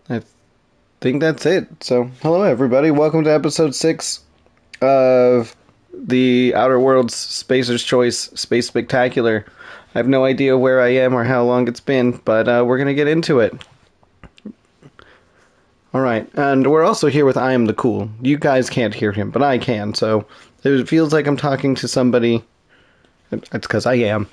I think that's it. So, hello everybody. Welcome to episode 6 of the Outer Worlds Spacer's Choice Space Spectacular. I have no idea where I am or how long it's been, but we're going to get into it. Alright, and we're also here with I Am the Cool. You guys can't hear him, but I can, so it feels like I'm talking to somebody. It's because I am.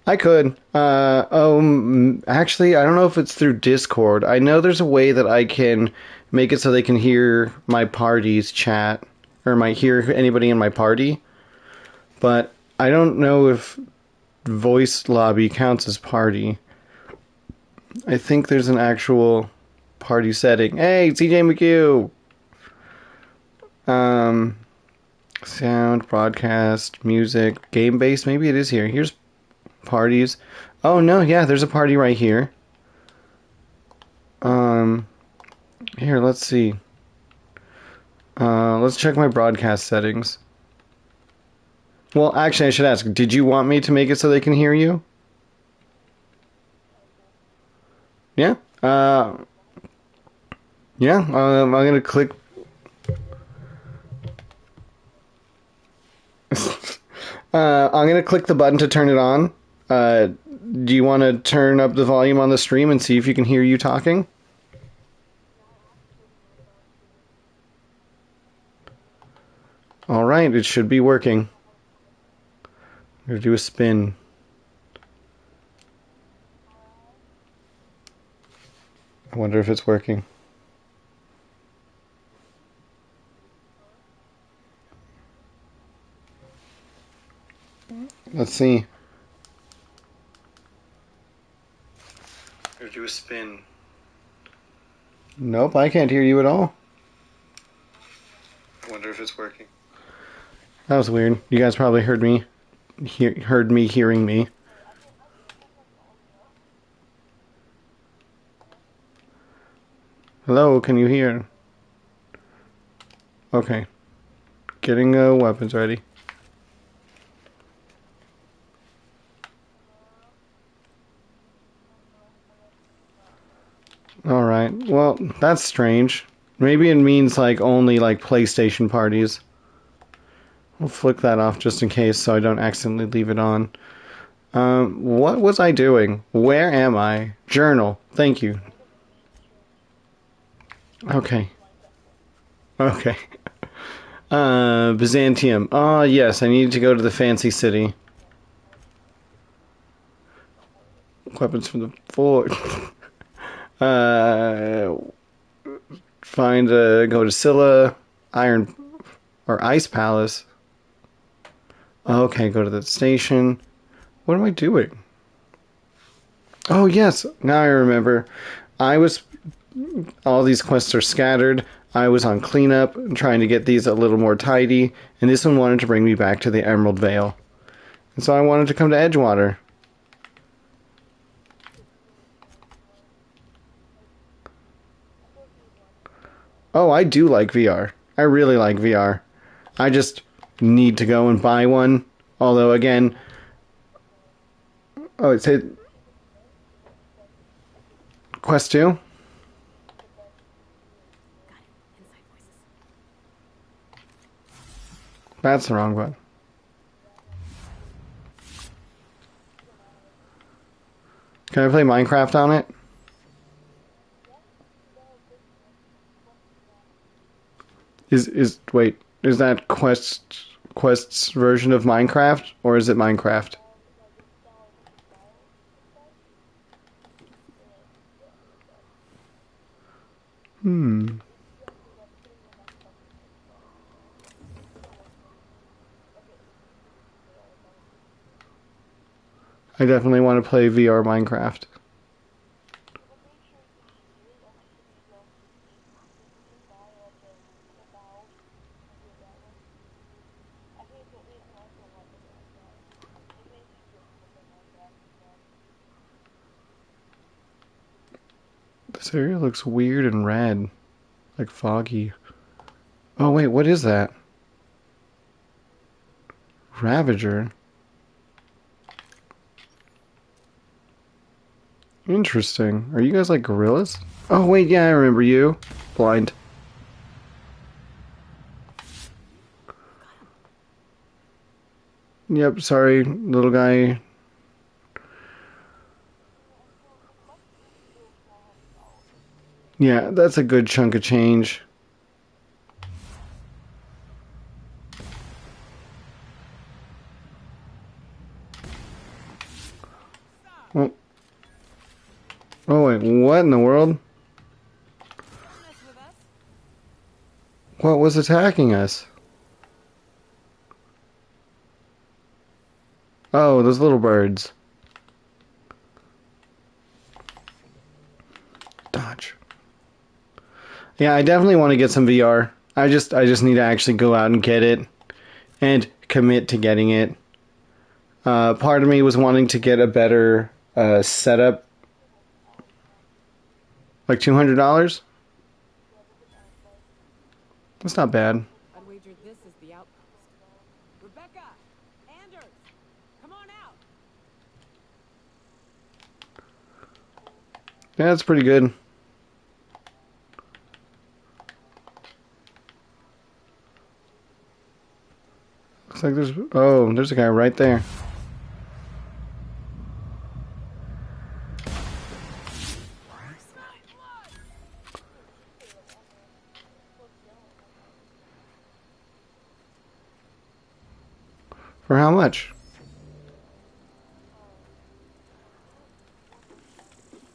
I could. Actually, I don't know if it's through Discord. I know there's a way that I can make it so they can hear my party's chat or might hear anybody in my party, but I don't know if voice lobby counts as party. I think there's an actual party setting. Hey, CJ McHugh. Um, sound, broadcast, music, game based. Maybe it is here. Here's parties. Oh no, yeah, there's a party right here. Um, Here, let's see. Let's check my broadcast settings. Well, actually, I should ask. Did you want me to make it so they can hear you? Yeah. Yeah. I'm gonna click. I'm gonna click the button to turn it on. Do you want to turn up the volume on the stream and see if you can hear you talking? All right, it should be working. I'm gonna do a spin. I wonder if it's working. Let's see. I'm gonna do a spin. Nope, I can't hear you at all. I wonder if it's working. That was weird. You guys probably heard me hearing me. Hello, can you hear? Okay. Getting weapons ready. Alright. Well, that's strange. Maybe it means like only like PlayStation parties. We'll flick that off just in case so I don't accidentally leave it on. What was I doing? Where am I? Journal. Thank you. Okay. Okay. Byzantium. Ah, yes, I need to go to the fancy city. Weapons from the fort. uh, go to Scylla, Iron, or Ice Palace. Okay, go to the station. What am I doing? Oh, yes, now I remember. I was, all these quests are scattered. I was on cleanup, trying to get these a little more tidy, and this one wanted to bring me back to the Emerald Vale. And so I wanted to come to Edgewater. Oh, I do like VR. I really like VR. I just need to go and buy one. Although, again, oh, it's hit Quest 2? That's the wrong one. Can I play Minecraft on it? Wait, is that Quest's version of Minecraft, or is it Minecraft? Hmm. I definitely want to play VR Minecraft. This area looks weird and red, like foggy. Oh wait, what is that? Ravager. Interesting. Are you guys like gorillas? Oh, wait, yeah, I remember you. Blind. Yep, sorry, little guy. Yeah, that's a good chunk of change. Oh, oh wait, what in the world? What was attacking us? Oh, those little birds. Dodge. Yeah, I definitely want to get some VR. I just need to actually go out and get it and commit to getting it. Part of me was wanting to get a better setup, like $200. That's not bad. I'd wager this is the outpost. Rebecca! Anders! Come on out! Yeah, that's pretty good. Looks like there's a guy right there. For how much?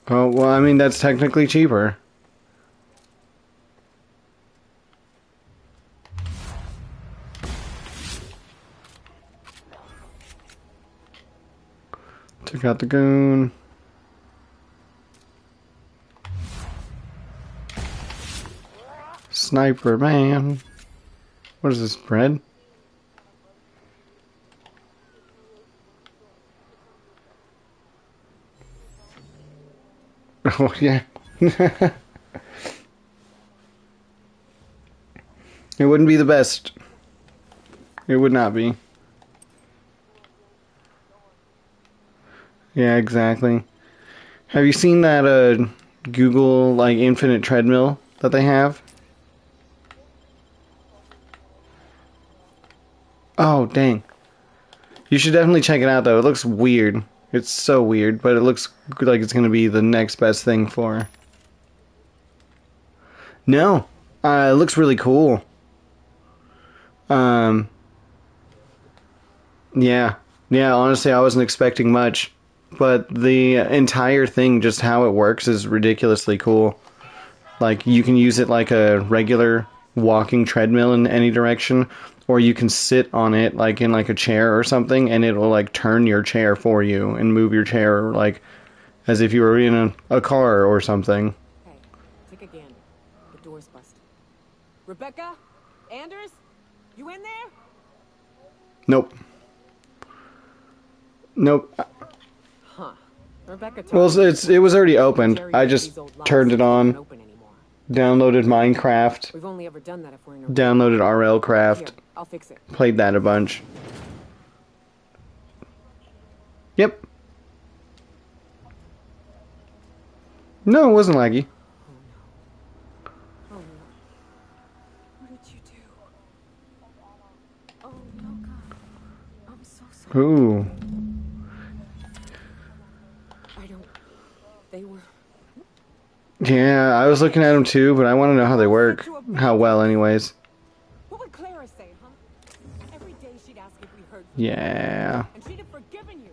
Oh, well, I mean, that's technically cheaper. Took out the goon. Sniper man. What is this, bread? Oh, yeah. It wouldn't be the best. It would not be. Yeah, exactly. Have you seen that Google like infinite treadmill that they have? Oh, dang. You should definitely check it out though. It looks weird. It's so weird, but it looks like it's going to be the next best thing for her. No. It looks really cool. Um yeah. Yeah, honestly, I wasn't expecting much, but the entire thing, just how it works, is ridiculously cool. Like, you can use it like a regular walking treadmill in any direction, or you can sit on it like in like a chair or something, and it will like turn your chair for you and move your chair like as if you were in a car or something. Hey, take a gander. The door's busted. Rebecca? Anders? You in there? Nope. Nope. Huh. Rebecca told Well, me it was already opened. Jerry I made just these old locks turned it so they don't on, open anymore. downloaded Minecraft, We've only ever done that if we're in a downloaded RL Here, Craft, I'll fix it. played that a bunch. Yep. No, it wasn't laggy. Oh no. What did you do? Oh no, God. I'm so sorry. Ooh. I don't. They were. Yeah, I was looking at them too, but I want to know how they work. How well, anyways. What would Clara say, huh? Every day she'd ask if we heard from Yeah. and she'd have forgiven you.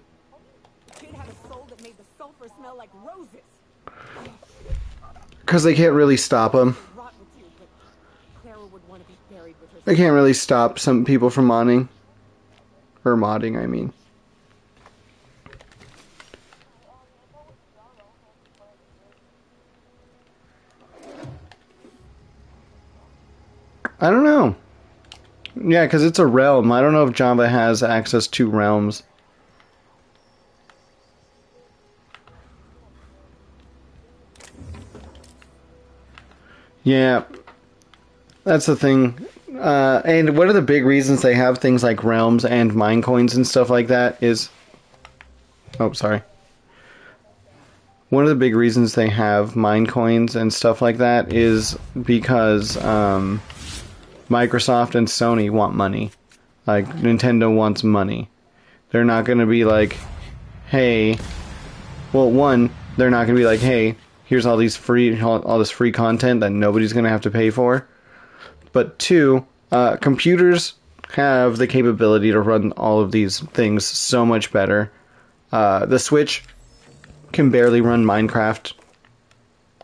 The kid had a soul that made the sulfur smell like roses. Because they can't really stop them. Rot with you, but Clara would want to be buried with her. They can't really stop some people from modding. Or modding, I mean. I don't know. Yeah, because it's a realm. I don't know if Java has access to realms. Yeah, that's the thing. And one of the big reasons they have things like realms and mine coins and stuff like that is... Oh, sorry. one of the big reasons they have mine coins and stuff like that is because Microsoft and Sony want money. Like Nintendo wants money. They're not going to be like, hey, well, one, they're not going to be like, hey, here's all this free content that nobody's going to have to pay for. But two, computers have the capability to run all of these things so much better. The Switch can barely run Minecraft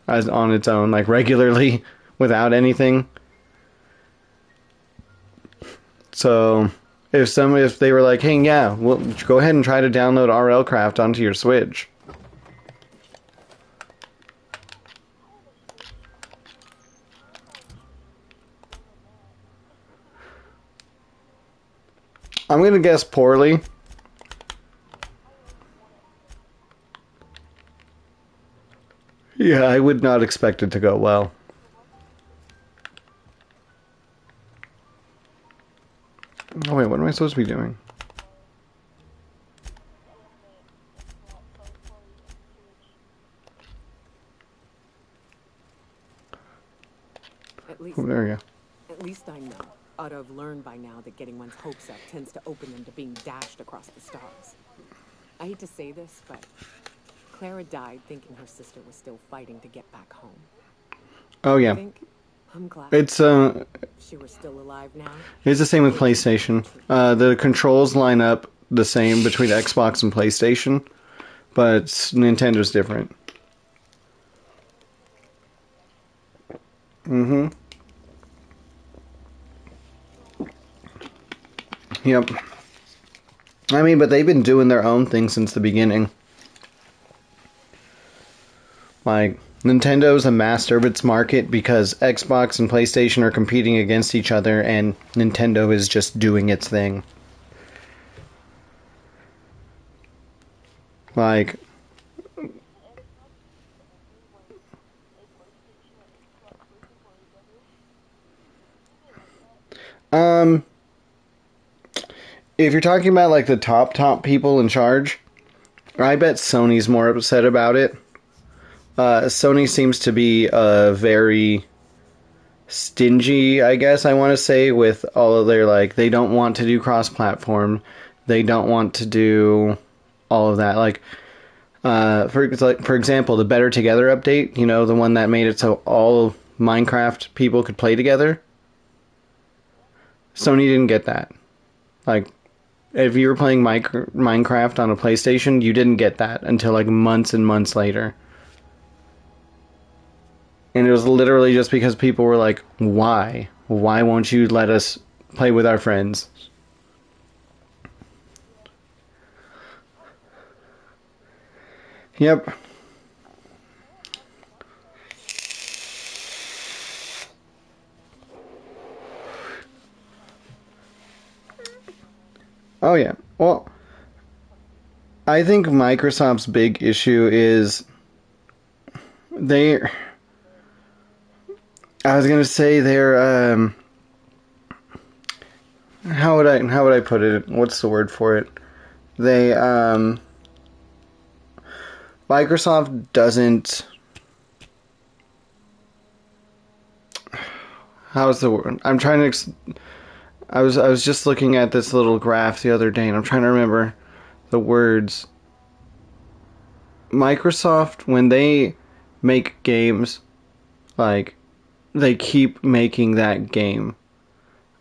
as on its own, like regularly, without anything. So if they were like, hey, yeah, well, go ahead and try to download RLCraft onto your Switch. I'm gonna guess poorly. Yeah, I would not expect it to go well. Oh wait, what am I supposed to be doing? At Oh, least, there we go. at least I know. Ought to have learned by now that getting one's hopes up tends to open them to being dashed across the stars. I hate to say this, but Clara died thinking her sister was still fighting to get back home. Oh I yeah, think I'm glad it's if she were still alive now. it's the same with Maybe PlayStation. true. The controls line up the same between Xbox and PlayStation, but Nintendo's different. Mm-hmm. Yep. I mean, but they've been doing their own thing since the beginning. Like, Nintendo's a master of its market because Xbox and PlayStation are competing against each other, and Nintendo is just doing its thing. Like, um, if you're talking about like the top people in charge, I bet Sony's more upset about it. Sony seems to be very stingy, I guess I want to say, with all of their like they don't want to do cross-platform, they don't want to do all of that. Like, for example, the Better Together update, you know, the one that made it so all Minecraft people could play together. Sony didn't get that. Like, if you were playing Minecraft on a PlayStation, you didn't get that until like months and months later. And it was literally just because people were like, why? Why won't you let us play with our friends? Yep. Oh, yeah. Well, I think Microsoft's big issue is they. I was gonna say they're. How would I put it? What's the word for it? They Microsoft doesn't. How's the word? I'm trying to. I was just looking at this little graph the other day, and I'm trying to remember the words. Microsoft, when they make games, like they keep making that game,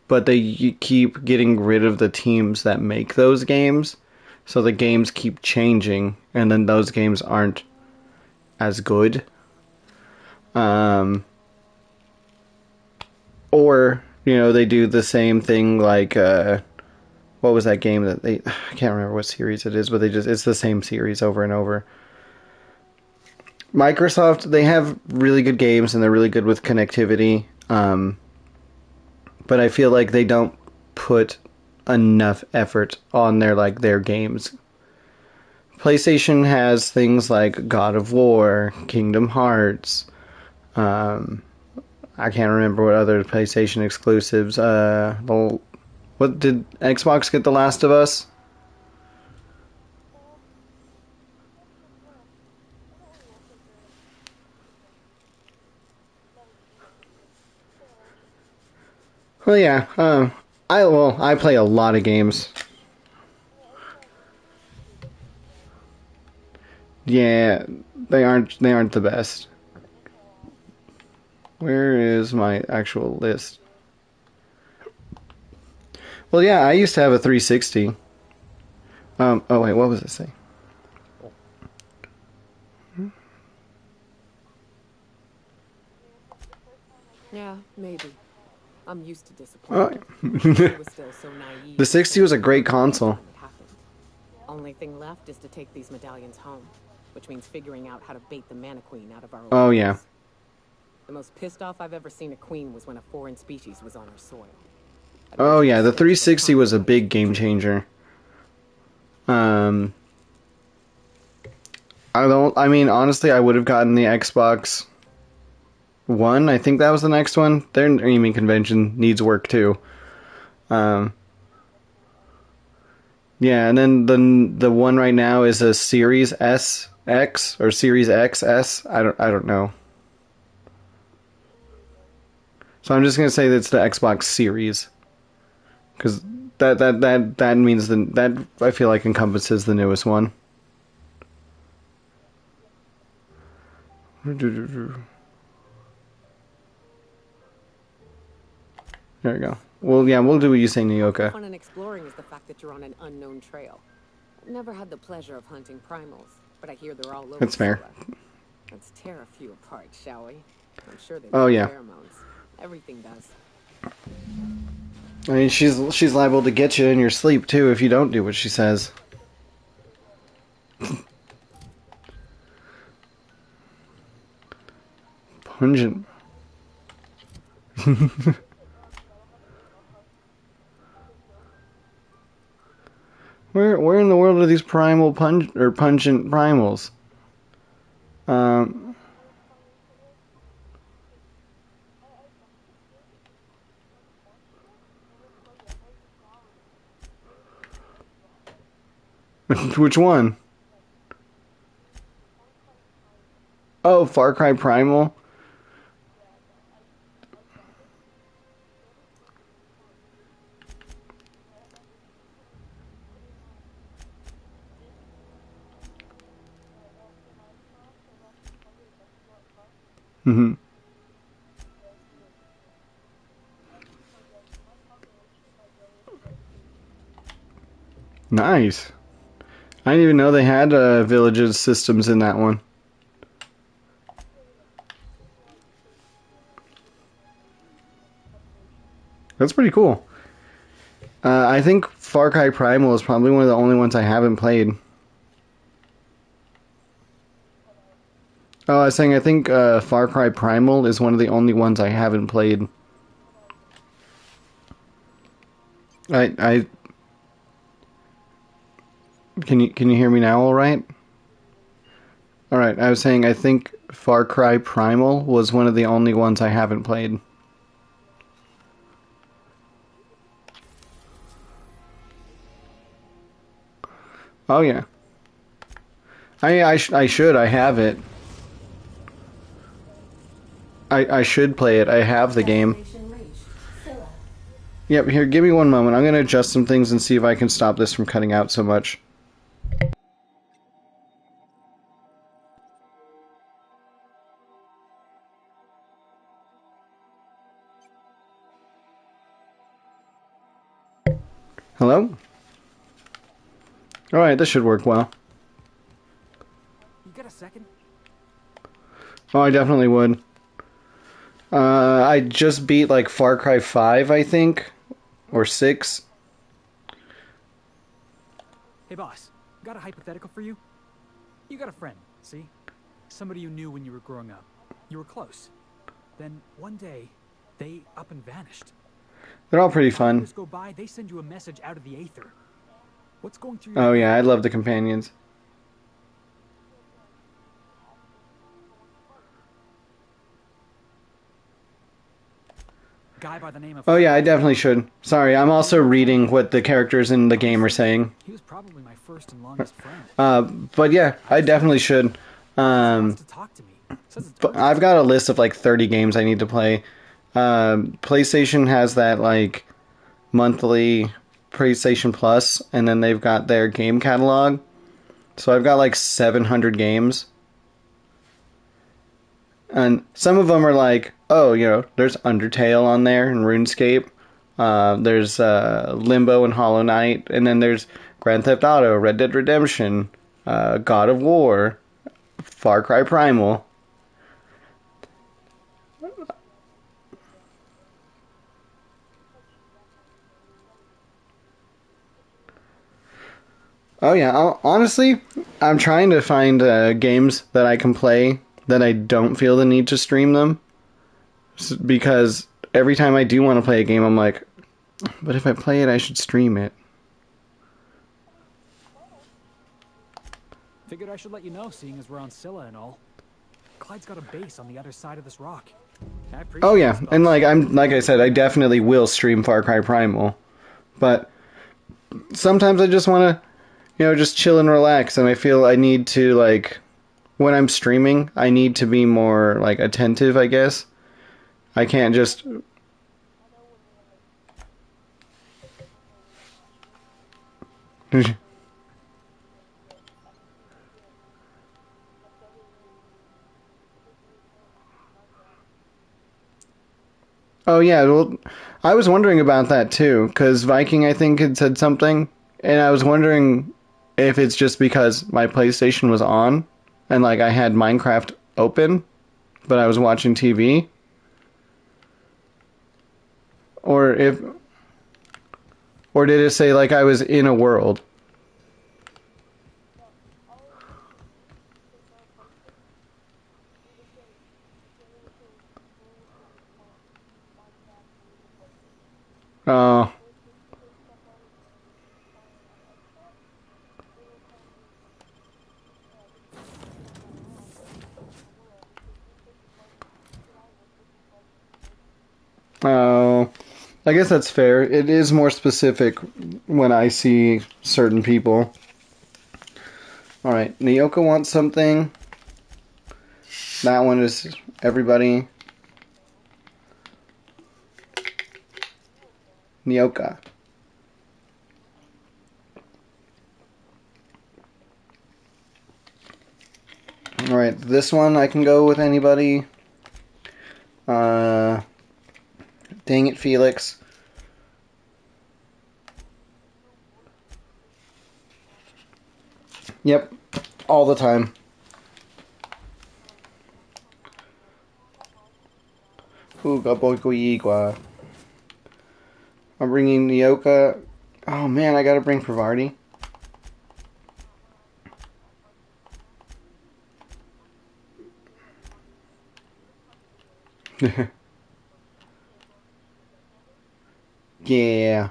but they keep getting rid of the teams that make those games, so the games keep changing, and then those games aren't as good. Um, or you know they do the same thing like what was that game that they I can't remember what series it is, but it's the same series over and over. Microsoft, they have really good games and they're really good with connectivity, but I feel like they don't put enough effort on their games. PlayStation has things like God of War, Kingdom Hearts. Um, I can't remember what other PlayStation exclusives. What did Xbox get? The Last of Us. Well, yeah. I play a lot of games. Yeah, they aren't the best. Where is my actual list? Well, yeah, I used to have a 360. Oh wait, what was it say? Yeah, maybe. I'm used to Oh, disappointment. She was still so naive the to 60 think was a she'd great remember the console. time it happened. Only thing left is to take these medallions home, which means figuring out how to bait the Mana-Queen out of our old Oh yeah. base. The most pissed off I've ever seen a queen was when a foreign species was on her soil. I'd Oh imagine the yeah, the stench of their 360 was a conquest big would be game pretty. changer. Um, I mean, honestly, I would have gotten the Xbox One. I think that was the next one. Their naming convention needs work too. Um, yeah, and then the one right now is a Series S X or Series XS. I don't know. So I'm just gonna say that's the Xbox Series because that means that I feel like encompasses the newest one. There we go. Well, yeah, we'll do what you say, Half the Nyoka. fun in exploring is the fact that you're on an unknown trail. I've never had the pleasure of hunting primals, but I hear they're all over That's fair. Scylla. Let's tear a few apart, shall we? I'm sure they Oh like yeah. pheromones. Everything does. I mean, she's liable to get you in your sleep too if you don't do what she says. Pungent. Where in the world are these pungent primals? Um, which one? Oh, Far Cry Primal. Hmm. Nice. I didn't even know they had villages systems in that one. That's pretty cool. I think Far Cry Primal is probably one of the only ones I haven't played. Oh, I was saying I think Far Cry Primal is one of the only ones I haven't played. I can you hear me now? All right. All right. I was saying I think Far Cry Primal was one of the only ones I haven't played. Oh yeah. I should. I have it. I should play it. I have the game. Destination reached. Scylla. Yep. Here, give me one moment. I'm gonna adjust some things and see if I can stop this from cutting out so much. Hello. All right. This should work well. You got a second? Oh, I definitely would. I just beat like Far Cry 5, I think, or 6. Hey, boss. Got a hypothetical for you? You got a friend, see? Somebody you knew when you were growing up. You were close. Then one day, they up and vanished. They're all pretty 5 years fun. go by, they send you a message out of the aether. What's going through your Oh mind? yeah, I love the companions. Guy by the name of Oh yeah, I Frank. definitely should. Sorry, I'm He was also my reading friend. what the characters in the game are Honestly, saying. he was probably my first and longest friend. But yeah, I I just met definitely him. should. He just wants Um, to talk to me. Says it's but I've urgent. got a list of like 30 games I need to play. PlayStation has that like monthly PlayStation Plus, and then they've got their game catalog. So I've got like 700 games, and some of them are like, oh, there's Undertale on there and RuneScape. There's Limbo and Hollow Knight, and then there's Grand Theft Auto, Red Dead Redemption, God of War, Far Cry Primal. Oh yeah, honestly, I'm trying to find games that I can play that I don't feel the need to stream them, because every time I do want to play a game, I'm like, but if I play it, I should stream it. Figured I should let you know, seeing as we're on Scylla and all. Clyde's got a base on the other side of this rock. I Oh appreciate his yeah, and thoughts. like I said, I definitely will stream Far Cry Primal, but sometimes I just want to, just chill and relax, and I feel I need to like when I'm streaming, I need to be more like attentive, I guess. I can't just Oh yeah, well, I was wondering about that too, because Viking I think had said something, and I was wondering if it's just because my PlayStation was on, and like I had Minecraft open, but I was watching TV, or if, or did it say like I was in a world? Oh, oh, I guess that's fair. It is more specific when I see certain people. All right, Nyoka wants something. That one is everybody. Nyoka. All right, this one I can go with anybody. Uh, dang it, Felix. Yep, all the time. Ooga boiga yigua. I'm bringing Nyoka. Oh man, I gotta bring Pravarti. Yeah.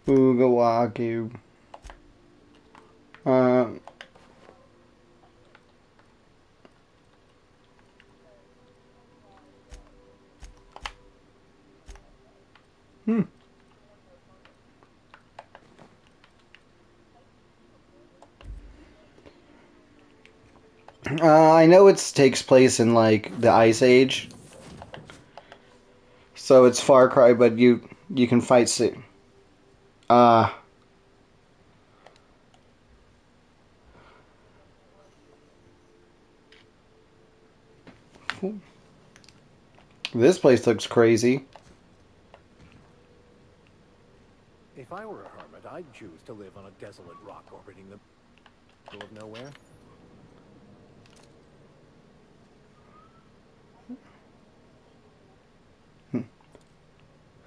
Ooga wagyu. Uh, hmm. I know it takes place in like the Ice Age, so it's Far Cry, but you can fight. Uh, this place looks crazy. If I were a hermit, I'd choose to live on a desolate rock orbiting the middle of nowhere.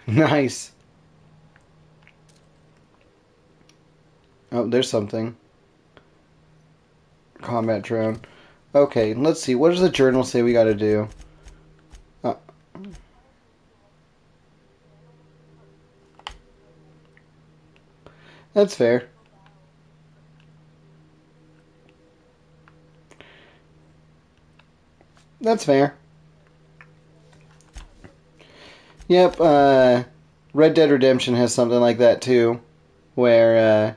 Nice. Oh, there's something. Combat drone. Okay, let's see. What does the journal say we gotta do? Uh, that's fair. That's fair. Yep, Red Dead Redemption has something like that too, where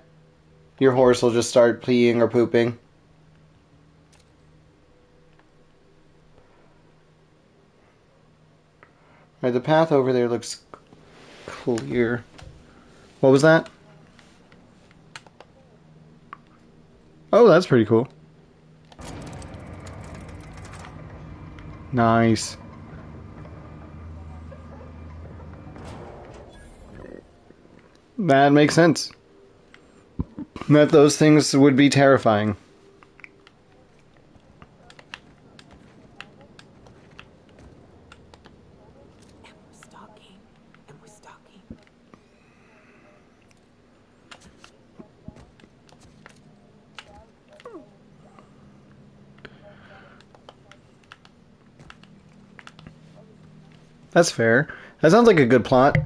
your horse will just start peeing or pooping. Right, the path over there looks clear. What was that? Oh, that's pretty cool. Nice. That makes sense. That those things would be terrifying. And we're stalking. And we're stalking. That's fair. That sounds like a good plot.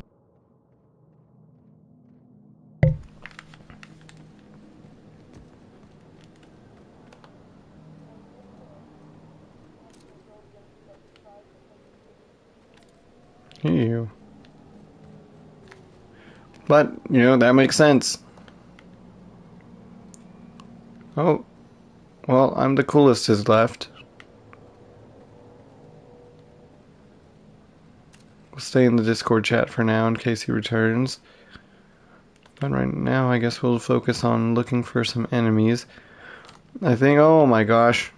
Ew. But, that makes sense. Oh, well, I'm the coolest is left. We'll stay in the Discord chat for now in case he returns. But right now, I guess we'll focus on looking for some enemies. I think, oh my gosh.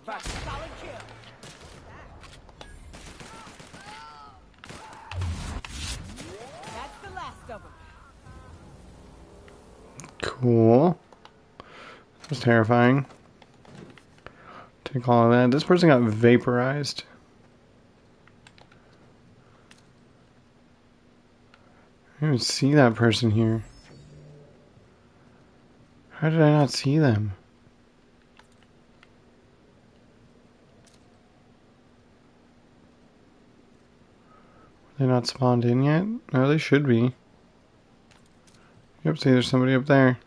That's the last of them. Cool. That's terrifying. Take all of that. This person got vaporized. I didn't even see that person here. How did I not see them? They're not spawned in yet? No, they should be. Yep, see, there's somebody up there.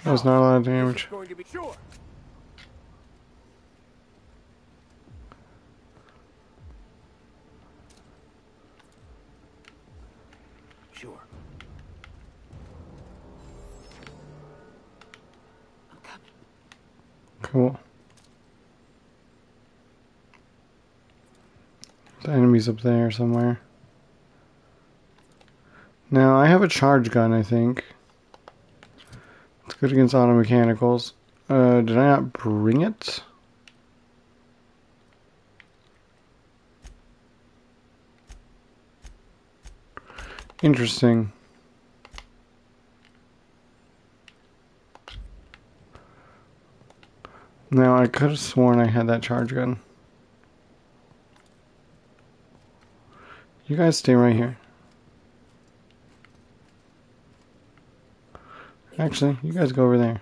That was not a lot of damage. Going to be sure. Sure. I'm coming. Cool. The enemy's up there somewhere. Now, I have a charge gun, I think. It's good against auto mechanicals. Did I not bring it? Interesting. Now, I could have sworn I had that charge gun. You guys stay right here. Actually, you guys go over there.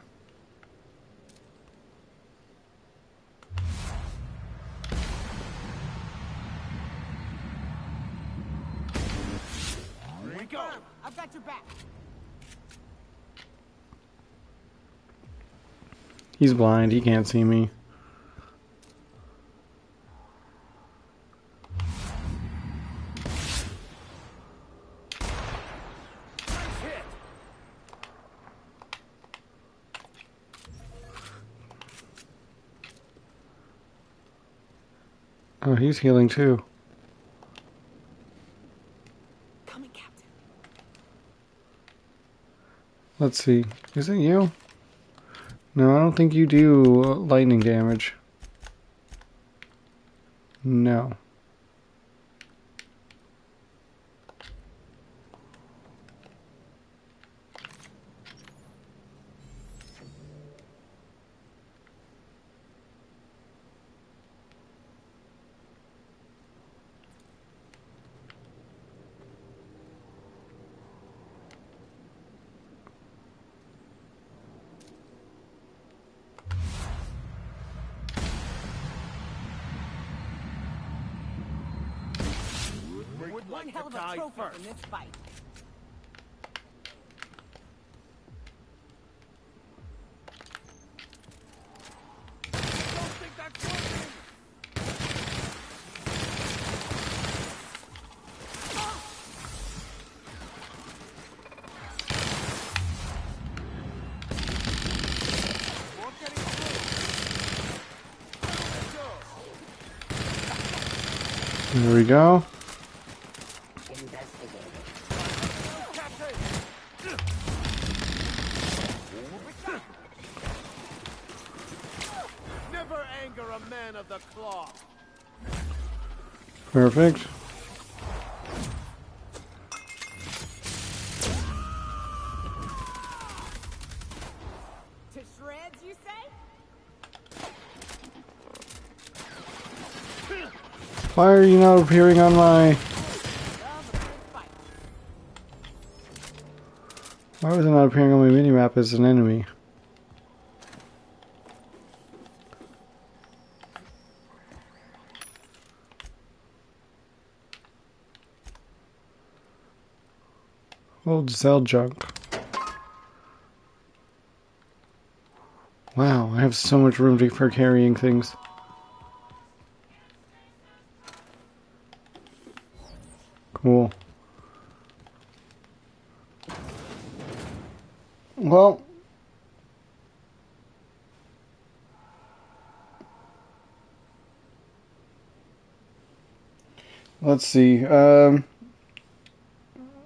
Here we go. I've got your back. He's blind, he can't see me. Nice hit. Oh, he's healing too. Coming, Captain. Let's see. Is it you? No, I don't think you do lightning damage. No. one hell of a die trophy first. in this fight. Don't think that's working! More getting through. There we go. Captain! Never anger a man of the cloth. Perfect. To shreds, you say? Why are you not appearing on my... Love a good fight. Why was it not appearing on my minimap as an enemy? Old Zell junk. Wow, I have so much room for carrying things. Cool. Well, let's see. I'm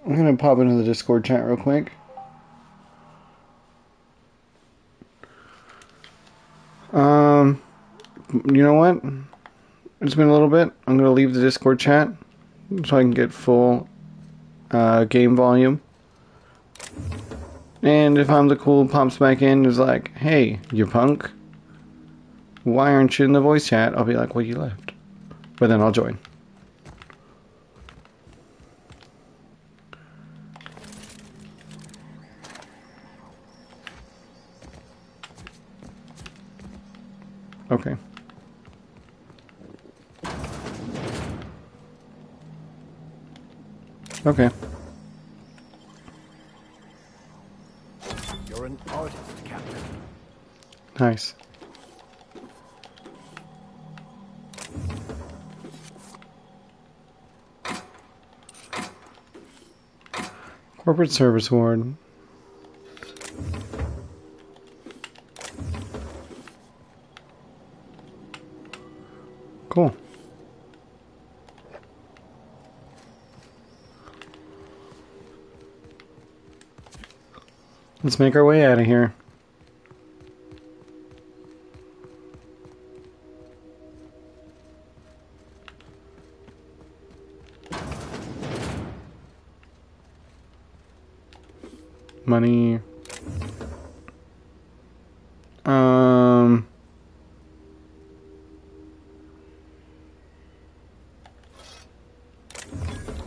gonna pop into the Discord chat real quick. You know what? It's been a little bit. I'm gonna leave the Discord chat so I can get full game volume. And if I'm the cool who pops back in and is like, hey, you punk, why aren't you in the voice chat? I'll be like, well, you left. But then I'll join. Okay. Okay. You're an artist, Captain. Nice. Corporate Service Award. Cool. Let's make our way out of here. Money.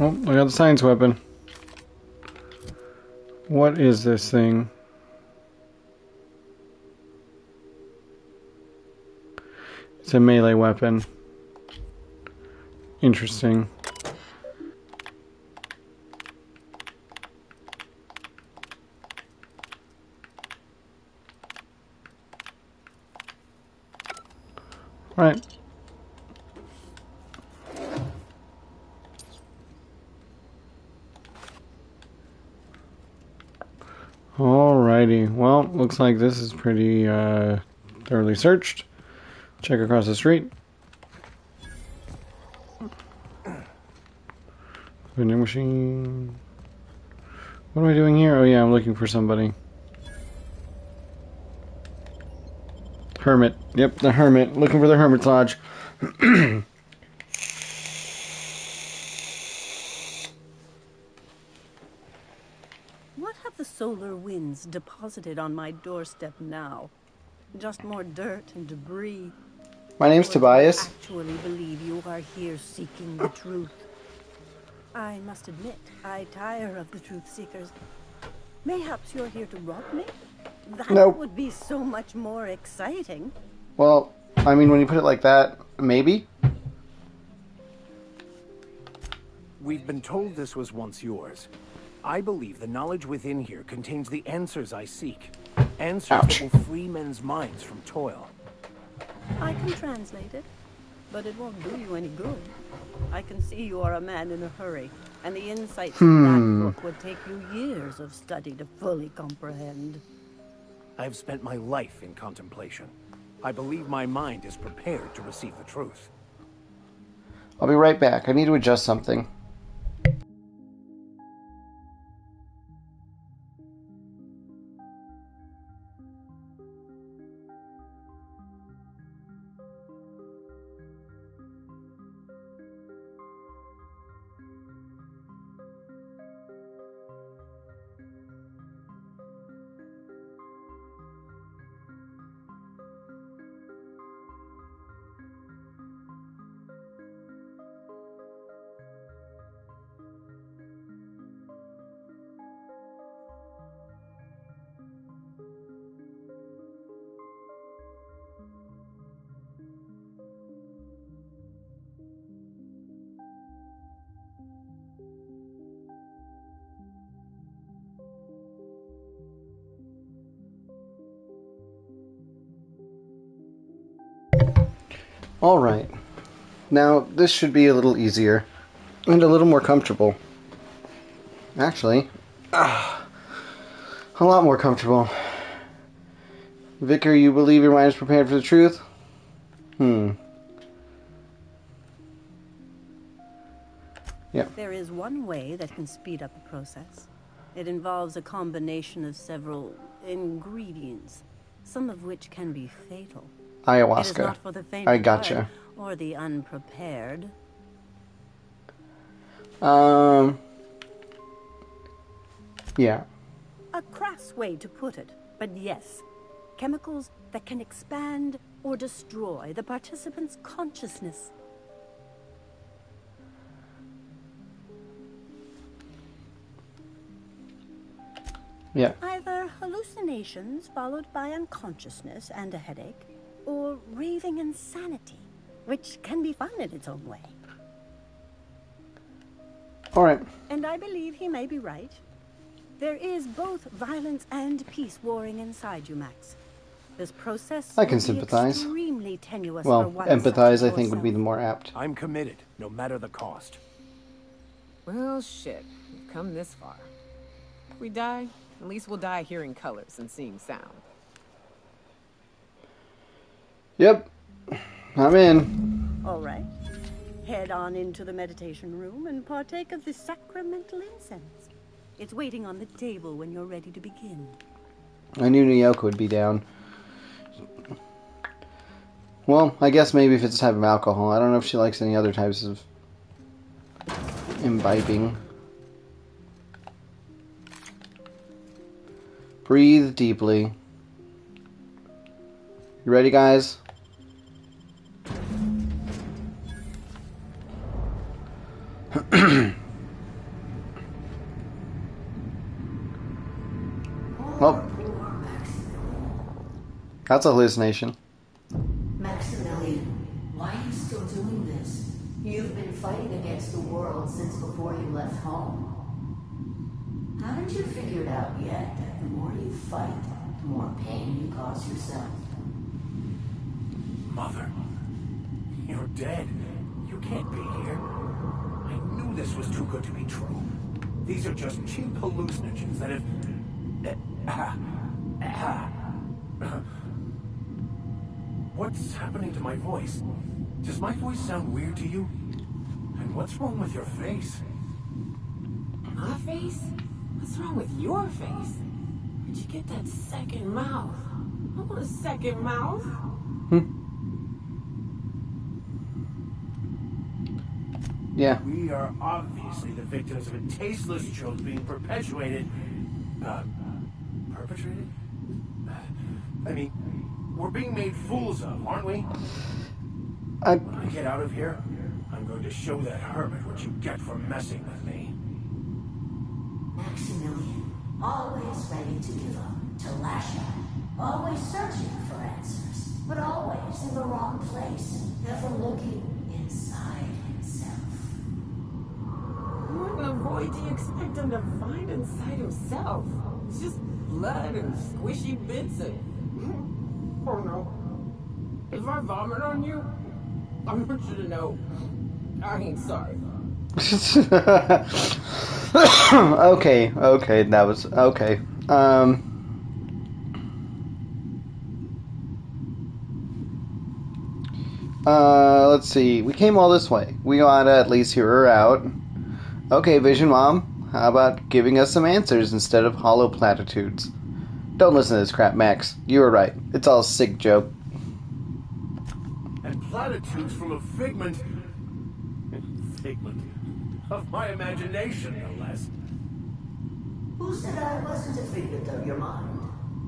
Oh, I got the science weapon. What is this thing? It's a melee weapon. Interesting. Alright. Alrighty. Well, looks like this is pretty thoroughly searched. Check across the street. Vending machine. What am I doing here? Oh yeah, I'm looking for somebody. Hermit. Yep, the hermit. Looking for the hermit's lodge. What have the solar winds deposited on my doorstep now? Just more dirt and debris. My name's Or do you Tobias. actually believe you are here seeking the truth? I must admit, I tire of the truth seekers. Mayhaps you're here to rob me? That Nope. would be so much more exciting. Well, I mean, when you put it like that, maybe. We've been told this was once yours. I believe the knowledge within here contains the answers I seek. Answers Ouch. that will free men's minds from toil. I can translate it, but it won't do you any good. I can see you are a man in a hurry, and the insights of that book would take you years of study to fully comprehend. I've spent my life in contemplation. I believe my mind is prepared to receive the truth. I'll be right back. I need to adjust something. Alright. Now, this should be a little easier. And a little more comfortable. Actually, a lot more comfortable. Vicar, you believe your mind is prepared for the truth? Yeah. There is one way that can speed up the process. It involves a combination of several ingredients, some of which can be fatal. Ayahuasca. It is not for the faint I of gotcha. heart or the unprepared. Yeah. A crass way to put it, but yes. Chemicals that can expand or destroy the participant's consciousness. Yeah. Either hallucinations followed by unconsciousness and a headache, or raving insanity, which can be fun in its own way. Alright. And I believe he may be right. There is both violence and peace warring inside you, Max. This process I can will be sympathize. extremely tenuous for Well, one such empathize, as I think, would be yourself. the more apt. I'm committed, no matter the cost. Well, shit. We've come this far. If we die, at least we'll die hearing colors and seeing sound. Yep. I'm in. All right. Head on into the meditation room and partake of the sacramental incense. It's waiting on the table when you're ready to begin. I knew Nyoko would be down. Well, I guess maybe if it's a type of alcohol. I don't know if she likes any other types of imbibing. Breathe deeply. You ready, guys? Well, that's a hallucination. Maximilian, why are you still doing this? You've been fighting against the world since before you left home. Haven't you figured out yet that the more you fight, the more pain you cause yourself? Mother, you're dead. You can't be here. I knew this was too good to be true. These are just cheap hallucinogens that have... What's happening to my voice? Does my voice sound weird to you? And what's wrong with your face? My face? What's wrong with your face? Where'd you get that second mouth? I want a second mouth. Yeah. We are obviously the victims of a tasteless joke being perpetuated. Perpetrated? I mean, we're being made fools of, aren't we? When I get out of here, I'm going to show that hermit what you get for messing with me. Maximilian, always ready to give up, to lash out, always searching for answers, but always in the wrong place, never looking inside himself. android do you expect him to find inside himself? It's just blood and squishy bits and... Oh no. If I vomit on you, I want you to know I ain't sorry. Okay, that was okay. Let's see. We came all this way. We gotta at least hear her out. Okay, Vision Mom, how about giving us some answers instead of hollow platitudes? Don't listen to this crap, Max. You were right. It's all a sick joke. And platitudes from a figment of my imagination, no less. Who said I wasn't a figment of your mind?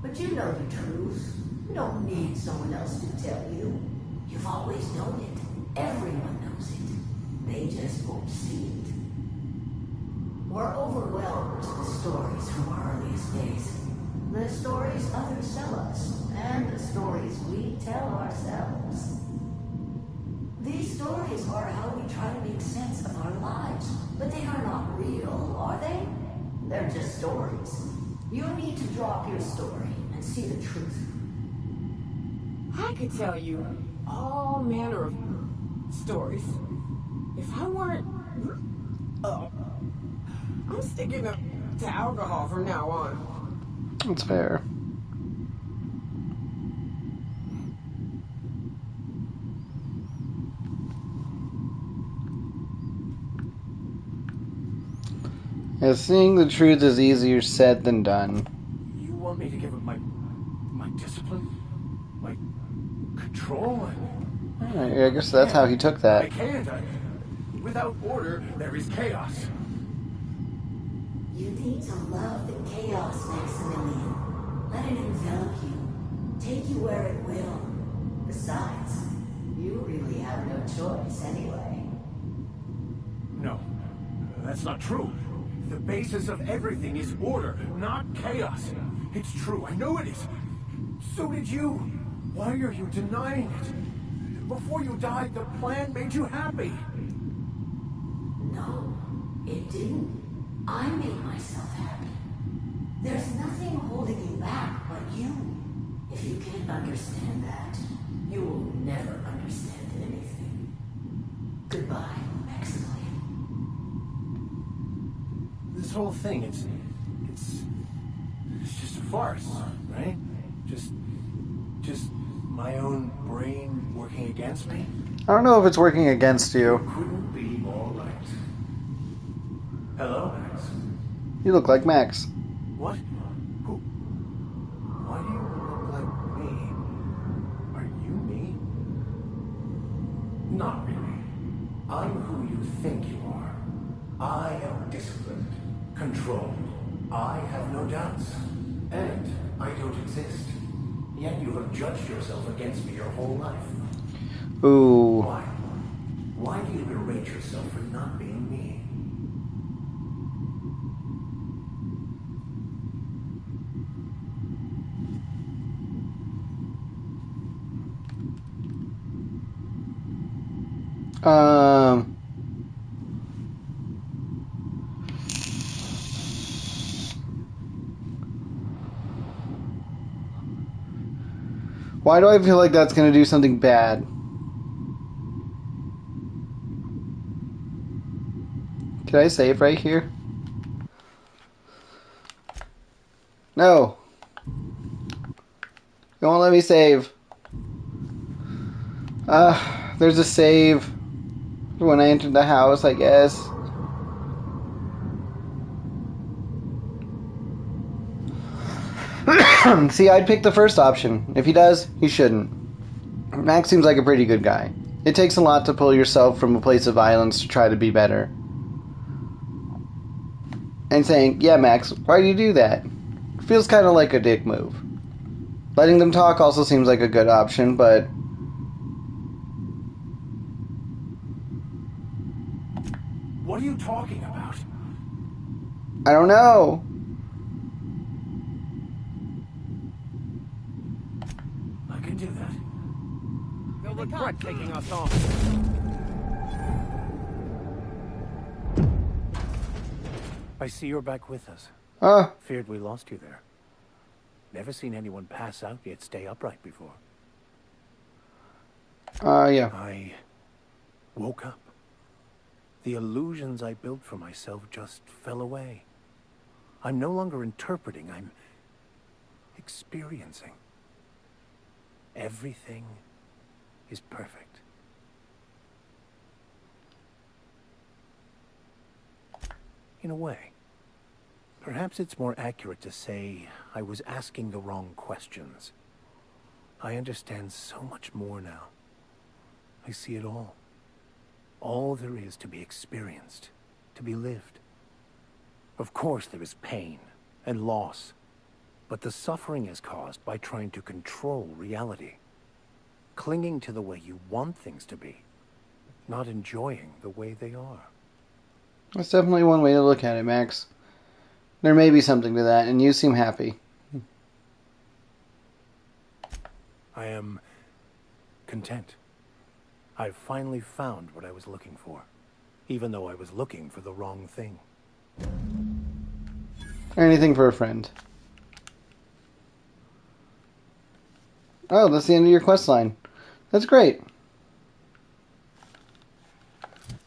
But you know the truth. You don't need someone else to tell you. You've always known it. Everyone knows it. They just won't see it. We're overwhelmed with the stories from our earliest days. The stories others tell us, and the stories we tell ourselves. These stories are how we try to make sense of our lives, but they are not real, are they? They're just stories. You need to drop your story and see the truth. I could tell you all manner of stories. If I weren't... I'm sticking up to alcohol from now on. That's fair. Yeah, seeing the truth is easier said than done. You want me to give up my discipline? My control? I guess that's how he took that. I can't. Without order, there is chaos. You need to love the chaos, Maximilian. Let it envelop you. Take you where it will. Besides, you really have no choice anyway. No, that's not true. The basis of everything is order, not chaos. It's true, I know it is. So did you. Why are you denying it? Before you died, the plan made you happy. No, it didn't. I made myself happy. There's nothing holding you back but you. If you can't understand that, you will never understand anything. Goodbye, Maximilian. This whole thing, it's just a farce, right? Just my own brain working against me? I don't know if it's working against you. Couldn't be more right. Hello, Max. You look like Max. What? Who? Why do you look like me? Are you me? Not really. I'm who you think you are. I am disciplined, controlled. I have no doubts. And I don't exist. Yet you have judged yourself against me your whole life. Ooh. Why? Why do you berate yourself for not being me? Why do I feel like that's going to do something bad? Can I save right here? No. You won't let me save. There's a save when I entered the house, I guess. See, I'd pick the first option. If he does, he shouldn't. Max seems like a pretty good guy. It takes a lot to pull yourself from a place of violence to try to be better. And saying, yeah, Max, why do you do that? Feels kind of like a dick move. Letting them talk also seems like a good option, but... What are you talking about? I don't know. I can do that. They'll regret taking us on. I see you're back with us. Ah, Feared we lost you there. Never seen anyone pass out yet stay upright before. yeah. I woke up. The illusions I built for myself just fell away. I'm no longer interpreting, I'm experiencing. Everything is perfect. In a way. Perhaps it's more accurate to say I was asking the wrong questions. I understand so much more now. I see it all. All there is to be experienced, to be lived. Of course there is pain and loss, but the suffering is caused by trying to control reality, clinging to the way you want things to be, not enjoying the way they are. That's definitely one way to look at it, Max. There may be something to that, and you seem happy. I am content. I've finally found what I was looking for, even though I was looking for the wrong thing. Anything for a friend. Oh, that's the end of your quest line. That's great.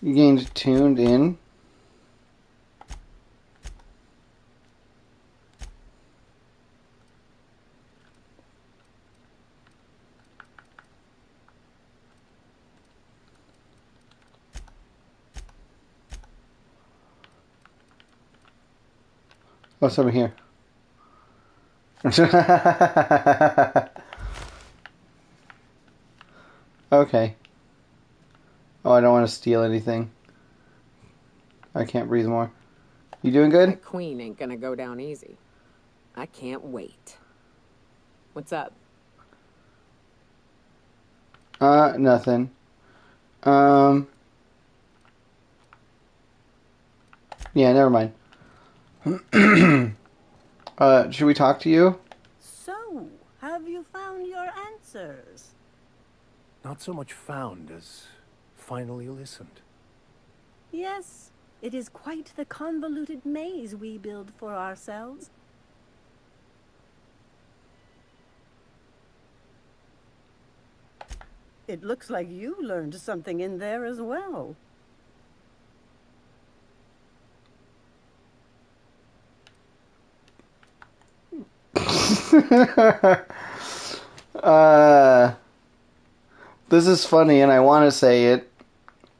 You gained tuned in. What's over here? Okay. Oh, I don't want to steal anything. I can't breathe more. You doing good? That queen ain't gonna go down easy. I can't wait. What's up? Nothing. Yeah, never mind. Should we talk to you? So, have you found your answers? Not so much found as finally listened. Yes, it is quite the convoluted maze we build for ourselves. It looks like you learned something in there as well. uh, this is funny, and I want to say it,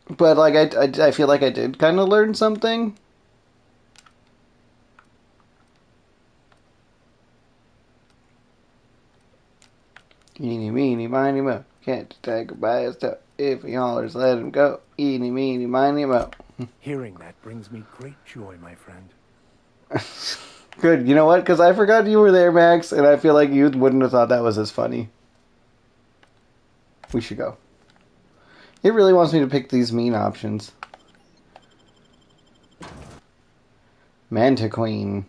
but like I feel like I did kind of learn something. Eeny, meeny, miny, mo. Can't take a bad step. If he hollers, let him go. Eeny, meeny, miny, mo. Hearing that brings me great joy, my friend. Good. You know what? Because I forgot you were there, Max, and I feel like you wouldn't have thought that was as funny. We should go. It really wants me to pick these mean options. Manta Queen.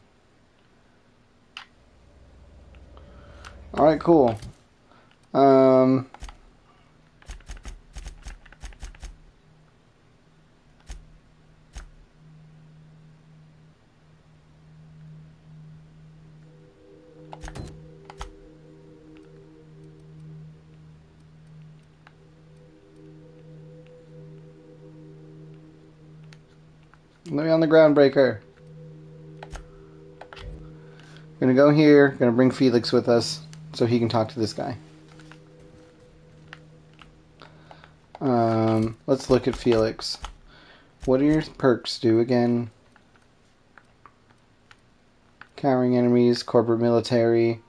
Alright, cool. Let me on the groundbreaker. Gonna go here. Gonna bring Felix with us so he can talk to this guy. Let's look at Felix. What do your perks do again? Cowering enemies, corporate military,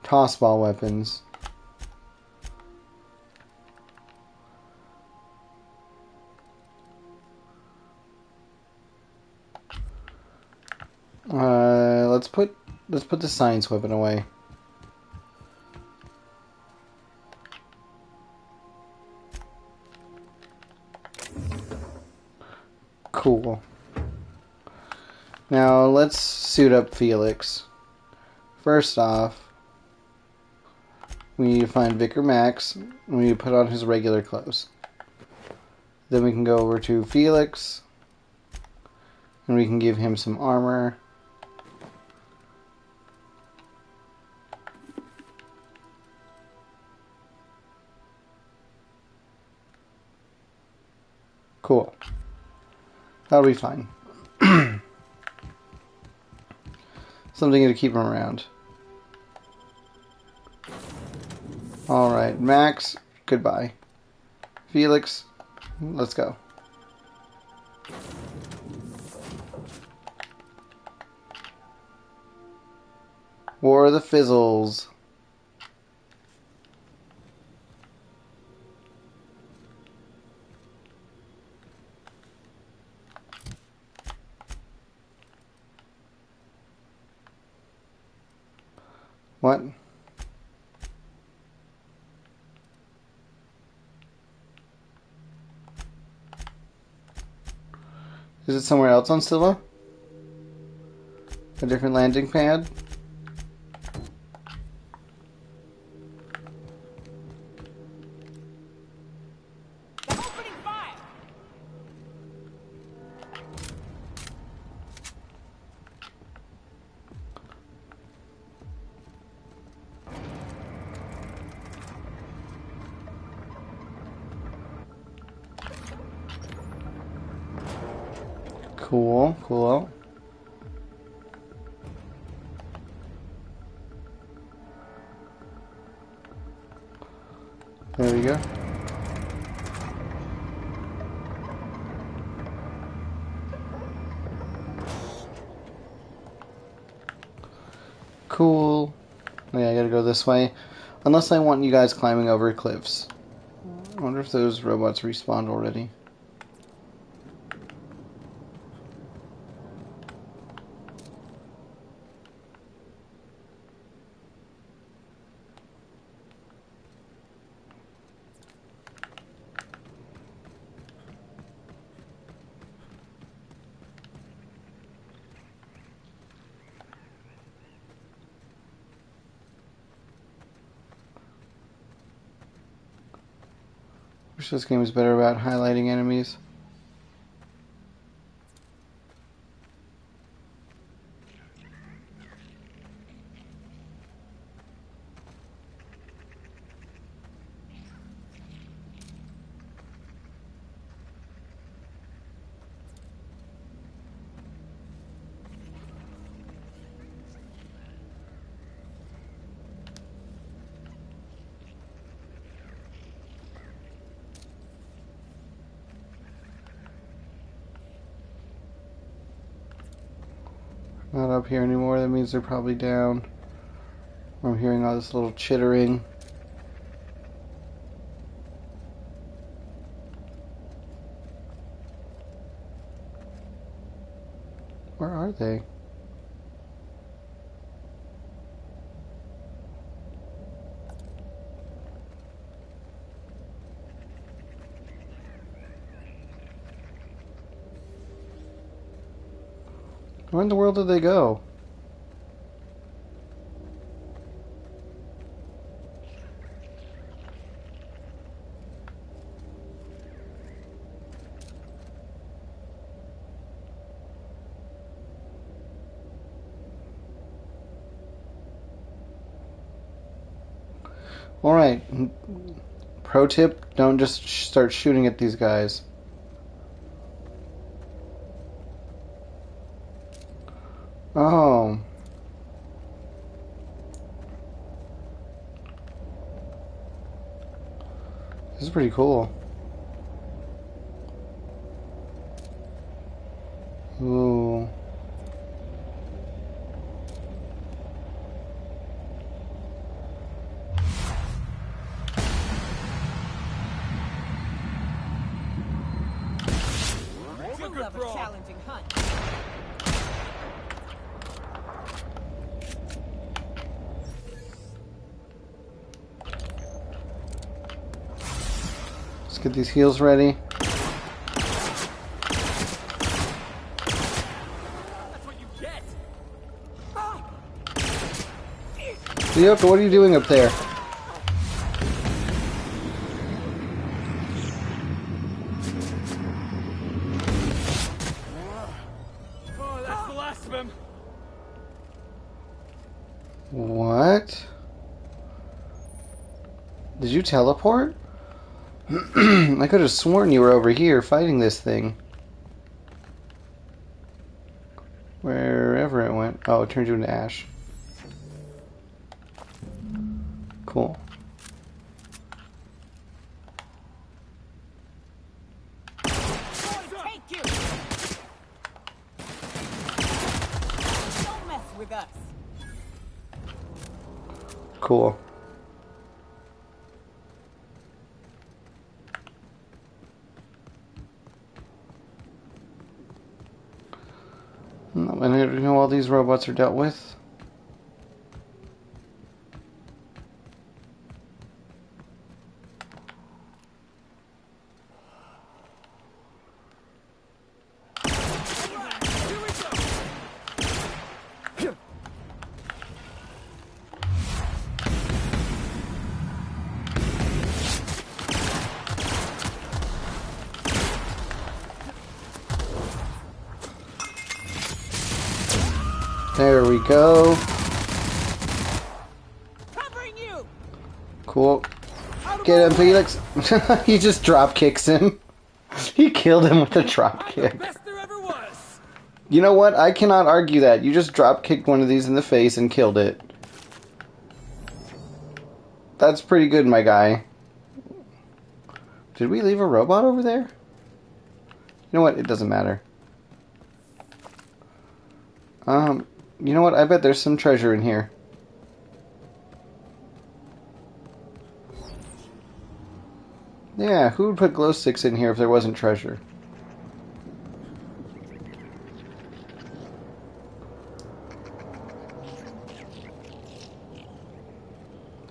tossball weapons. Let's put the science weapon away. Cool. Now let's suit up Felix. First off, we need to find Vicar Max. We need to put on his regular clothes. Then we can go over to Felix. And we can give him some armor. Cool. That'll be fine. Something to keep him around. Alright, Max, goodbye. Felix, let's go. War of the Fizzles. What? Is it somewhere else on Scylla? A different landing pad? They're opening fire! Cool, cool. There we go. Cool. Yeah, I gotta go this way. Unless I want you guys climbing over cliffs. I wonder if those robots respawned already. Wish this game was better about highlighting enemies. Not up here anymore, that means they're probably down. I'm hearing all this little chittering. Where are they? Where in the world did they go? Alright. Pro tip, don't just start shooting at these guys. Oh. This is pretty cool. Ooh. Do love a challenging hunt. Let's get these heals ready. That's what you get. Yoko, what are you doing up there? Did you teleport? I could have sworn you were over here fighting this thing. Wherever it went. Oh, it turned you into ash. Cool. Take you! Don't mess with us. Cool. And you know all these robots are dealt with. There we go. Covering you! Cool. Get him, Felix. He just drop kicks him. He killed him with a drop kick. Best there ever was. You know what? I cannot argue that. You just drop kicked one of these in the face and killed it. That's pretty good, my guy. Did we leave a robot over there? You know what? It doesn't matter. You know what? I bet there's some treasure in here. Yeah, who would put glow sticks in here if there wasn't treasure?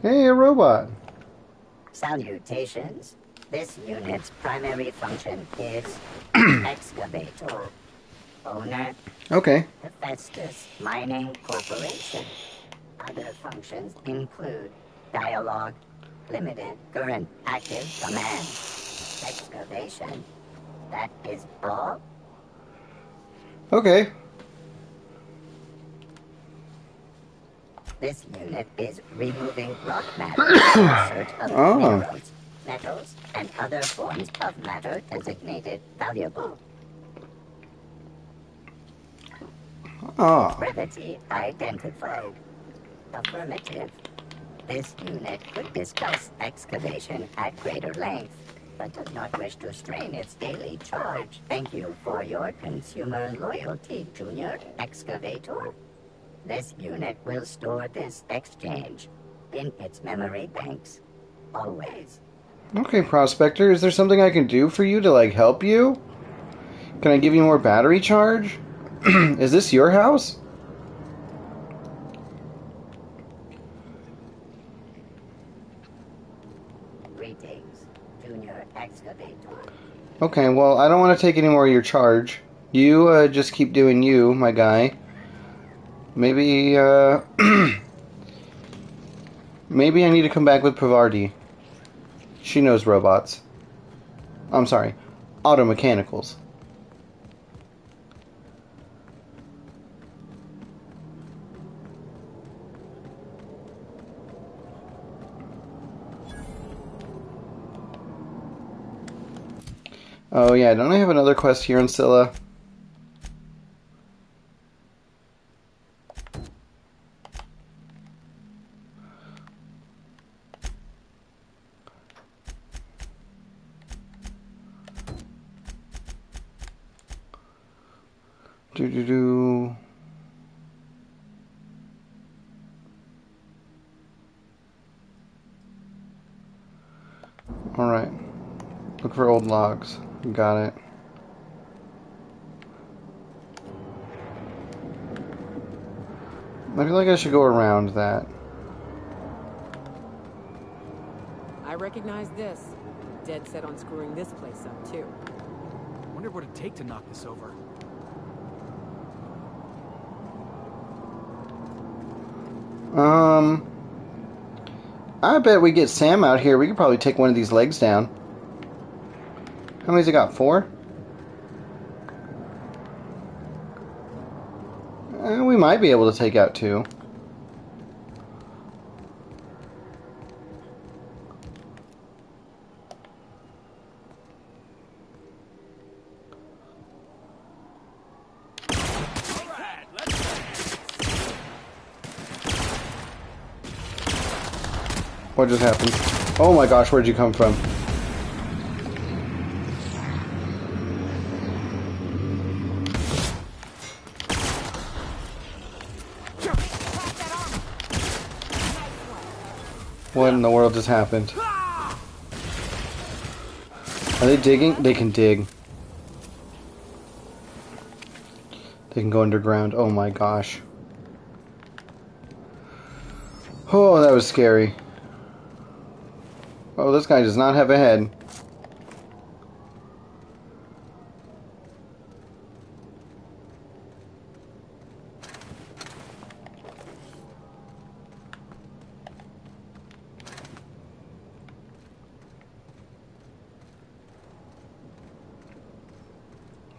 Hey, a robot. Salutations. This unit's primary function is excavator. Owner, Okay. Hephaestus Mining Corporation. Other functions include dialogue, limited current active command, excavation. That is all. Okay. This unit is removing rock matter in search of minerals, metals, and other forms of matter designated valuable. Oh. Brevity identified. Affirmative. This unit could discuss excavation at greater length, but does not wish to strain its daily charge. Thank you for your consumer loyalty, Junior Excavator. This unit will store this exchange in its memory banks. Always. Okay, Prospector. Is there something I can do for you to, like, help you? Can I give you more battery charge? Is this your house? Greetings, Junior Excavator. Okay, well, I don't want to take any more of your charge. You, just keep doing you, my guy. Maybe, maybe I need to come back with Pavardi. She knows robots. I'm sorry, automechanicals. Oh yeah, don't I have another quest here in Scylla? Do. Alright. Look for old logs. Got it. I feel like I should go around that. I recognize this. Dead set on screwing this place up, too. Wonder what it'd take to knock this over. I bet we get Sam out here. We could probably take one of these legs down. How many's it got? 4? We might be able to take out 2. What just happened? Oh my gosh, where'd you come from? What in the world just happened? Are they digging? They can dig. They can go underground. Oh my gosh. Oh, that was scary. Oh, this guy does not have a head.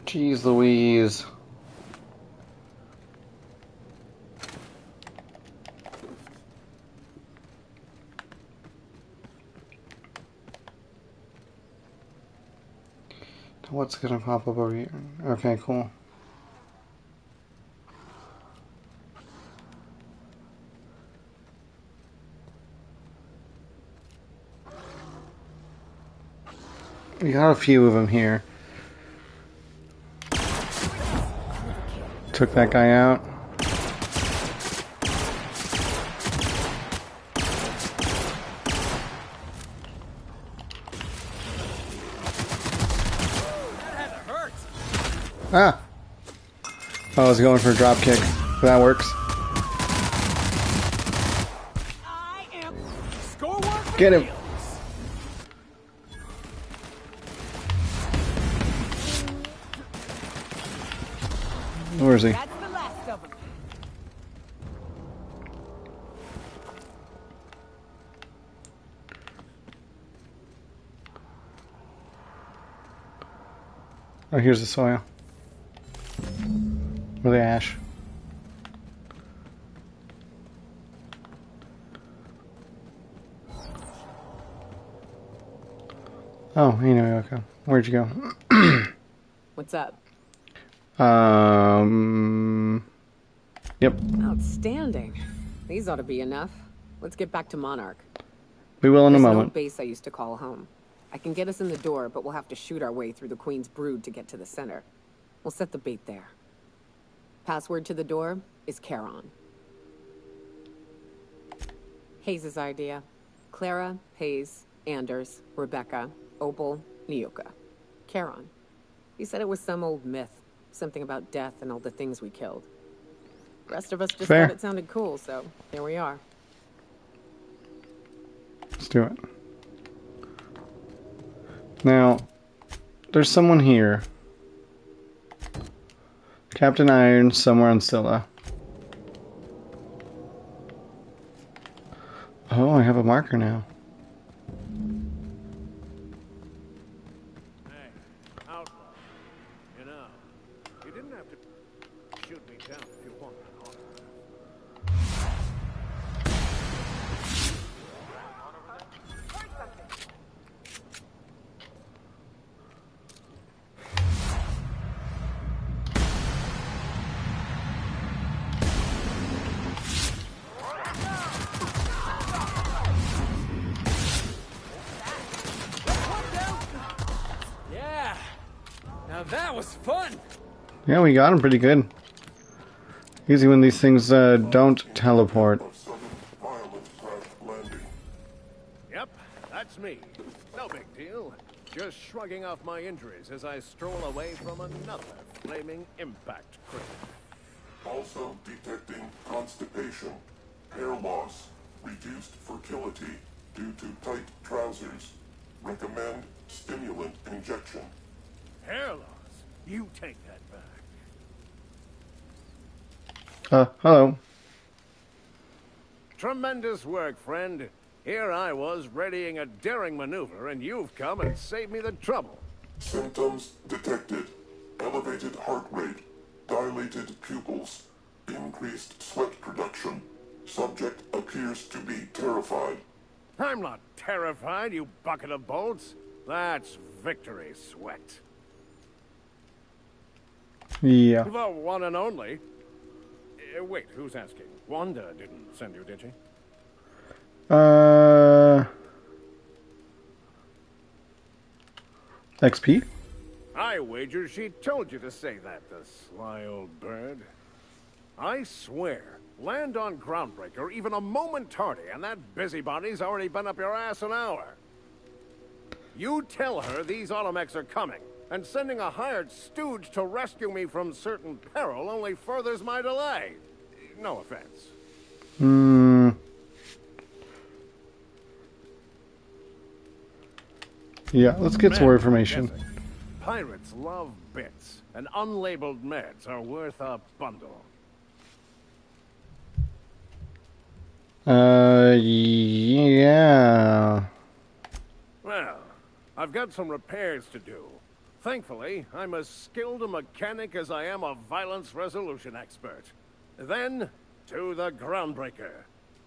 Jeez Louise. What's gonna pop up over here? Okay, cool. We got a few of them here. Took that guy out. Ah! I was going for a drop kick. That works. Get him! Where is he? That's the last of them. Oh, here's the soil. Or the ash. Oh, anyway, okay. Where'd you go? What's up? Yep. Outstanding. These ought to be enough. Let's get back to Monarch. We will in a There's an moment. old base I used to call home. I can get us in the door, but we'll have to shoot our way through the Queen's brood to get to the center. We'll set the bait there. Password to the door is Charon. Hayes' idea. Clara, Hayes, Anders, Rebecca, Opal, Nyoka. Charon. He said it was some old myth. Something about death and all the things we killed. The rest of us just Fair. thought it sounded cool, so here we are. Let's do it. Now, there's someone here. Captain Iron somewhere on Scylla. Oh, I have a marker now. Hey, outlaw. You know, you didn't have to shoot me down if you wanted an autograph. Yeah. Now that was fun. Yeah, we got him pretty good. Easy when these things don't teleport. Yep, that's me. No big deal. Just shrugging off my injuries as I stroll away from another flaming impact crater. Also detecting constipation, hair loss, reduced fertility due to tight trousers. Recommend stimulant injection. Hair loss? You take that back. Hello. Tremendous work, friend. Here I was readying a daring maneuver, and you've come and saved me the trouble. Symptoms detected. Elevated heart rate, dilated pupils, increased sweat production. Subject appears to be terrified. I'm not terrified, you bucket of bolts. That's victory sweat. Yeah. The one and only. Wait, who's asking? Wanda didn't send you, did she? XP? I wager she told you to say that, the sly old bird. I swear, land on Groundbreaker even a moment tardy, and that busybody's already been up your ass an hour. You tell her these automechs are coming, and sending a hired stooge to rescue me from certain peril only furthers my delay. No offense. Yeah, let's get some more Men, information. guessing. Pirates love bits, and unlabeled meds are worth a bundle. Yeah. Well, I've got some repairs to do. Thankfully, I'm as skilled a mechanic as I am a violence resolution expert. Then, to the Groundbreaker.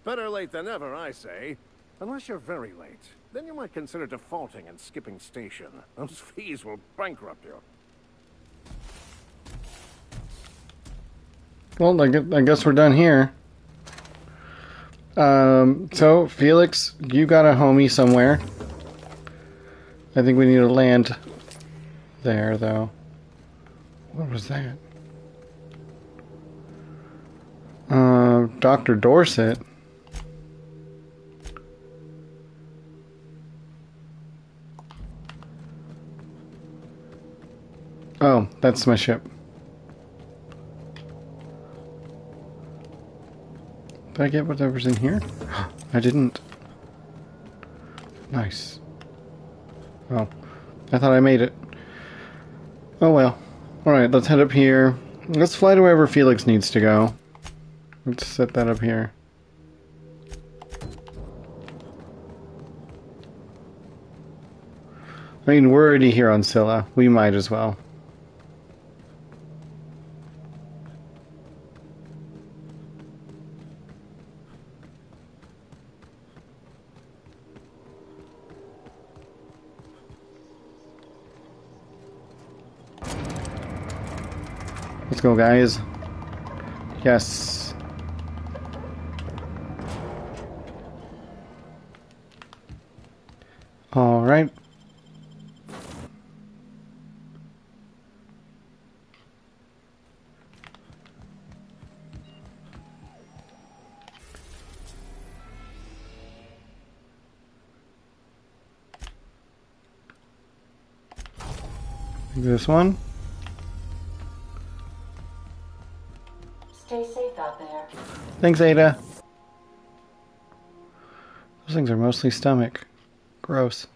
Better late than never, I say. Unless you're very late. Then you might consider defaulting and skipping station. Those fees will bankrupt you. Well, I guess we're done here. So, Felix, you got a homie somewhere. I think we need to land there, though. What was that? Dr. Dorset. Oh, that's my ship. Did I get whatever's in here? I didn't. Nice. Oh, I thought I made it. Oh well. Alright, let's head up here. Let's fly to wherever Felix needs to go. Let's set that up here. I mean, we're already here on Scylla. We might as well. Let's go, guys. Yes. All right. This one. Stay safe out there. Thanks, Ada. Those things are mostly stomach. Gross.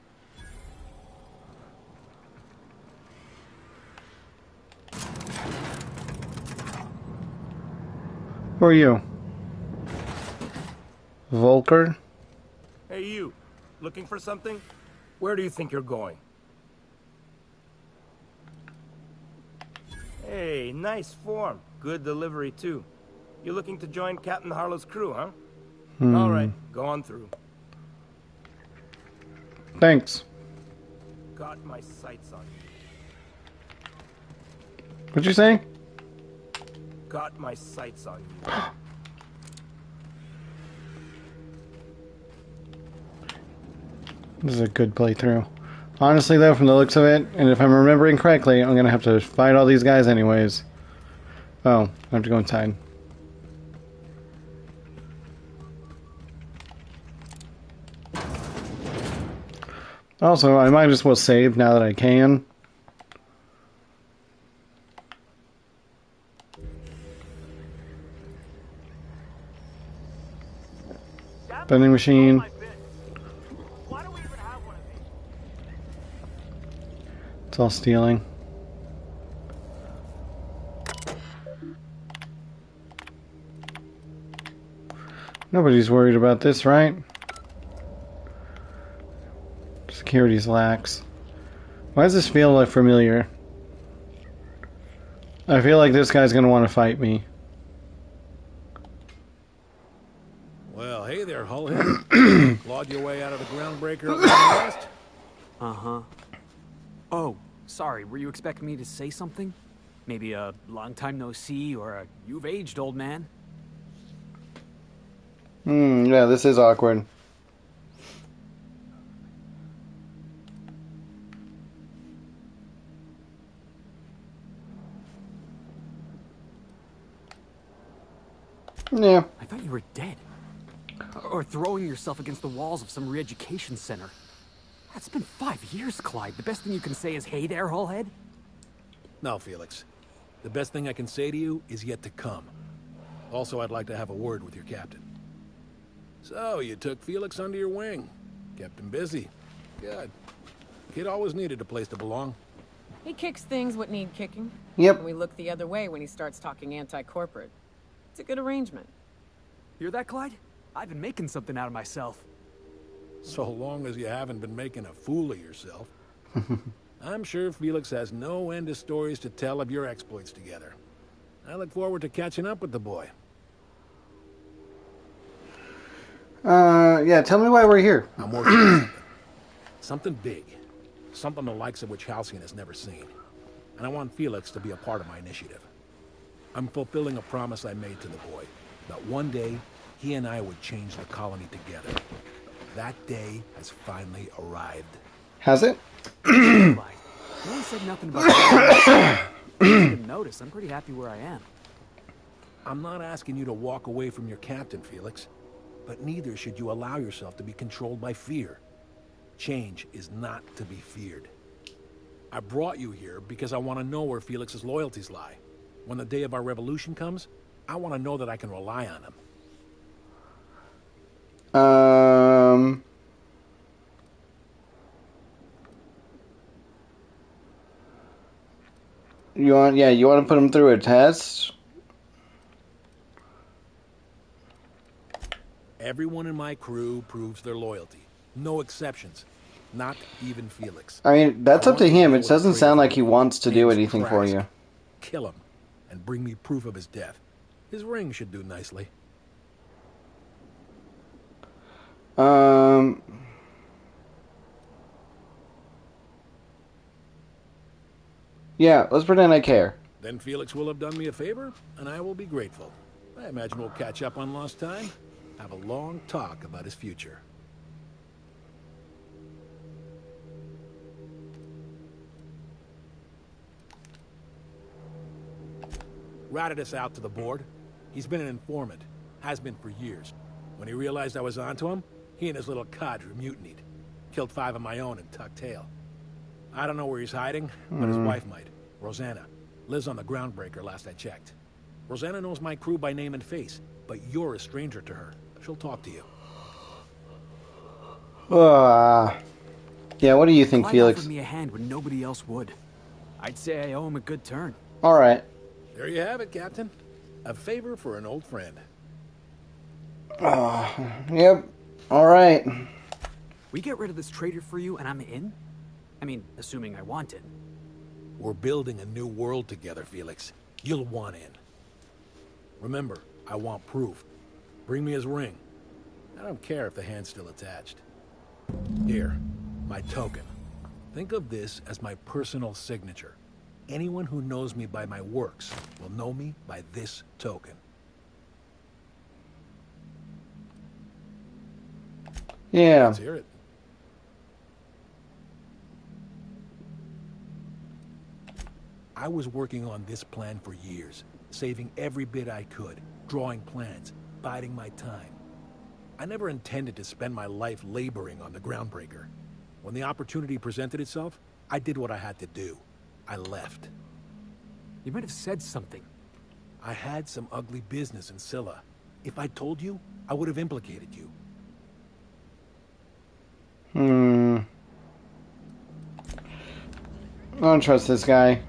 Who are you? Volker? Hey, you. Looking for something? Where do you think you're going? Hey, nice form. Good delivery, too. You looking to join Captain Harlow's crew, huh? All right, go on through. Thanks. Got my sights on you. What'd you say? Got my sights on you. This is a good playthrough. Honestly, though, from the looks of it, and if I'm remembering correctly, I'm gonna have to fight all these guys anyways. Oh, I have to go inside. Also, I might as well save now that I can. Vending machine. It's all stealing. Nobody's worried about this, right? Security's lax. Why does this feel like familiar? I feel like this guy's gonna want to fight me. Well, hey there, Hullhead. Clawed your way out of the Groundbreaker at long last? Uh-huh. Oh, sorry, were you expecting me to say something? Maybe a long time no see, or a you've aged, old man? Yeah, this is awkward. Yeah. I thought you were dead. Or throwing yourself against the walls of some re-education center. That's been 5 years, Clyde. The best thing you can say is, hey there, Hullhead? No, Felix. The best thing I can say to you is yet to come. Also, I'd like to have a word with your captain. So, you took Felix under your wing. Kept him busy. Good. Kid always needed a place to belong. He kicks things what need kicking. Yep. And we look the other way when he starts talking anti-corporate. It's a good arrangement. Hear that, Clyde? I've been making something out of myself. So long as you haven't been making a fool of yourself. I'm sure Felix has no end of stories to tell of your exploits together. I look forward to catching up with the boy. Yeah, tell me why we're here. I'm working on something. Something big. Something the likes of which Halcyon has never seen. And I want Felix to be a part of my initiative. I'm fulfilling a promise I made to the boy. That one day, he and I would change the colony together. That day has finally arrived. Has it? Clyde, no one said nothing about that. I didn't notice. I'm pretty happy where I am. I'm not asking you to walk away from your captain, Felix. But neither should you allow yourself to be controlled by fear. Change is not to be feared. I brought you here because I want to know where Felix's loyalties lie. When the day of our revolution comes, I want to know that I can rely on him. You want to put him through a test? Everyone in my crew proves their loyalty. No exceptions. Not even Felix. I mean, that's up to him. It doesn't sound like he wants to do anything for you. Kill him and bring me proof of his death. His ring should do nicely. Yeah, let's pretend I care. Then Felix will have done me a favor, and I will be grateful. I imagine we'll catch up on lost time, have a long talk about his future. Ratted us out to the board. He's been an informant. Has been for years. When he realized I was onto him, he and his little cadre mutinied. Killed 5 of my own and tucked tail. I don't know where he's hiding, but his wife might. Rosanna. Lives on the groundbreaker last I checked. Rosanna knows my crew by name and face, but you're a stranger to her. She'll talk to you. Yeah, what do you think, Clyde Felix? offered me a hand when nobody else would. I'd say I owe him a good turn. All right. There you have it, Captain. A favor for an old friend. Yep. All right. We get rid of this traitor for you and I'm in? I mean, assuming I want it. We're building a new world together, Felix. You'll want in. Remember, I want proof. Bring me his ring. I don't care if the hand's still attached. Here, my token. Think of this as my personal signature. Anyone who knows me by my works will know me by this token. Yeah. Let's hear it. I was working on this plan for years, saving every bit I could, drawing plans, biding my time. I never intended to spend my life laboring on the groundbreaker. When the opportunity presented itself, I did what I had to do. I left. You might have said something. I had some ugly business in Scylla. If I told you, I would have implicated you. I don't trust this guy.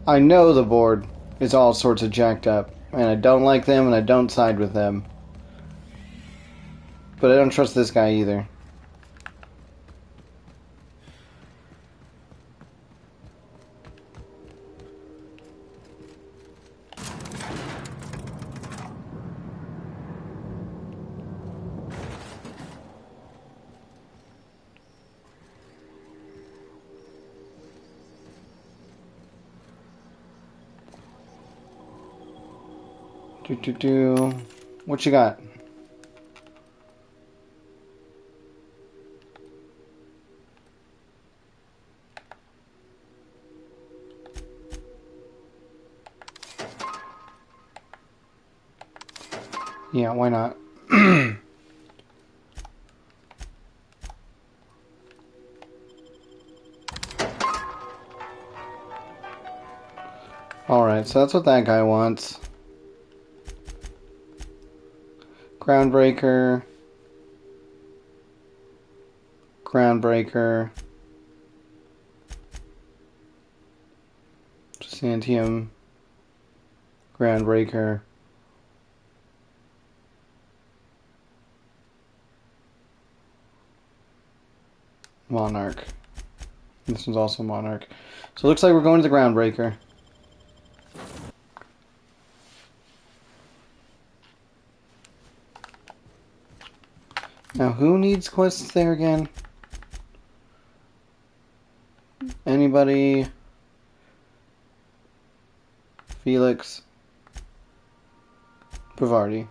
I know the board is all sorts of jacked up, and I don't like them, and I don't side with them. But I don't trust this guy either. What you got? Yeah, why not? Alright, so that's what that guy wants. Groundbreaker. Groundbreaker. Santium. Groundbreaker. Monarch. This one's also Monarch. So it looks like we're going to the Groundbreaker. Now, who needs quests there again? Anybody? Felix? Bavardi.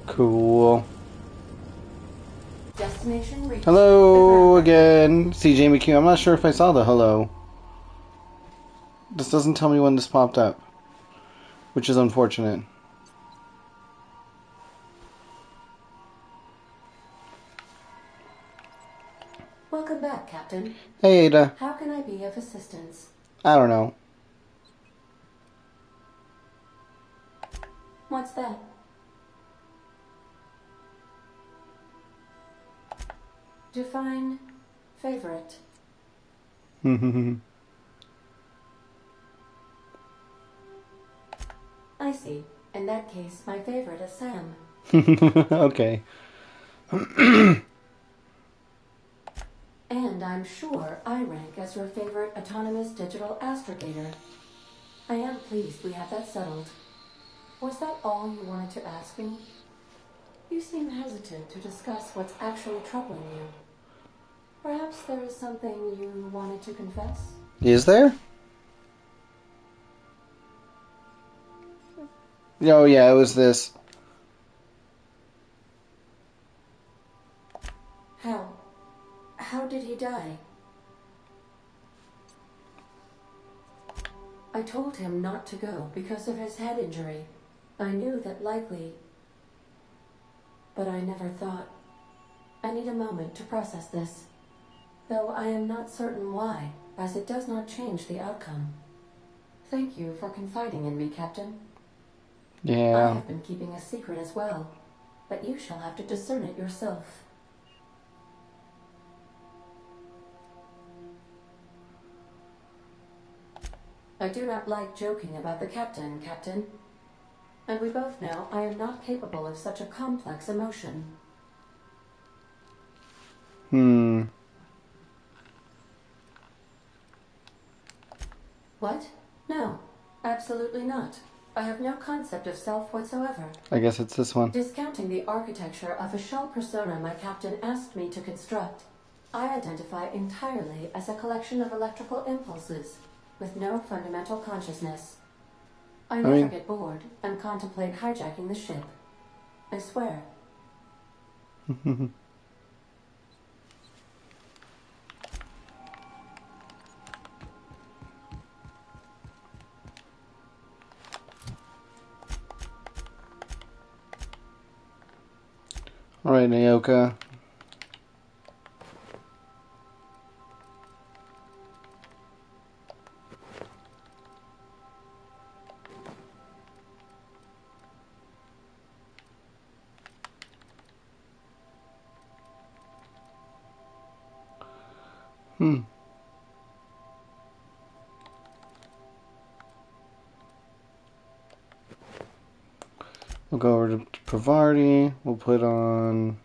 Cool. Destination reached. Hello again, CJ McHugh. I'm not sure if I saw the hello. This doesn't tell me when this popped up, which is unfortunate. Welcome back, Captain. Hey, Ada. How can I be of assistance? I don't know. What's that? Define favorite. I see. In that case, my favorite is Sam. Okay. And I'm sure I rank as your favorite autonomous digital astrogator. I am pleased we have that settled. Was that all you wanted to ask me? You seem hesitant to discuss what's actually troubling you. Perhaps there is something you wanted to confess? Is there? Oh, yeah, it was this. How did he die? I told him not to go because of his head injury. I knew that likely, but I never thought. I need a moment to process this, though I am not certain why, as it does not change the outcome. Thank you for confiding in me, Captain. I Yeah. have been keeping a secret as well, but you shall have to discern it yourself. I do not like joking about the Captain, Captain. And we both know I am not capable of such a complex emotion. What? No, absolutely not. I have no concept of self whatsoever. I guess it's this one. Discounting the architecture of a shell persona my captain asked me to construct, I identify entirely as a collection of electrical impulses with no fundamental consciousness. I never get bored and contemplate hijacking the ship. I swear. Alright, Naoka. We'll go over to Pavardi. We'll put on...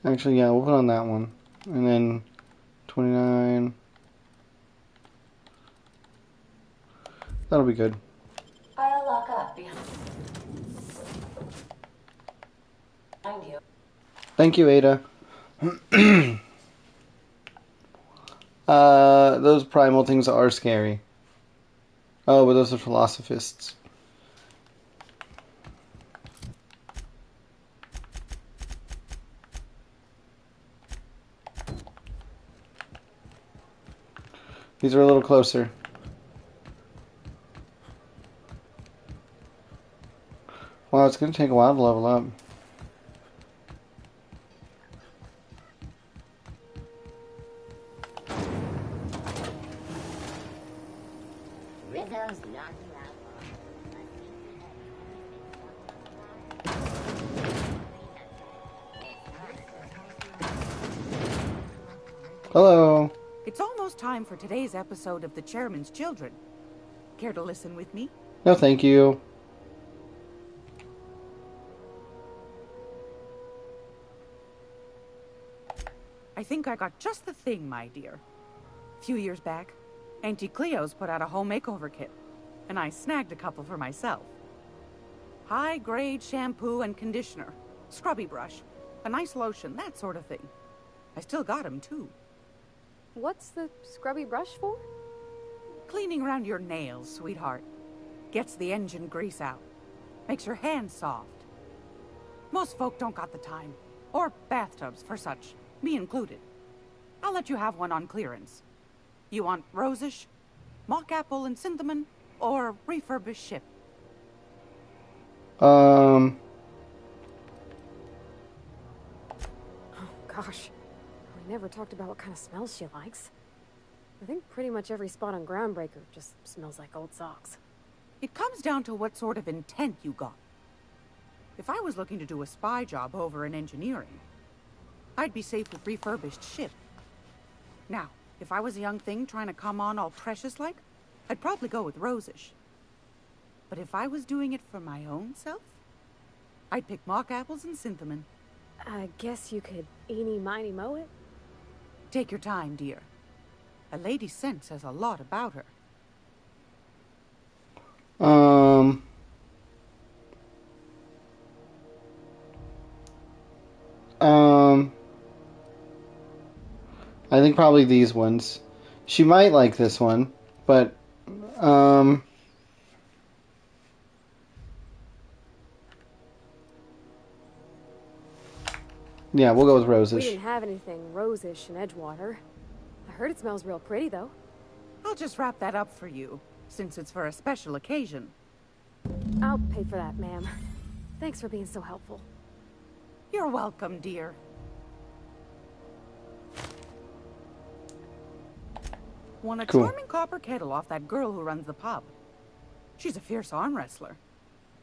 Actually, yeah, we'll put on that one. And then 29. That'll be good. I'll lock up behind you. Thank you, Ada. Those primal things are scary. Oh, but those are philosophists. These are a little closer. Wow, it's going to take a while to level up. Rizzo's knocking out. Hello. It's almost time for today's episode of The Chairman's Children. Care to listen with me? No, thank you. I think I got just the thing, my dear. A few years back, Auntie Cleo's put out a home makeover kit, and I snagged a couple for myself. High-grade shampoo and conditioner, scrubby brush, a nice lotion, that sort of thing. I still got 'em, too. What's the scrubby brush for? Cleaning around your nails, sweetheart. Gets the engine grease out. Makes your hands soft. Most folk don't got the time. Or bathtubs for such, me included. I'll let you have one on clearance. You want rosish, mock apple and cinnamon, or refurbished ship? Oh, gosh. We never talked about what kind of smells she likes. I think pretty much every spot on Groundbreaker just smells like old socks. It comes down to what sort of intent you got. If I was looking to do a spy job over in engineering, I'd be safe with refurbished ship. Now, if I was a young thing trying to come on all precious-like, I'd probably go with rosish. But if I was doing it for my own self, I'd pick mock apples and cinnamon. I guess you could eeny-miny mow it? Take your time, dear. A lady's scent says a lot about her. I think probably these ones. She might like this one, but, yeah, we'll go with We rosish. didn't have anything rosish in Edgewater. I heard it smells real pretty, though. I'll just wrap that up for you, since it's for a special occasion. I'll pay for that, ma'am. Thanks for being so helpful. You're welcome, dear. Won a Cool. charming copper kettle off that girl who runs the pub. She's a fierce arm wrestler,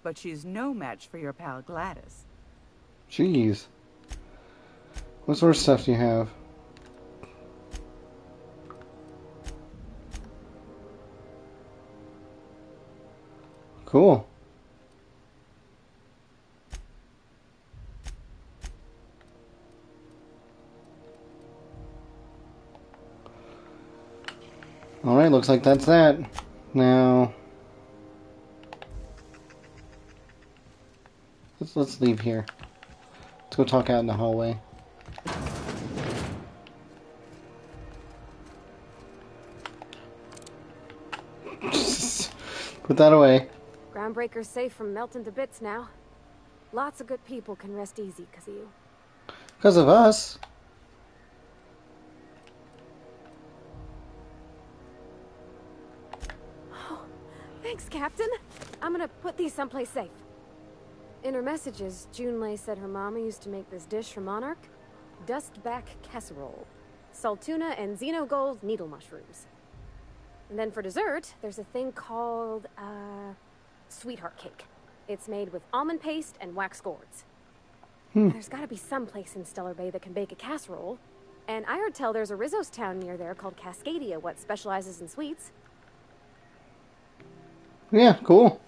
but she's no match for your pal Gladys. Jeez. What sort of stuff do you have? Cool. Alright, looks like that's that. Now, let's leave here. Let's go talk out in the hallway. Put that away. Groundbreaker's safe from melting to bits now. Lots of good people can rest easy because of you. Because of us. Oh, thanks, Captain. I'm gonna put these someplace safe. In her messages, Junlei said her mama used to make this dish for Monarch. Dustback casserole. Salt tuna and xenogold needle mushrooms. And then for dessert, there's a thing called, sweetheart cake. It's made with almond paste and wax gourds. There's gotta be some place in Stellar Bay that can bake a casserole. And I heard tell there's a Rizzo's town near there called Cascadia, what specializes in sweets. Yeah, cool.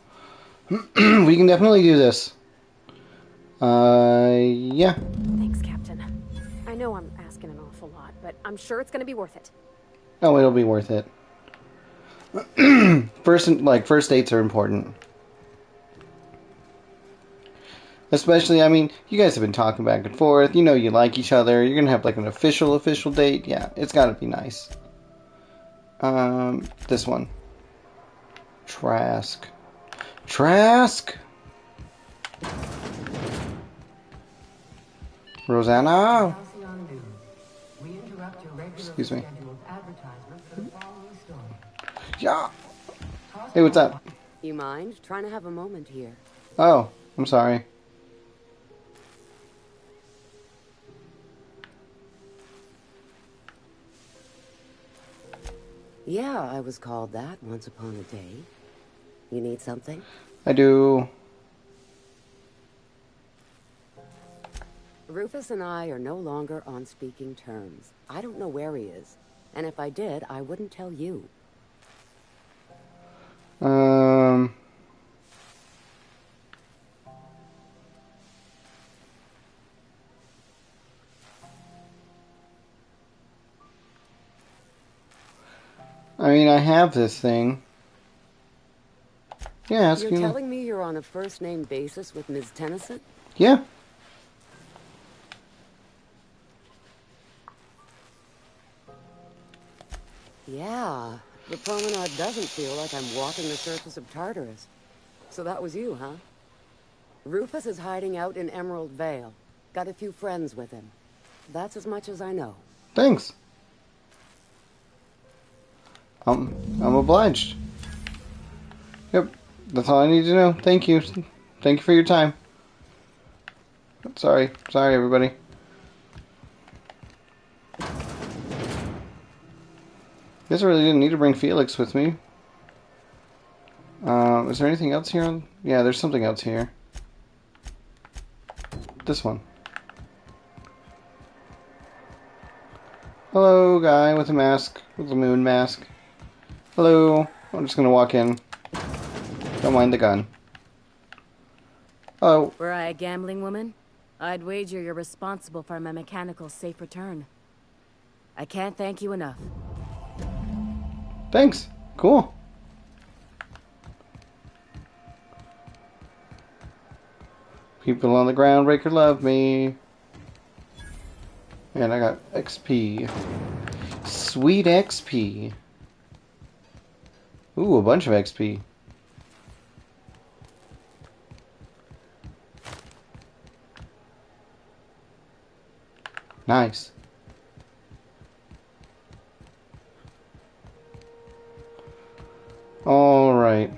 We can definitely do this. Yeah. Thanks, Captain. I know I'm asking an awful lot, but I'm sure it's gonna be worth it. Oh, it'll be worth it. First dates are important. Especially, I mean, you guys have been talking back and forth. You know you like each other. You're gonna have like an official date. Yeah, it's gotta be nice. This one. Trask. Rosanna! Excuse me. Yeah. Hey, what's up? You mind? Trying to have a moment here. Oh, I'm sorry. Yeah, I was called that once upon a day. You need something? I do. Rufus and I are no longer on speaking terms. I don't know where he is. And if I did, I wouldn't tell you. Um. I mean, I have this thing. Yeah, ask You're you. telling me you're on a first-name basis with Ms. Tennyson? Yeah. Yeah, the promenade doesn't feel like I'm walking the surface of Tartarus. So that was you, huh? Rufus is hiding out in Emerald Vale. Got a few friends with him. That's as much as I know. Thanks. I'm obliged. Yep. That's all I need to know. Thank you. Thank you for your time. Sorry. Sorry, everybody. Guess I really didn't need to bring Felix with me. Is there anything else here? Yeah, there's something else here. This one. Hello, guy with a mask. With a moon mask. Hello. I'm just gonna walk in. Don't mind the gun. Oh. Were I a gambling woman, I'd wager you're responsible for my mechanical safe return. I can't thank you enough. Thanks. Cool. People on the Groundbreaker love me. And I got XP. Sweet XP. Ooh, a bunch of XP. Nice. Alright.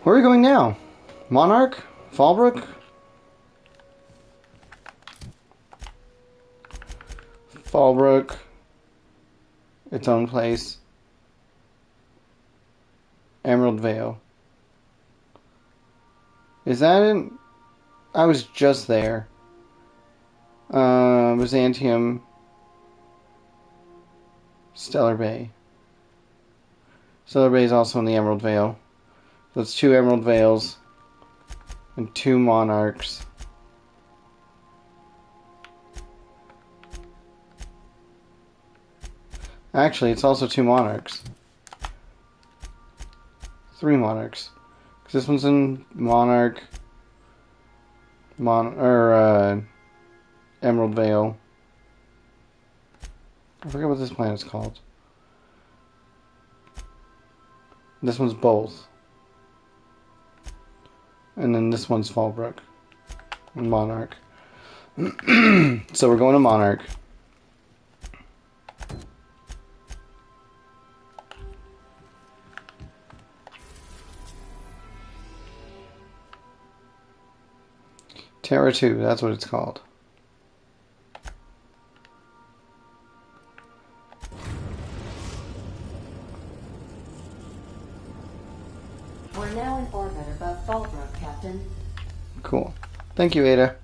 Where are we going now? Monarch? Fallbrook? Fallbrook. Its own place. Emerald Vale. Is that it? I was just there. Byzantium. Stellar Bay. Stellar Bay is also in the Emerald Vale. So it's 2 Emerald Vales. And 2 Monarchs. Actually, it's also 2 Monarchs. 3 Monarchs. Because this one's in Monarch. Emerald Vale. I forget what this planet's called. This one's both. And then this one's Fallbrook. And Monarch. So we're going to Monarch. Terra 2, that's what it's called. We're now in orbit above Fallbrook, Captain. Cool. Thank you, Ada.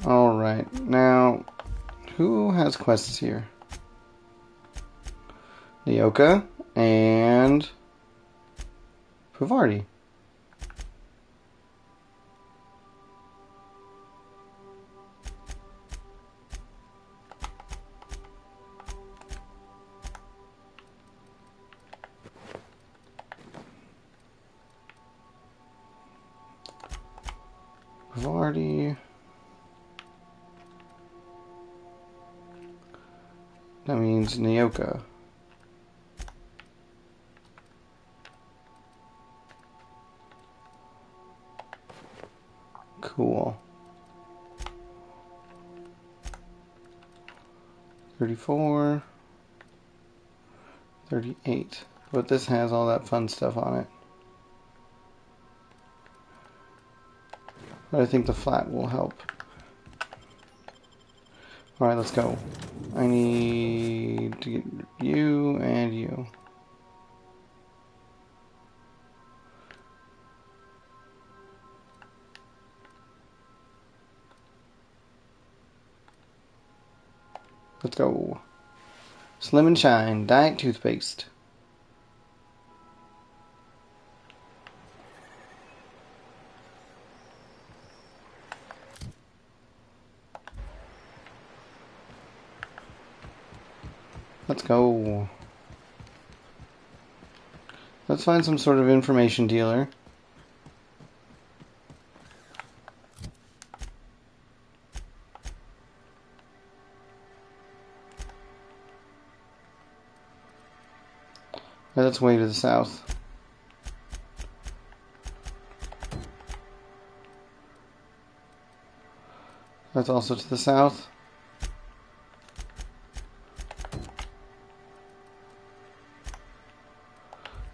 Alright, now, who has quests here? Nyoka and Pavardi. Pavardi. That means Nyoka. Cool. 34, 38. But this has all that fun stuff on it. But I think the flat will help. Alright, let's go. I need to get you and you. Let's go. Slim and Shine Diet Toothpaste. Let's go. Let's find some sort of information dealer. That's way to the south. That's also to the south.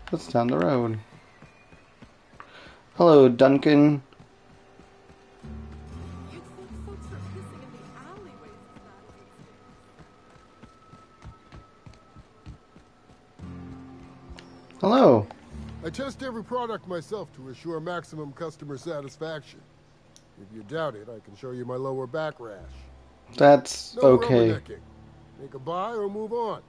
That's down the road. Hello, Duncan. Hello. I test every product myself to assure maximum customer satisfaction. If you doubt it, I can show you my lower back rash. That's no okay. Rubbernecking. Make a buy or move on.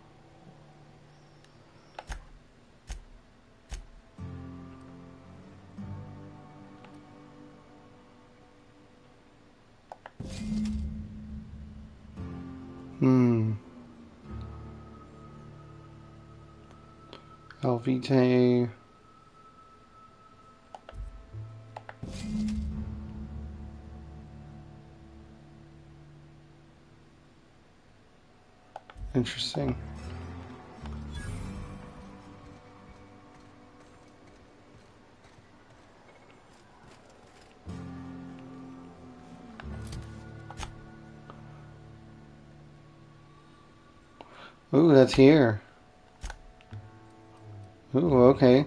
Alvite. Interesting. Ooh, that's here. Ooh, okay.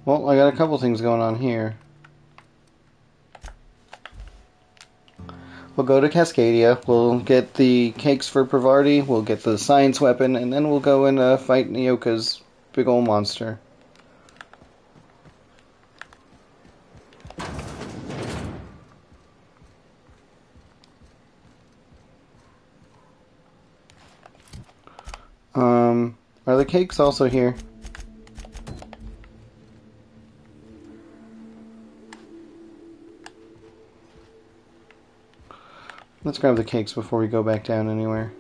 Well, I got a couple things going on here. We'll go to Cascadia, we'll get the cakes for Pravarti, we'll get the science weapon, and then we'll go and fight Nyoka's big old monster. Are the cakes also here? Let's grab the cakes before we go back down anywhere.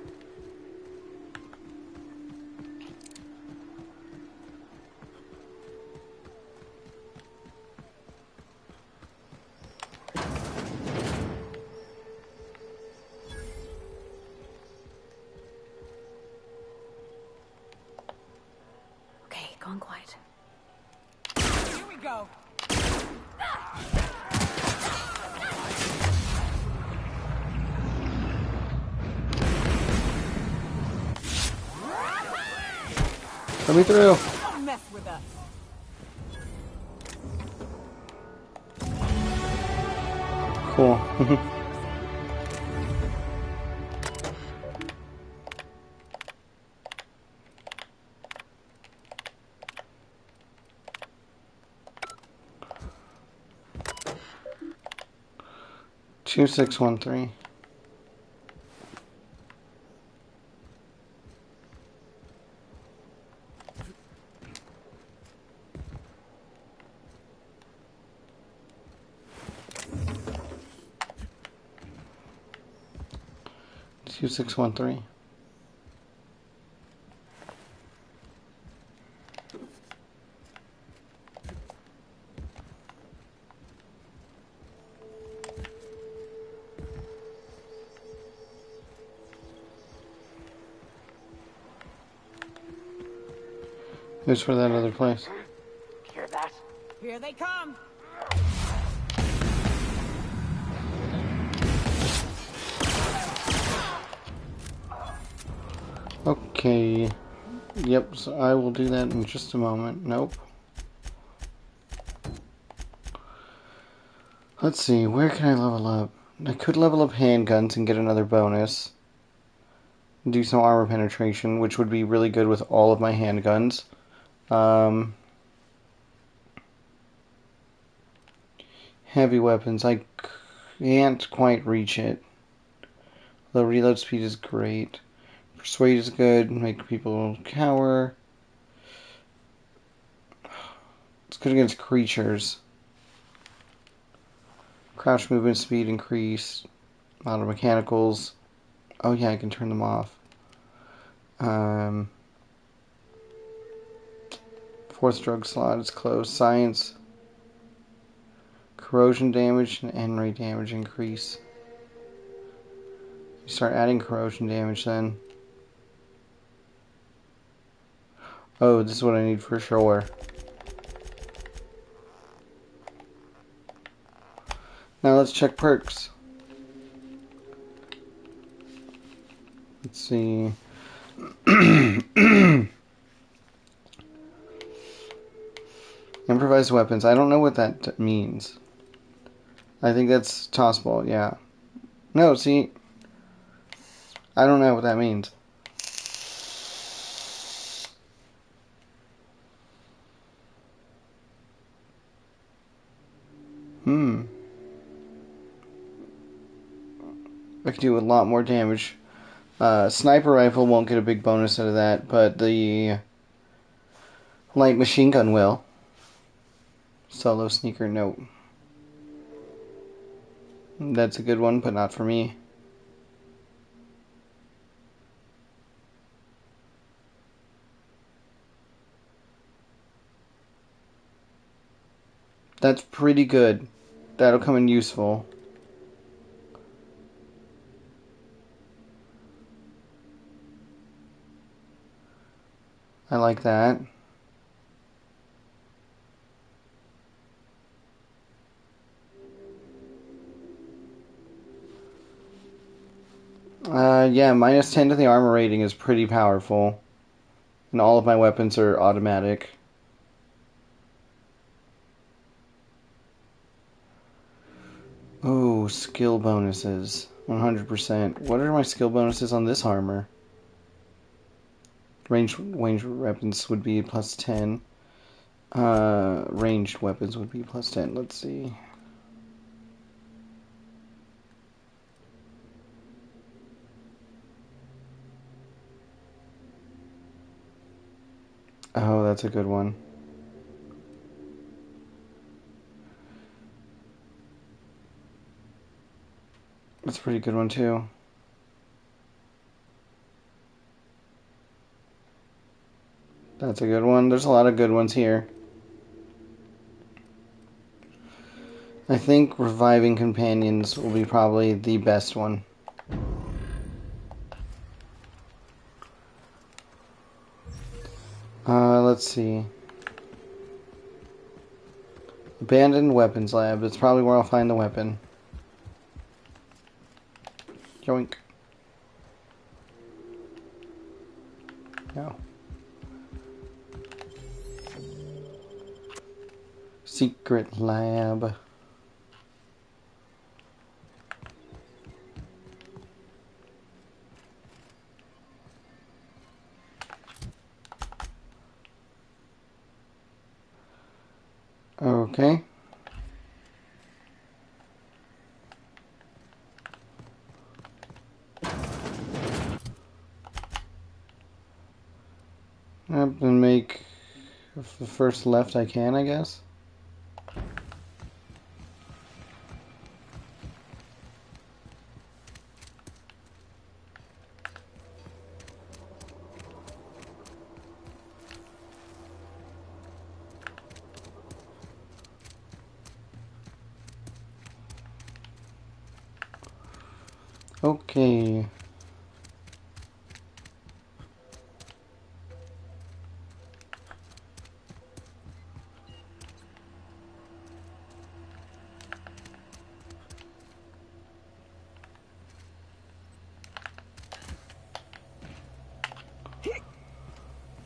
Okay, gone quiet. Here we go. Let me through. Don't mess with us. Cool. 2613. Two 613. Who's for that other place? Hear that? Here they come. Okay. Yep, so I will do that in just a moment. Nope. Let's see, where can I level up? I could level up handguns and get another bonus. Do some armor penetration, which would be really good with all of my handguns. Heavy weapons, I can't quite reach it. The reload speed is great. Persuade is good, make people cower. It's good against creatures. Crouch movement speed increase. Auto mechanicals. Oh yeah, I can turn them off. Fourth drug slot is closed. Science. Corrosion damage and end rate damage increase. You start adding corrosion damage then. Oh, this is what I need for sure. Now let's check perks. Let's see. Improvised weapons. I don't know what that means. I think that's tossball, yeah. No, see. I don't know what that means. I could do a lot more damage. Sniper rifle won't get a big bonus out of that, but the light machine gun will. Solo sneaker, no. That's a good one, but not for me. That's pretty good. That'll come in useful. I like that. Yeah, minus 10 to the armor rating is pretty powerful. And all of my weapons are automatic. Oh, skill bonuses. 100%. What are my skill bonuses on this armor? Ranged weapons would be plus 10. Ranged weapons would be plus 10. Let's see. Oh, that's a good one. That's a pretty good one, too. That's a good one. There's a lot of good ones here. I think reviving companions will be probably the best one. Let's see. Abandoned weapons lab. That's probably where I'll find the weapon. Yoink. No. Secret lab. Okay. Yep, and make the first left I can, I guess. Okay.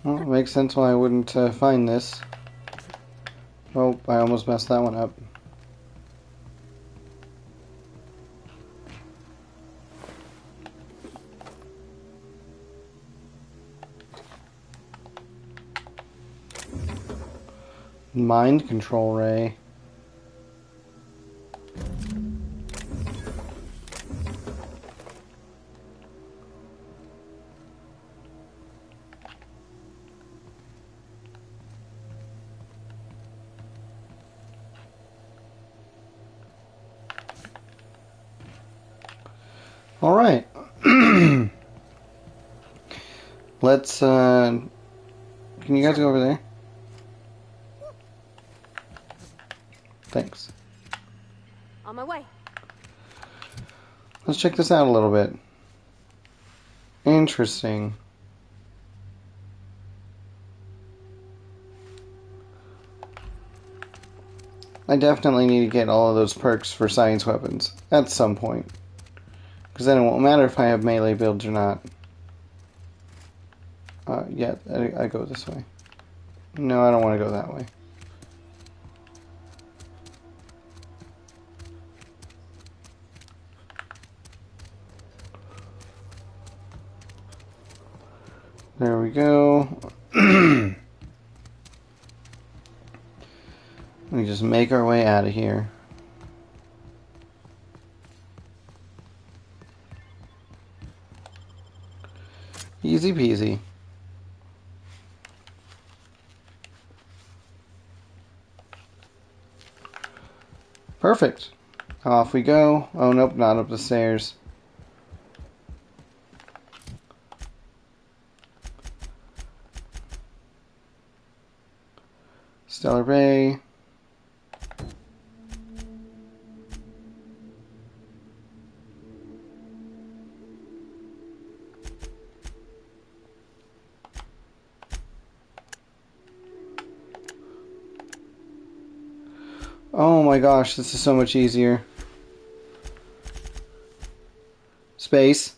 Well, it makes sense why I wouldn't find this. Oh, I almost messed that one up. Mind control ray. All right. Let's, can you guys go over there? Thanks. On my way. Let's check this out a little bit. Interesting. I definitely need to get all of those perks for science weapons at some point. Because then it won't matter if I have melee builds or not. Yeah, I go this way. No, I don't want to go that way. There we go. We just make our way out of here. Easy peasy. Perfect. Off we go. Oh, nope, not up the stairs. Stellar Bay. Oh my gosh, this is so much easier. Space.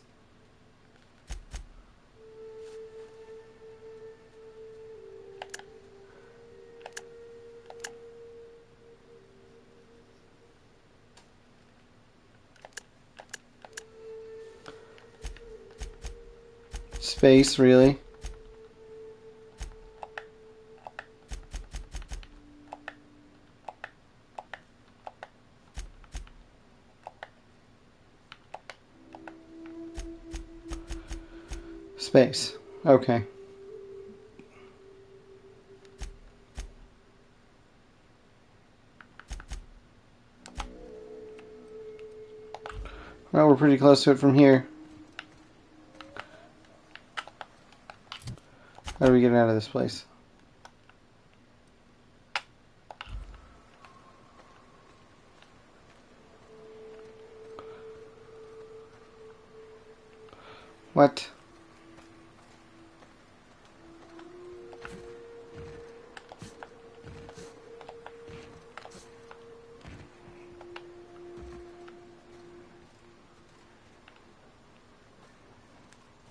Space, really? Space. Okay. Well, we're pretty close to it from here. How do we get out of this place? What?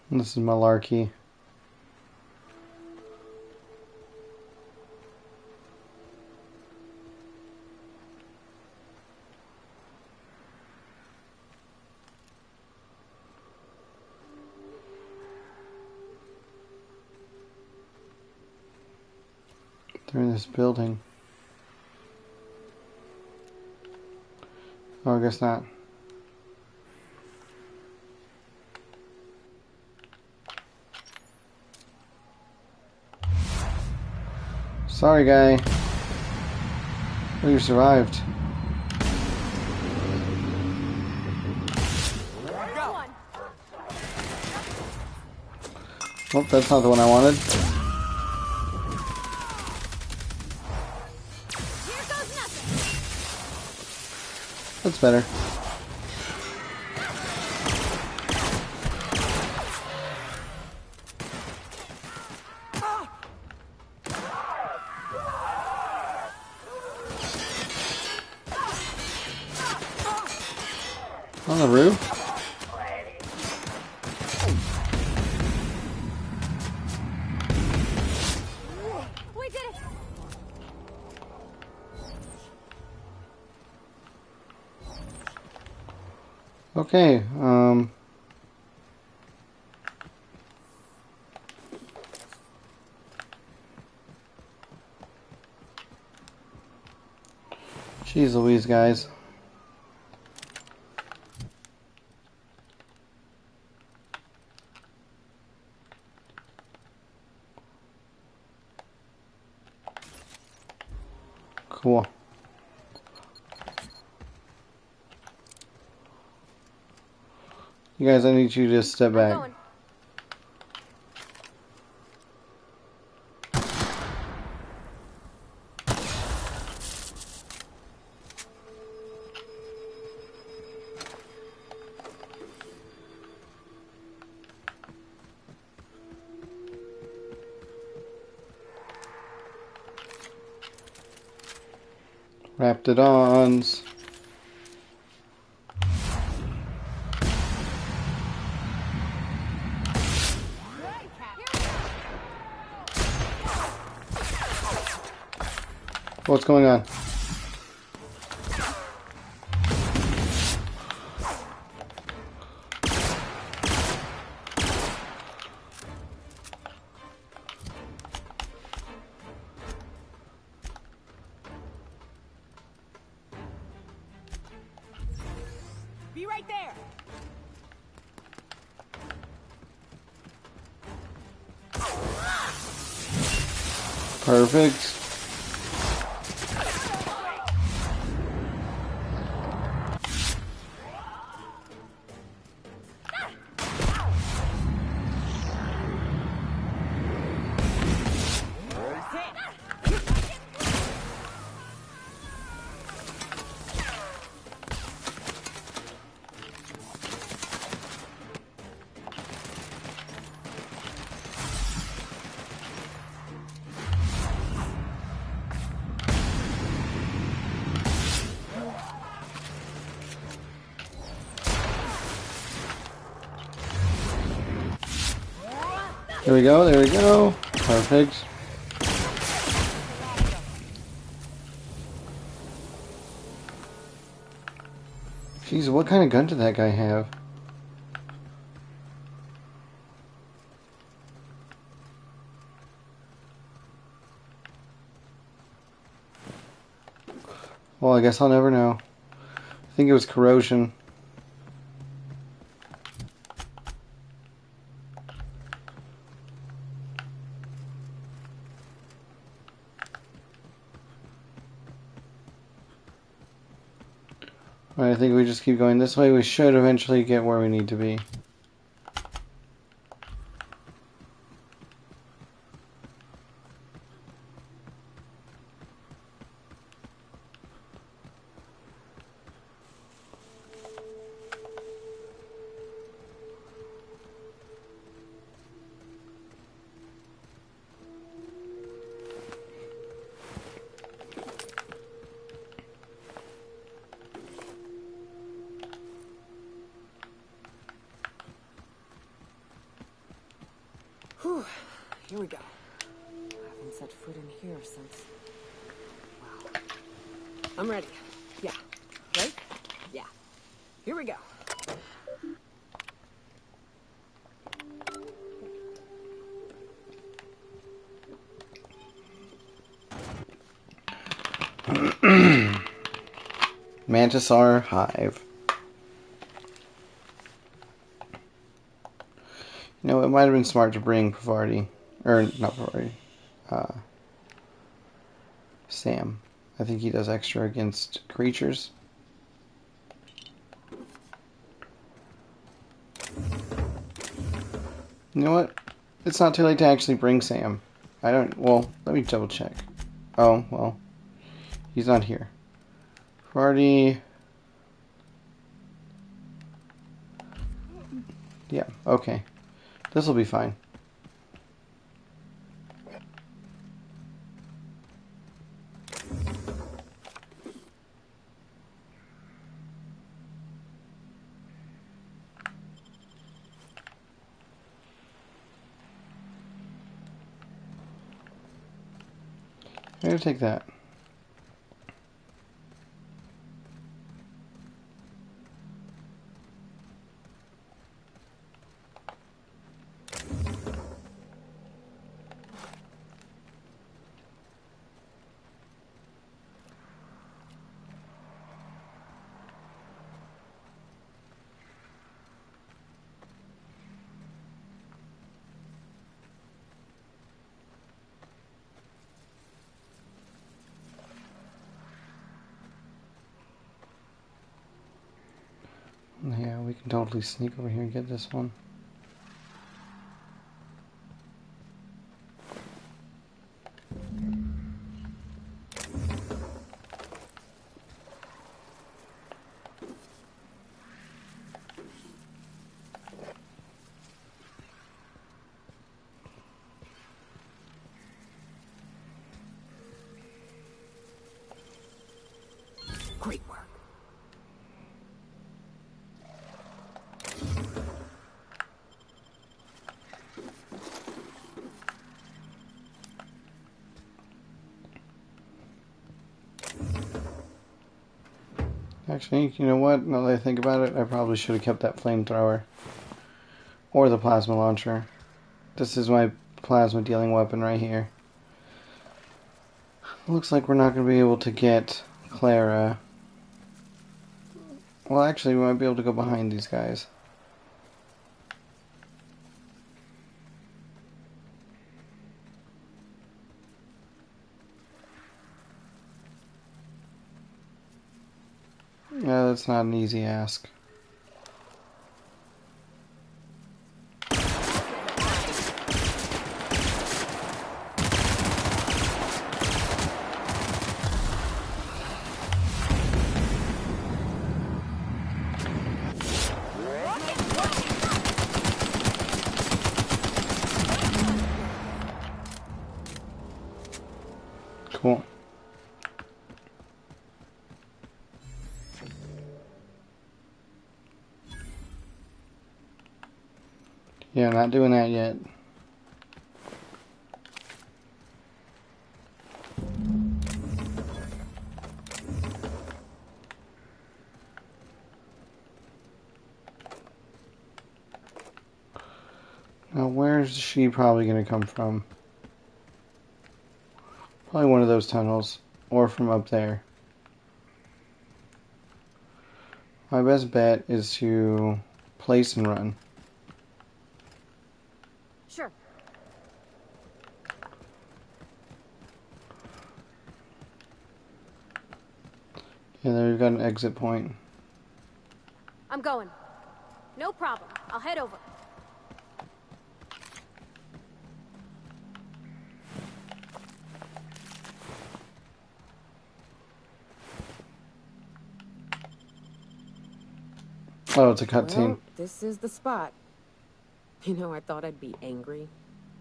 This is malarkey. They're in this building. Oh, I guess not. Sorry, guy. Oh, you survived. Oh, that's not the one I wanted. That's better. On the roof? Okay, Jeez Louise, guys. Cool. You guys, I need you to step back. Raptidons. What's going on? Be right there. Perfect. There we go, there we go. Perfect. Jeez, what kind of gun did that guy have? Well, I guess I'll never know. I think it was corrosion. Alright, I think we just keep going this way. We should eventually get where we need to be. Whew. Here we go. I haven't set foot in here since... Wow. I'm ready. Yeah. Right? Yeah. Here we go. Mantisaur Hive. You know, it might have been smart to bring Pavardi. Or, not Pavardi. Sam. I think he does extra against creatures. You know what? It's not too late to actually bring Sam. I don't... Well, let me double check. Oh, well. He's not here. Pavardi... Yeah, okay. This will be fine. I'm gonna take that. can totally sneak over here and get this one. Great work. Actually, you know what? Now that I think about it, I probably should have kept that flamethrower. Or the plasma launcher. This is my plasma dealing weapon right here. Looks like we're not going to be able to get Clara. Well, actually, we might be able to go behind these guys. Yeah, that's not an easy ask. Cool. Yeah, not doing that yet. Now, where's she probably going to come from? Probably one of those tunnels. Or from up there. My best bet is to place and run. Sure. Yeah, there we've got an exit point. I'm going. No problem. I'll head over. Oh, it's a cutscene. Well, this is the spot. You know, I thought I'd be angry.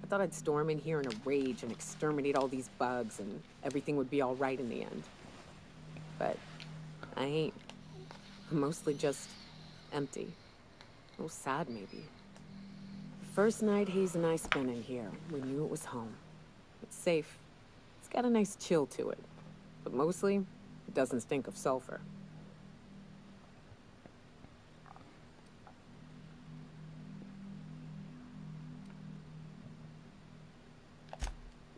I thought I'd storm in here in a rage and exterminate all these bugs and everything would be all right in the end. But I ain't. I'm mostly just empty. A little sad, maybe. The first night Hayes and I spent in here, we knew it was home. It's safe. It's got a nice chill to it. But mostly, it doesn't stink of sulfur.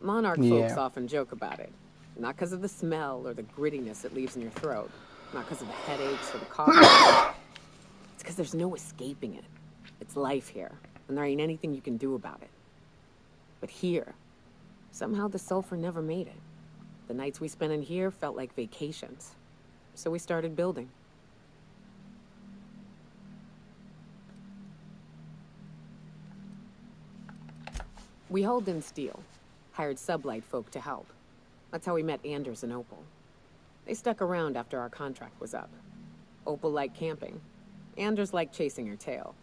Monarch folks often joke about it. Not because of the smell or the grittiness it leaves in your throat. Not because of the headaches or the cough. It's because there's no escaping it. It's life here, and there ain't anything you can do about it. But here, somehow the sulfur never made it. The nights we spent in here felt like vacations. So we started building. We hauled in steel. Hired sublight folk to help. That's how we met Anders and Opal. They stuck around after our contract was up. Opal liked camping. Anders liked chasing her tail.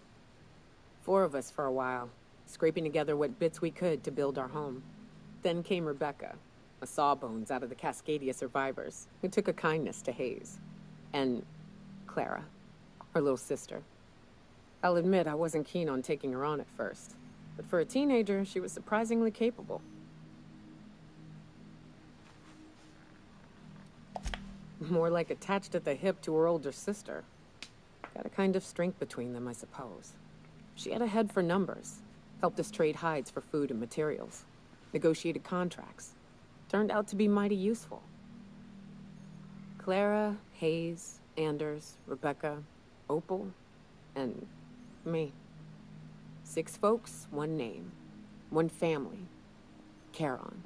4 of us for a while, scraping together what bits we could to build our home. Then came Rebecca, a sawbones out of the Cascadia survivors, who took a kindness to Hayes. And Clara, her little sister. I'll admit I wasn't keen on taking her on at first, but for a teenager, she was surprisingly capable. More like attached at the hip to her older sister. Got a kind of strength between them, I suppose. She had a head for numbers. Helped us trade hides for food and materials. Negotiated contracts. Turned out to be mighty useful. Clara, Hayes, Anders, Rebecca, Opal, and me. 6 folks, 1 name. 1 family. Charon.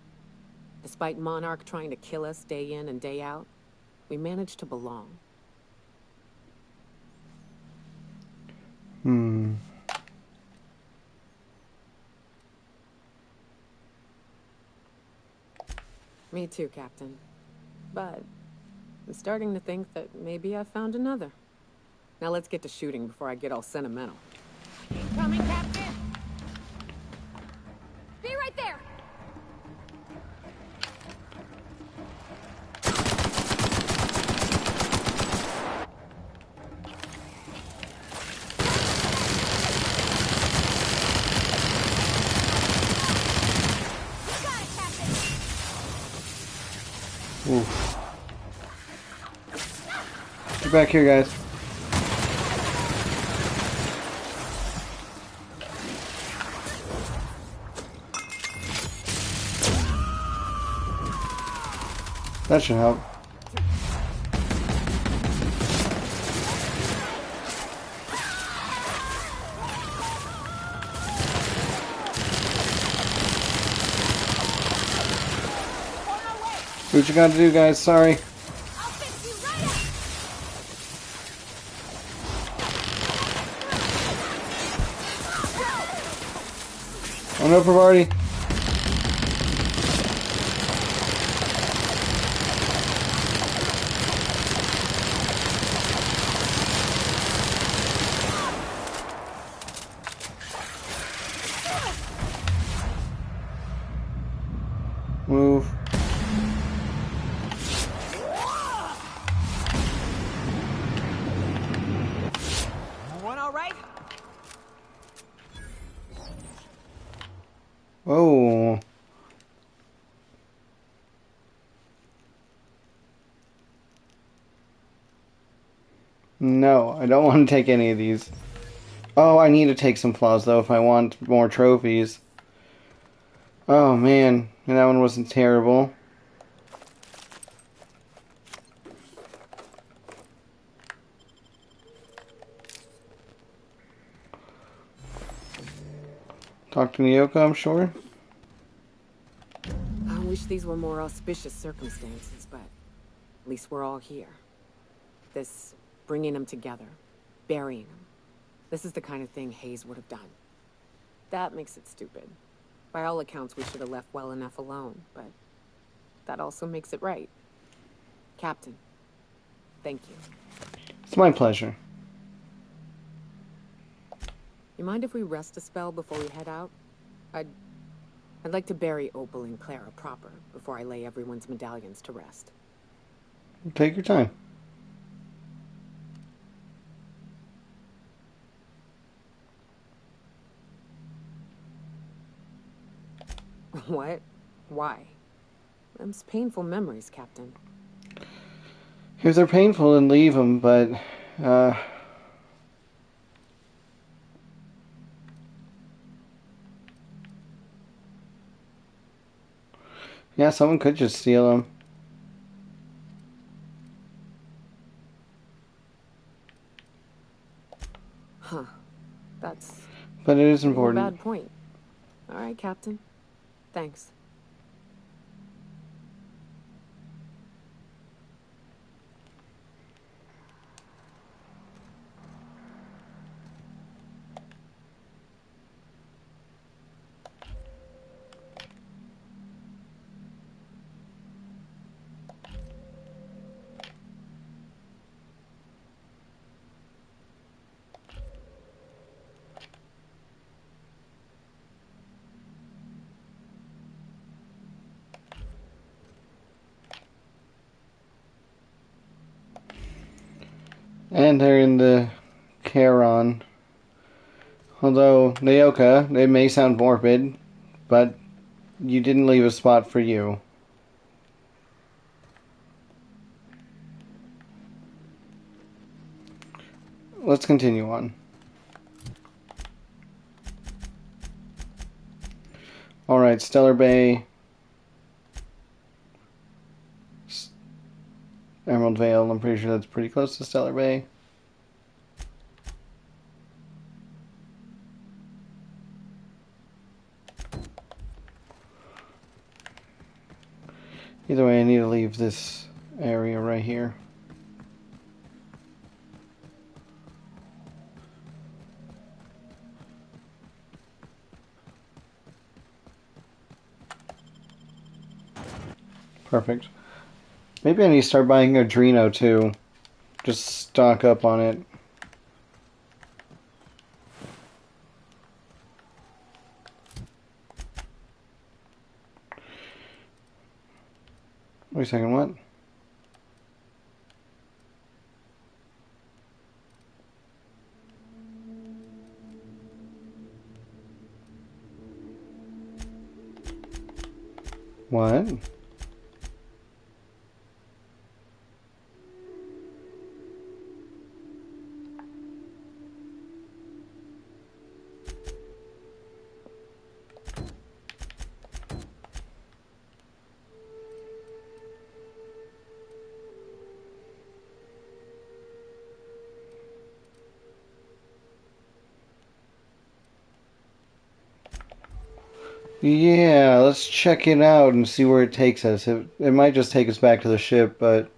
Despite Monarch trying to kill us day in and day out, we managed to belong. Hmm. Me too, Captain. But I'm starting to think that maybe I found another. Now let's get to shooting before I get all sentimental. Coming, Captain! Be right there! Oof. Get back here, guys. That should help. Do what you gotta do, guys. Sorry. Oh no, Parvati. Move. One all right? Whoa. No, I don't want to take any of these. Oh, I need to take some flaws, though, if I want more trophies. Oh, man. That one wasn't terrible. Talk to Nyoko, I'm sure. I wish these were more auspicious circumstances, but at least we're all here. This bringing them together, burying them. This is the kind of thing Hayes would have done. That makes it stupid. By all accounts, we should have left well enough alone, but that also makes it right. Captain, thank you. It's my pleasure. You mind if we rest a spell before we head out? I'd like to bury Opal and Clara proper before I lay everyone's medallions to rest. Take your time. What? Why? Them's painful memories, Captain. If they're painful, then leave them, but, yeah, someone could just steal them. Huh. That's... But it is a important. bad point. All right, Captain. Thanks. And they're in the Charon. Although, Naoka, they may sound morbid, but you didn't leave a spot for you. Let's continue on. Alright, Stellar Bay. Emerald Vale, I'm pretty sure that's pretty close to Stellar Bay. Either way, I need to leave this area right here. Perfect. Maybe I need to start buying Adreno too. Just stock up on it. Wait a second, what? What? Yeah, let's check it out and see where it takes us. It might just take us back to the ship, but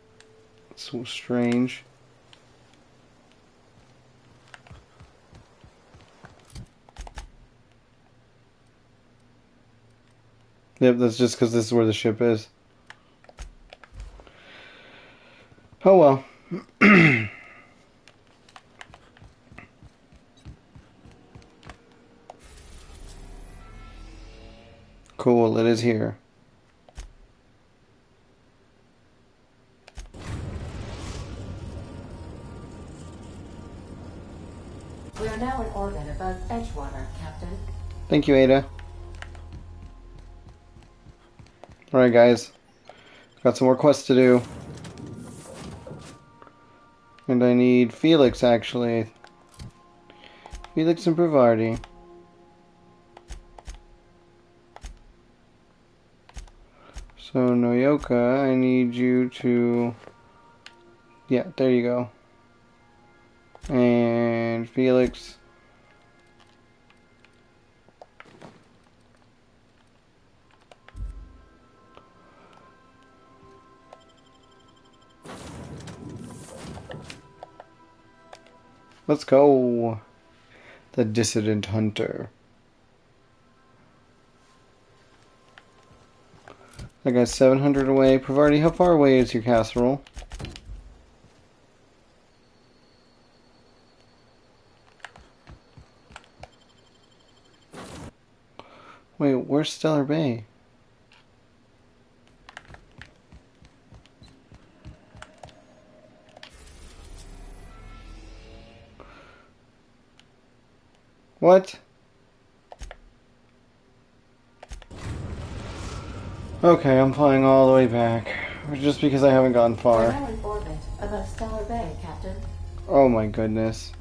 it's so strange. Yep, that's just because this is where the ship is. Oh well. Cool, it is here. We are now in orbit above Edgewater, Captain. Thank you, Ada. Alright, guys. Got some more quests to do. And I need Felix, actually. Felix and Bravardi. So, Noyoka, I need you to... Yeah, there you go. And Felix. Let's go. The Dissident Hunter. I got 700 away. Pravarti, how far away is your casserole? Wait, where's Stellar Bay? What? Okay, I'm flying all the way back. Just because I haven't gone We're far. now in orbit above Stellar Bay, Captain. Oh my goodness.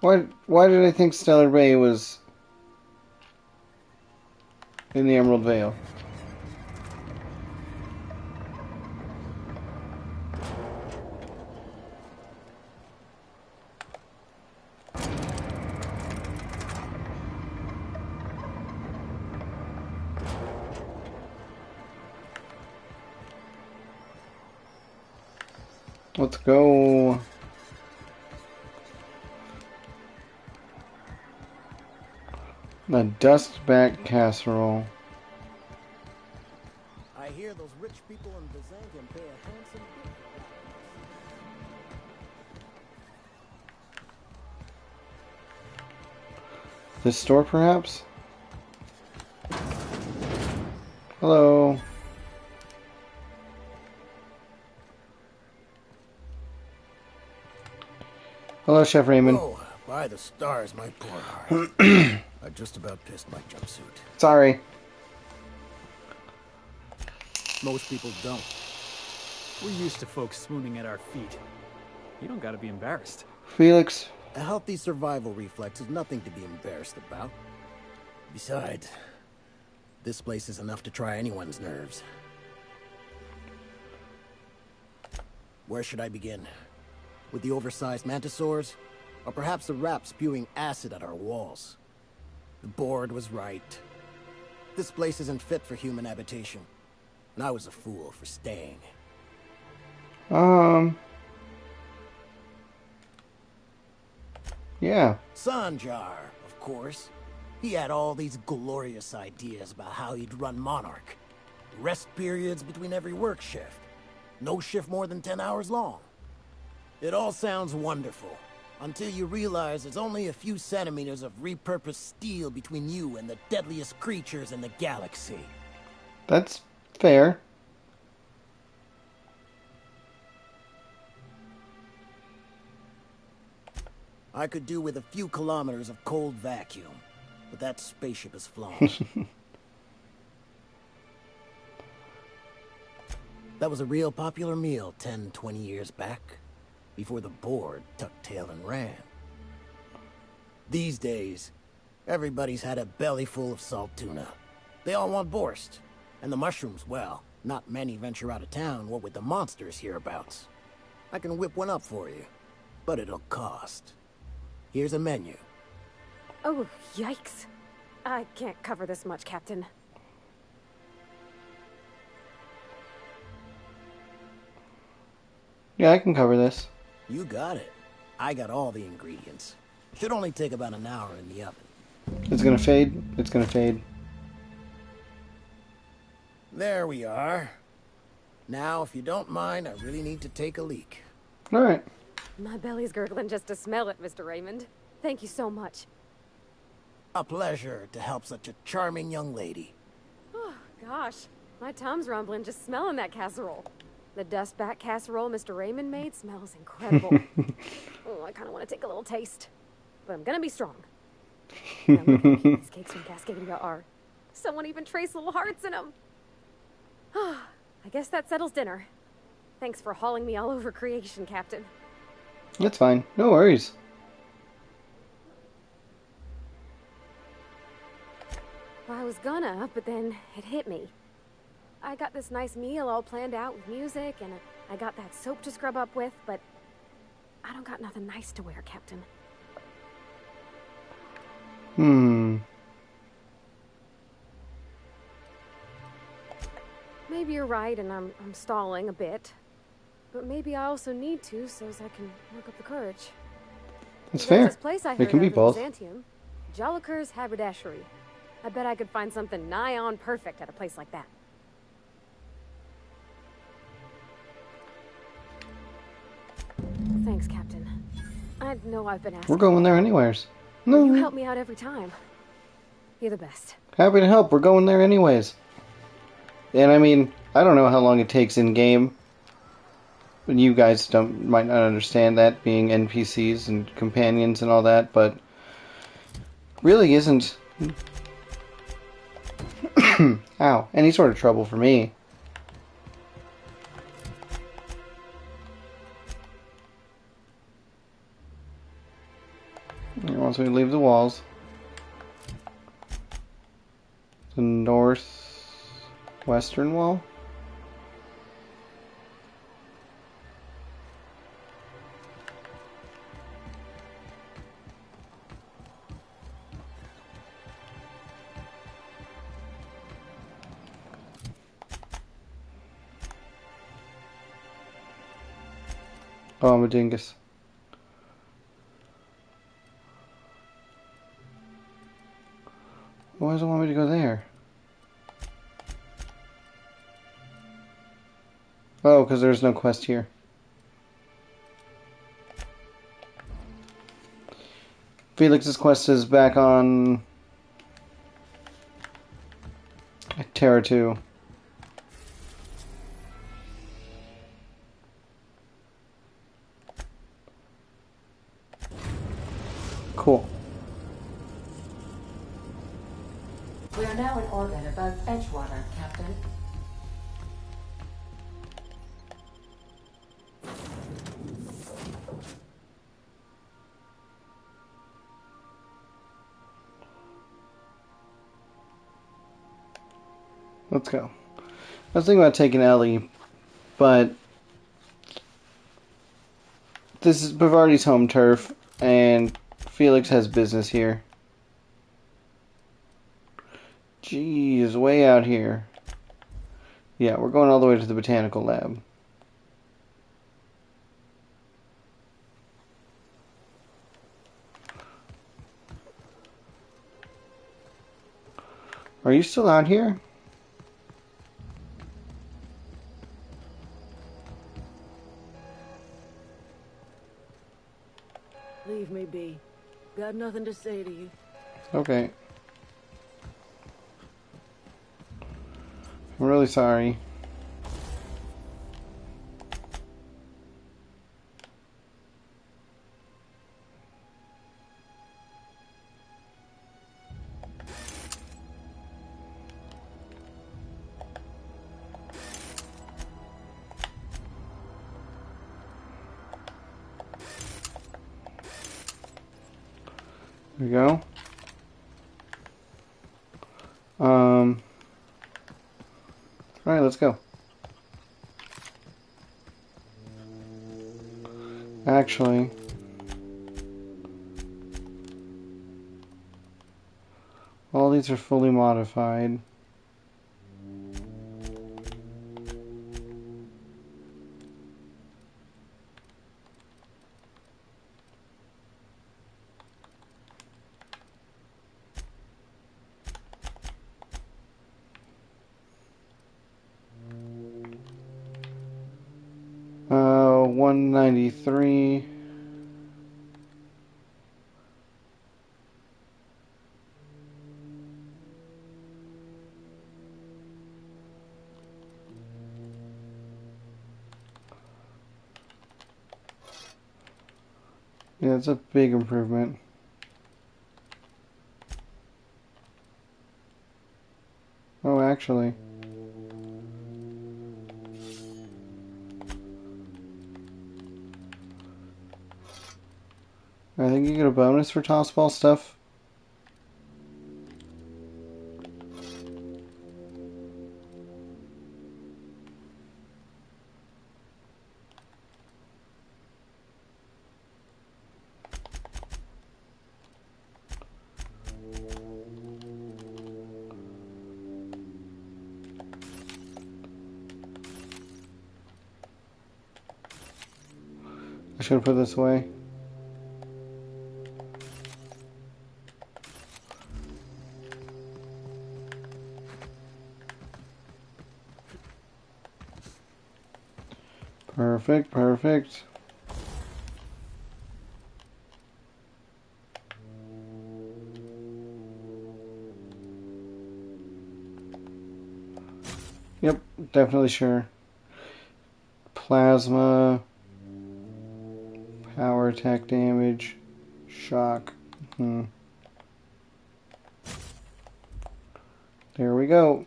Why did I think Stellar Bay was in the Emerald Vale? Let's go. The Dustback Casserole. I hear those rich people in Byzantium pay a handsome fee for This store, perhaps? Hello. Hello, Chef Raymond. Whoa, by the stars, my poor heart. I just about pissed my jumpsuit. Sorry. Most people don't. We're used to folks swooning at our feet. You don't gotta be embarrassed. Felix. A healthy survival reflex is nothing to be embarrassed about. Besides, this place is enough to try anyone's nerves. Where should I begin? With the oversized mantisaurs? Or perhaps the rap spewing acid at our walls? The board was right. This place isn't fit for human habitation. And I was a fool for staying. Yeah. Sanjar, of course. He had all these glorious ideas about how he'd run Monarch. Rest periods between every work shift. No shift more than 10 hours long. It all sounds wonderful, until you realize there's only a few centimeters of repurposed steel between you and the deadliest creatures in the galaxy. That's fair. I could do with a few kilometers of cold vacuum, but that spaceship is flawed. That was a real popular meal 10, 20 years back, before the board tucked tail and ran. These days, everybody's had a belly full of salt tuna. They all want borscht, and the mushrooms, well, not many venture out of town, what with the monsters hereabouts. I can whip one up for you, but it'll cost. Here's a menu. Oh, yikes. I can't cover this much, Captain. Yeah, I can cover this. You got it. I got all the ingredients. Should only take about an hour in the oven. It's gonna fade. It's gonna fade. There we are. Now, if you don't mind, I really need to take a leak. Alright. My belly's gurgling just to smell it, Mr. Raymond. Thank you so much. A pleasure to help such a charming young lady. Oh, gosh. My tum's rumbling just smelling that casserole. The dustback casserole Mr. Raymond made smells incredible. Oh, I kind of want to take a little taste. But I'm gonna be strong. Now look how cute these cakes from Cascadia are. Someone even traced little hearts in them. I guess that settles dinner. Thanks for hauling me all over creation, Captain. That's fine. No worries. Well, I was gonna, but then it hit me. I got this nice meal all planned out with music, and I got that soap to scrub up with, but I don't got nothing nice to wear, Captain. Maybe you're right, and I'm stalling a bit. But maybe I also need to, so as I can work up the courage. That's There's fair. this place I It heard can be of in both. Byzantium. Jolliker's Haberdashery. I bet I could find something nigh on perfect at a place like that. Thanks, Captain. I know I've been asking. We're going there anyways. No. You help me out every time. You're the best. Happy to help. We're going there anyways. And I mean, I don't know how long it takes in game. You guys might not understand that, being NPCs and companions and all that, but really isn't ow, any sort of trouble for me. And once we leave the walls, the northwestern wall. Oh, I'm a dingus. Why does it want me to go there? Oh, because there's no quest here. Felix's quest is back on Terra 2. Cool. We are now in orbit above Edgewater, Captain. Let's go. I was thinking about taking Ellie, but this is Bavardi's home turf, and Felix has business here. Jeez, way out here. Yeah, we're going all the way to the botanical lab. Are you still out here? Leave me be. Got nothing to say to you. Okay. I'm really sorry. There we go. Alright, let's go. Actually, all these are fully modified. Uh, 193. Yeah, it's a big improvement. Oh, actually. I think you get a bonus for toss ball stuff. I should have put this away. Perfect, perfect. Yep, definitely sure. Plasma, power attack damage, shock. There we go.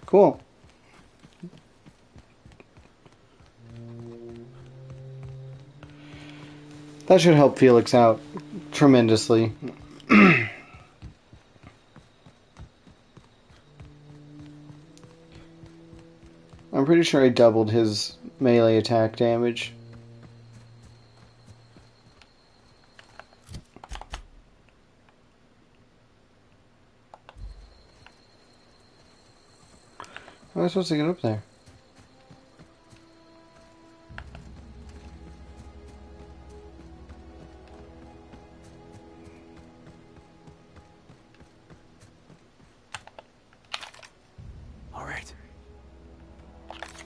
Cool. That should help Felix out tremendously. I'm pretty sure I doubled his melee attack damage. How am I supposed to get up there? All right.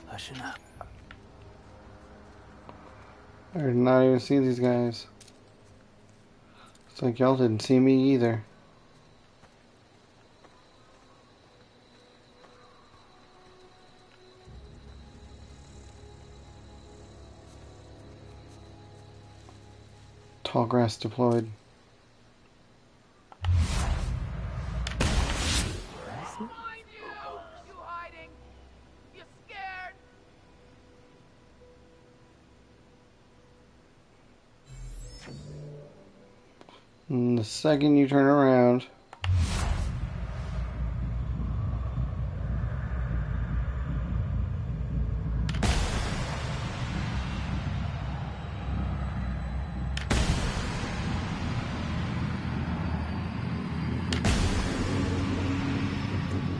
Hushing up. I did not even see these guys. It's like y'all didn't see me either. Tall grass deployed. And the second you turn around,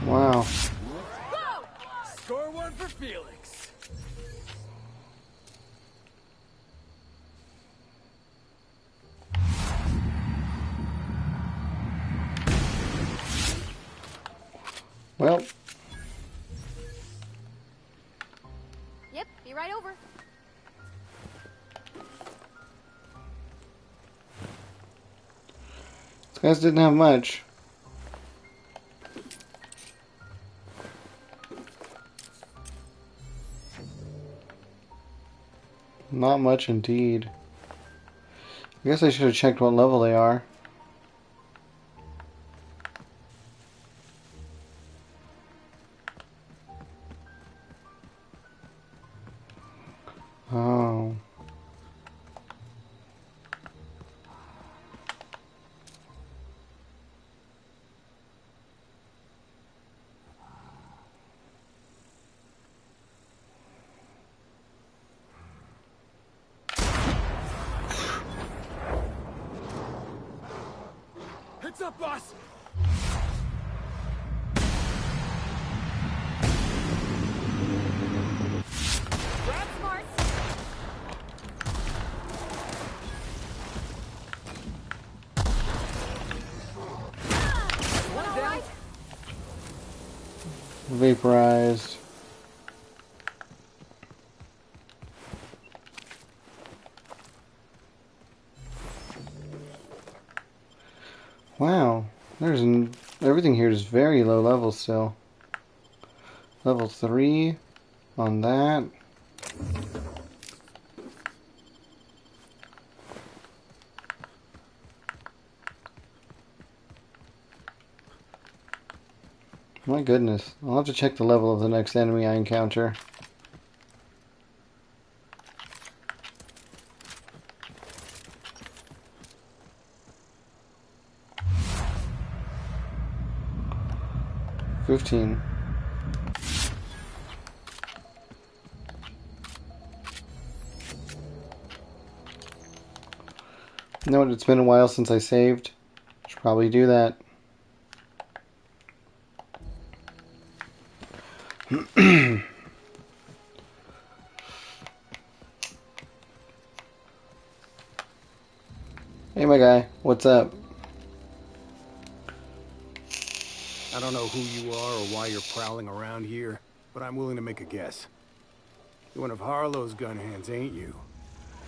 wow. Score one for Felix. Well, Yep, be right over. these guys didn't have much. Not much indeed. I guess I should have checked what level they are. Oh. Heads up, boss! Grab smarts. One all right? Vaporized. Wow. Everything here is very low level still. Level 3 on that. My goodness. I'll have to check the level of the next enemy I encounter. $15. You know what? It's been a while since I saved. Should probably do that. Hey, my guy. What's up? I don't know who you are or why you're prowling around here, but I'm willing to make a guess. You're one of Harlow's gun hands, ain't you?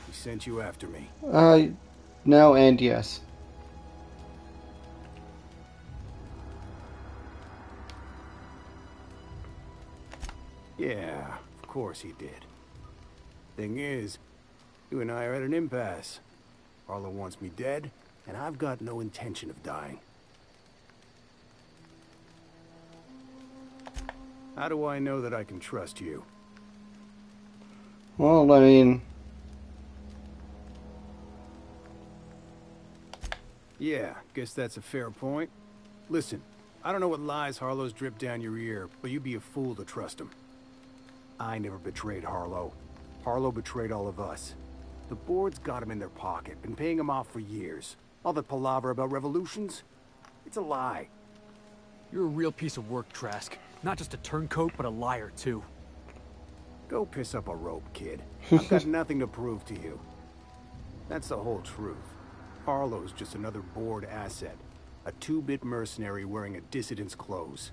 He sent you after me. No and yes. Yeah, of course he did. Thing is, you and I are at an impasse. Harlow wants me dead, and I've got no intention of dying. How do I know that I can trust you? Well, I mean... Yeah, guess that's a fair point. Listen, I don't know what lies Harlow's dripped down your ear, but you'd be a fool to trust him. I never betrayed Harlow. Harlow betrayed all of us. The board's got him in their pocket, been paying him off for years. All that palaver about revolutions? It's a lie. You're a real piece of work, Trask. Not just a turncoat, but a liar, too. Go piss up a rope, kid. I've got nothing to prove to you. That's the whole truth. Harlow's just another board asset. A 2-bit mercenary wearing a dissident's clothes.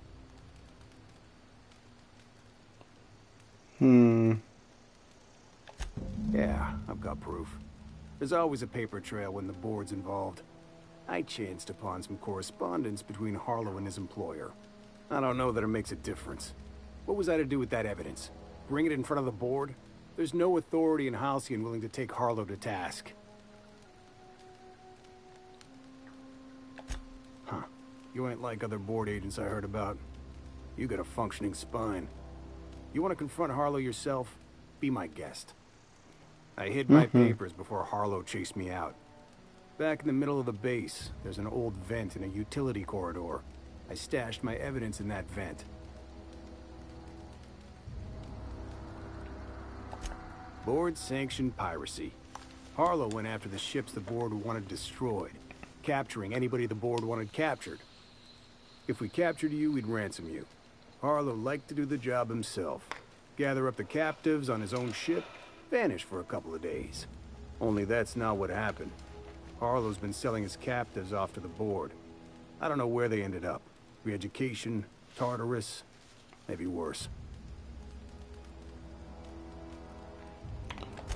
Yeah, I've got proof. There's always a paper trail when the board's involved. I chanced upon some correspondence between Harlow and his employer. I don't know that it makes a difference. What was I to do with that evidence? Bring it in front of the board? There's no authority in Halcyon willing to take Harlow to task. Huh. You ain't like other board agents I heard about. You got a functioning spine. You want to confront Harlow yourself? Be my guest. I hid my papers before Harlow chased me out. Back in the middle of the base, there's an old vent in a utility corridor. I stashed my evidence in that vent. Board-sanctioned piracy. Harlow went after the ships the board wanted destroyed, capturing anybody the board wanted captured. If we captured you, we'd ransom you. Harlow liked to do the job himself. Gather up the captives on his own ship, vanish for a couple of days. Only that's not what happened. Harlow's been selling his captives off to the board. I don't know where they ended up. Re-education, Tartarus, maybe worse.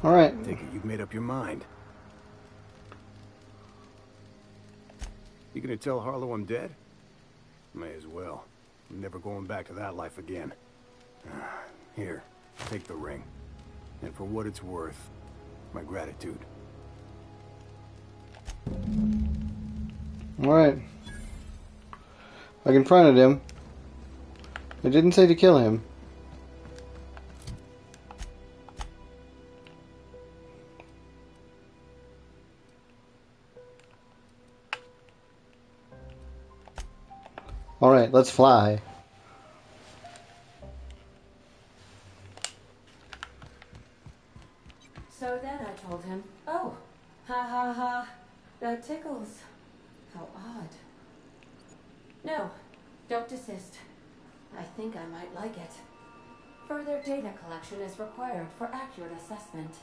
All right. Take it you've made up your mind. You gonna tell Harlow I'm dead? May as well. I'm never going back to that life again. Here, take the ring. And for what it's worth, my gratitude. All right. I confronted him. I didn't say to kill him. All right, let's fly. So then I told him, oh, ha ha ha, that tickles. How odd. No, don't desist. I think I might like it. Further data collection is required for accurate assessment.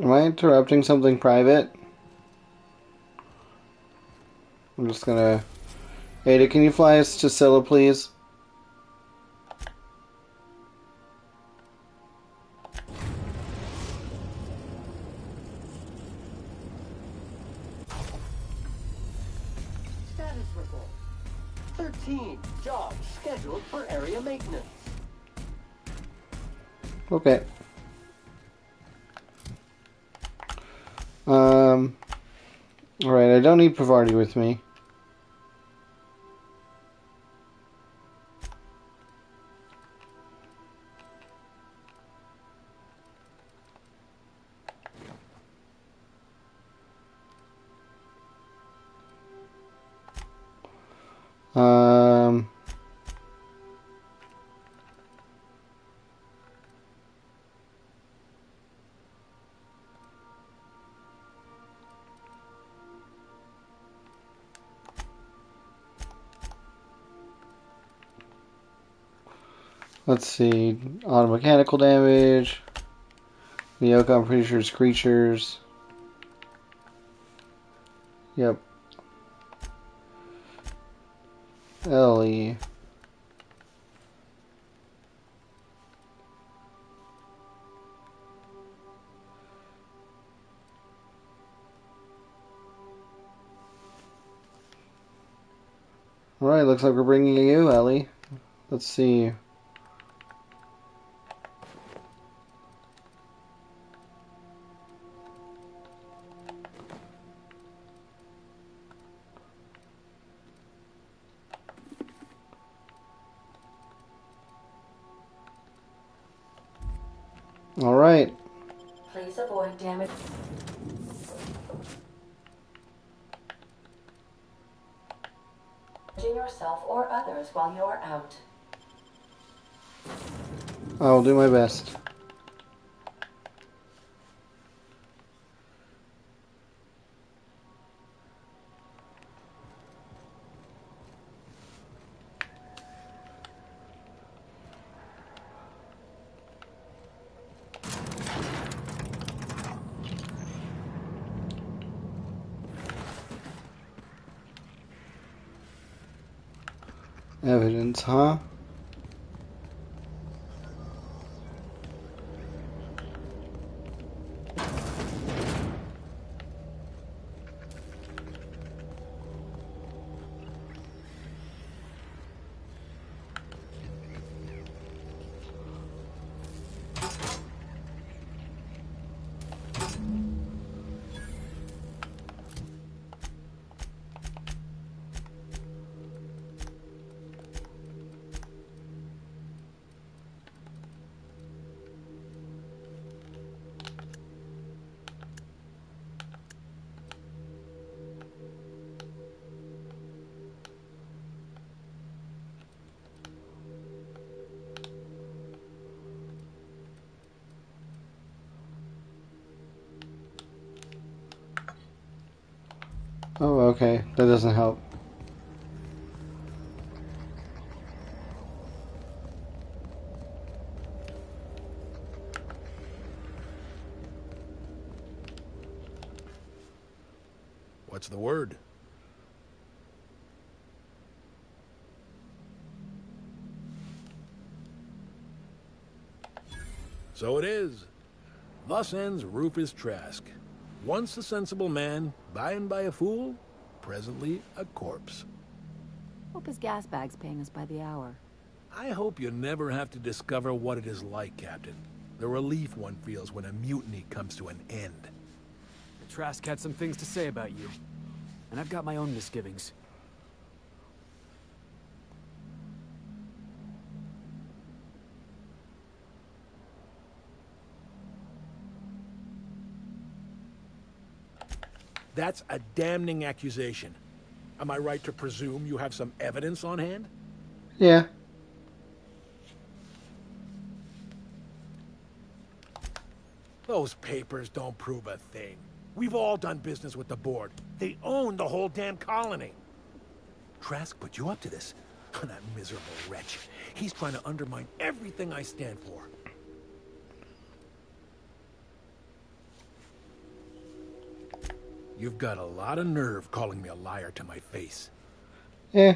Am I interrupting something private? I'm just gonna... Ada, can you fly us to Scylla, please? Status report. 13 jobs scheduled for area maintenance. Okay. Alright, I don't need Pavarti with me. Let's see. Auto mechanical damage. Miyoko, I'm pretty sure it's creatures. Yep. Ellie. Alright, looks like we're bringing you, Ellie. Let's see. Alright. Please avoid damage. Yourself or others while you're out. I'll do my best. Evidence, huh? Oh, okay. That doesn't help. What's the word? So it is. Thus ends Rufus Trask. Once a sensible man, by and by a fool, presently a corpse. Hope his gas bag's paying us by the hour. I hope you never have to discover what it is like, Captain. The relief one feels when a mutiny comes to an end. Trask had some things to say about you, and I've got my own misgivings. That's a damning accusation. Am I right to presume you have some evidence on hand? Yeah. Those papers don't prove a thing. We've all done business with the board. They own the whole damn colony. Trask put you up to this. That miserable wretch. He's trying to undermine everything I stand for. You've got a lot of nerve calling me a liar to my face. Yeah.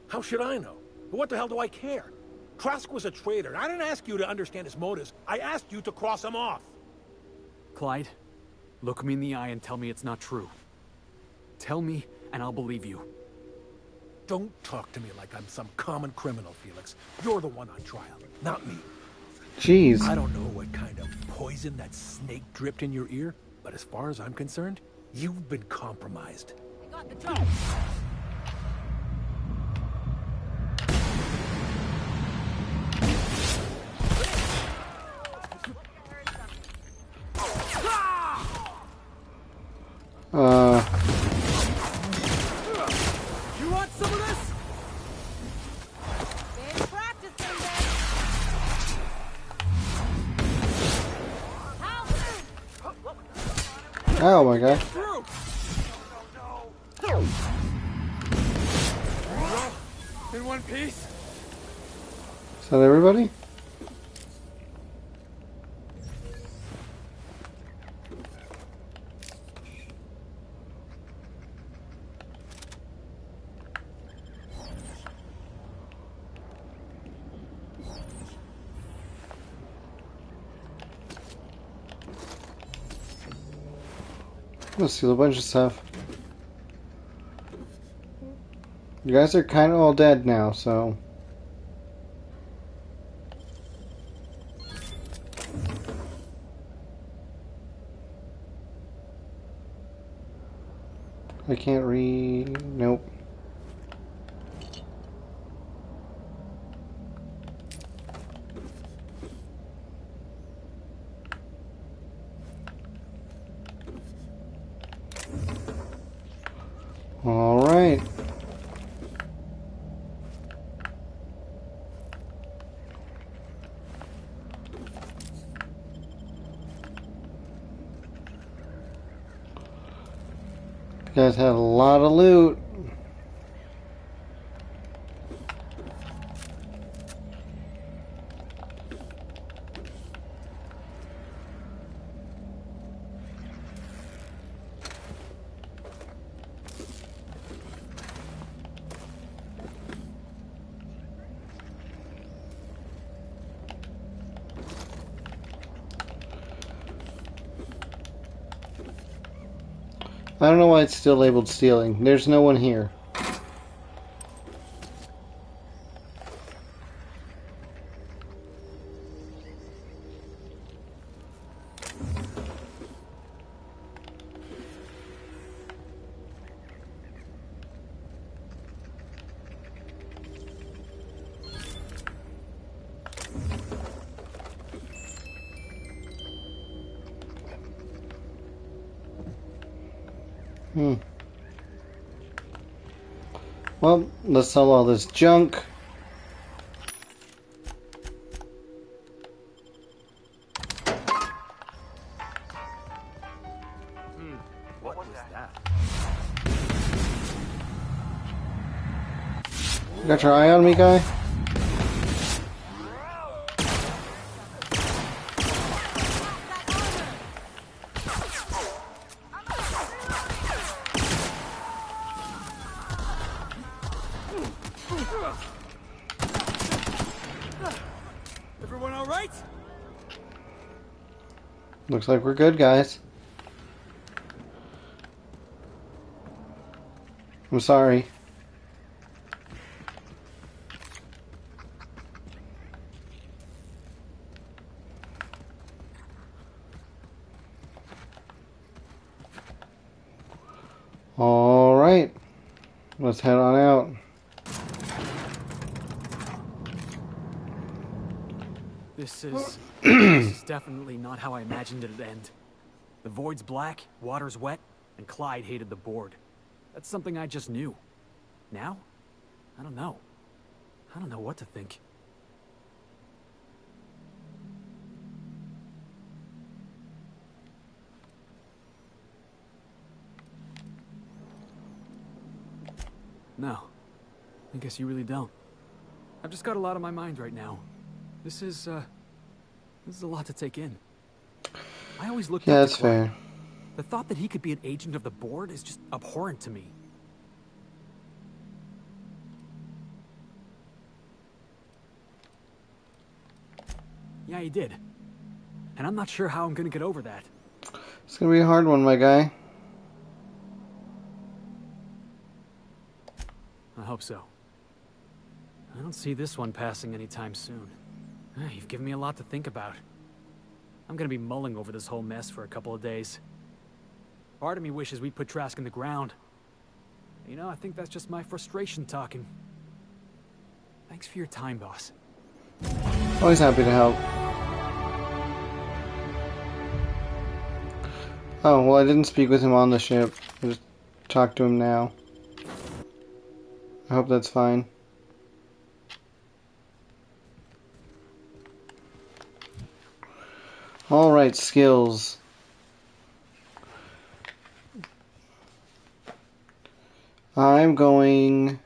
How should I know? What the hell do I care? Trask was a traitor, and I didn't ask you to understand his motives. I asked you to cross him off. Clyde, look me in the eye and tell me it's not true. Tell me, and I'll believe you. Don't talk to me like I'm some common criminal, Felix. You're the one on trial, not me. Jeez. I don't know what kind of poison that snake dripped in your ear, but as far as I'm concerned, you've been compromised. I got the job. You want some of this? Been practicing this. Oh my god. In one piece? Is that everybody? I'm gonna steal a bunch of stuff. You guys are kind of all dead now, so... I can't read... Nope. All right. You guys had a lot of loot. I don't know why it's still labeled stealing. There's no one here. Well, let's sell all this junk. What was that? You got your eye on me, guy? Looks like we're good, guys. I'm sorry. Alright. Let's head on out. This is definitely not how I imagined it'd end. The void's black, water's wet, and Clyde hated the board. That's something I just knew. Now? I don't know. I don't know what to think. No. I guess you really don't. I've just got a lot on my mind right now. This is a lot to take in. I always looked Yeah, up to that's Clyde. fair. The thought that he could be an agent of the board is just abhorrent to me. Yeah, he did. And I'm not sure how I'm gonna get over that. It's gonna be a hard one, my guy. I hope so. I don't see this one passing anytime soon. You've given me a lot to think about. I'm gonna be mulling over this whole mess for a couple of days. Part of me wishes we'd put Trask in the ground. You know, I think that's just my frustration talking. Thanks for your time, boss. Always happy to help. Oh, well, I didn't speak with him on the ship. I just talked to him now. I hope that's fine. Alright, skills. I'm going...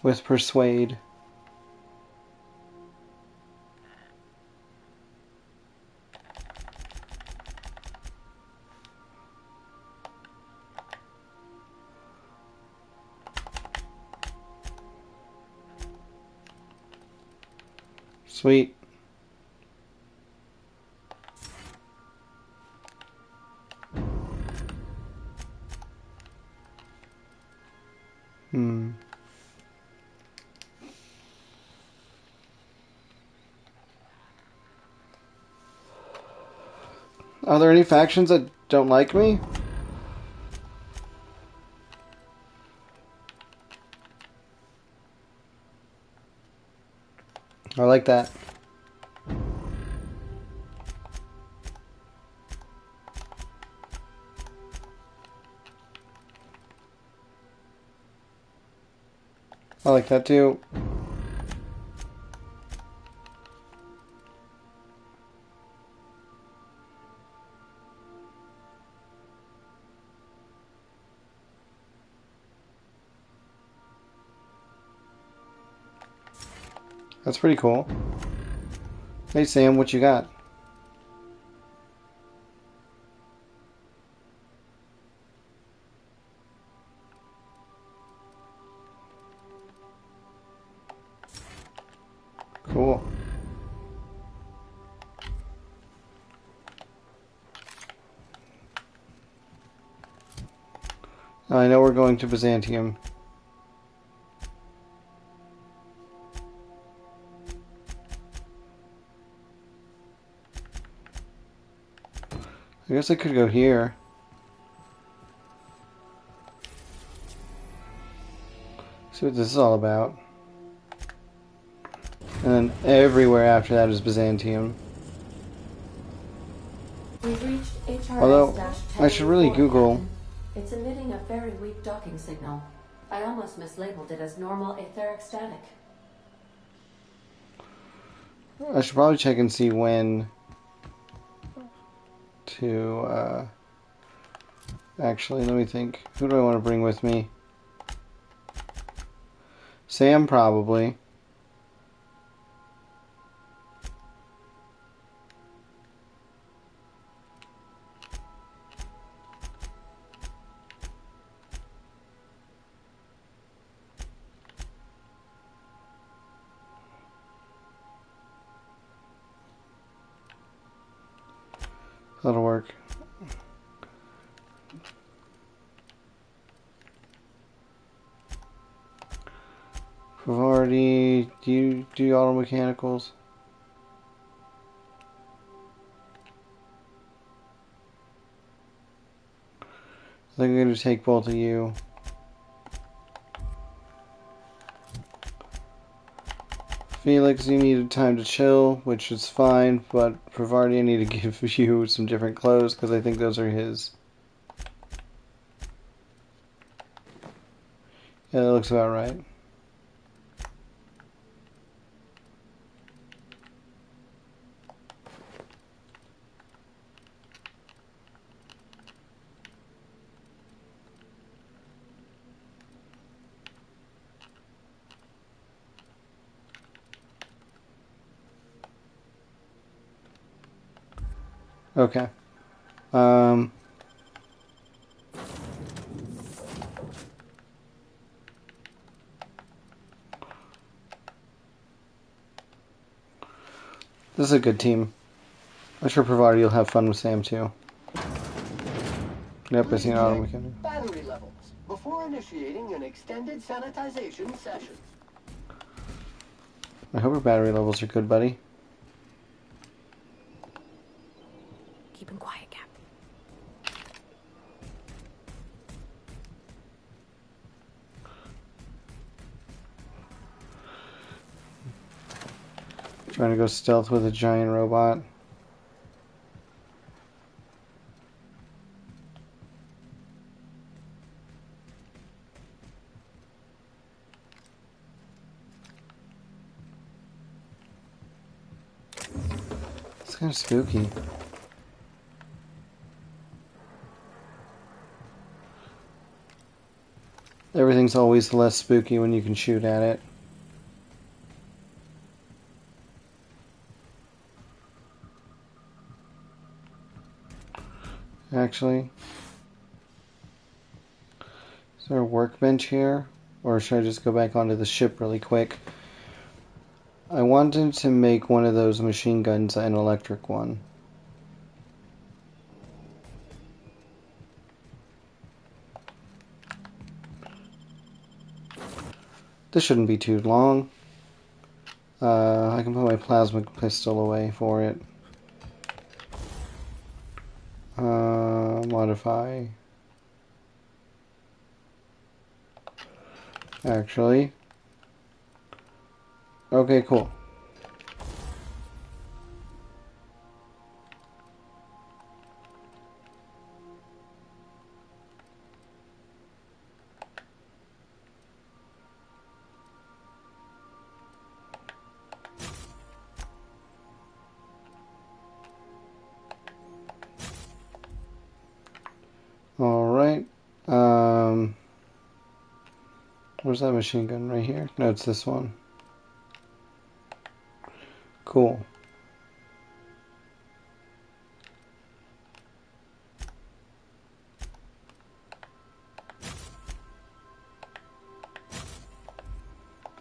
with Persuade. Sweet. Are there any factions that don't like me? I like that. I like that too. That's pretty cool. Hey Sam, what you got? Cool. I know we're going to Byzantium. I guess I could go here. See what this is all about. And then everywhere after that is Byzantium. We've reached HRS-10. Although, I should really Google. Captain. It's emitting a very weak docking signal. I almost mislabeled it as normal etheric static. I should probably check and see when to, actually, let me think. Who do I want to bring with me? Sam, probably. That'll work. Pavardi, do you do auto mechanicals? I think I'm going to take both of you. Felix, you needed time to chill, which is fine, but Pavardi, I need to give you some different clothes because I think those are his. Yeah, that looks about right. Okay. This is a good team. I'm sure Pavardi will have fun with Sam too. Yep, I see an auto Recheck mechanic. battery levels before initiating an extended sanitization session. I hope your battery levels are good, buddy. Keep him quiet, Captain. Trying to go stealth with a giant robot. It's kind of spooky. Everything's always less spooky when you can shoot at it. Actually, is there a workbench here? Or should I just go back onto the ship really quick? I wanted to make one of those machine guns an electric one. This shouldn't be too long. I can put my plasma pistol away for it. Modify. Actually. Okay, cool. Alright. Where's that machine gun? Right here? No, it's this one. Cool.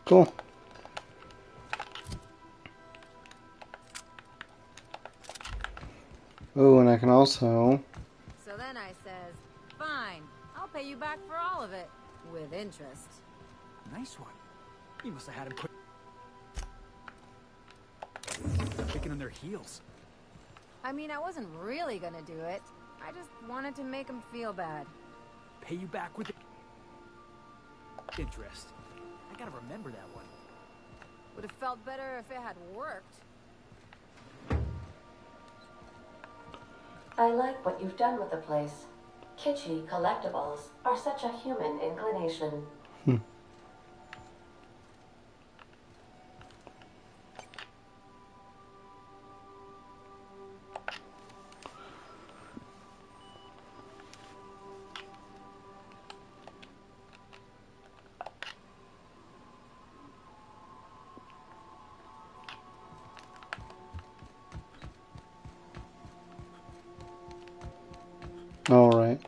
Cool. Oh, and I can also... So then I says, fine, I'll pay you back for all of it, with interest. Nice one. You must have had him put... kicking on their heels. I mean, I wasn't really gonna do it. I just wanted to make him feel bad. Pay you back with interest. I gotta remember that one. Would have felt better if it had worked. I like what you've done with the place. Kitschy collectibles are such a human inclination. Alright.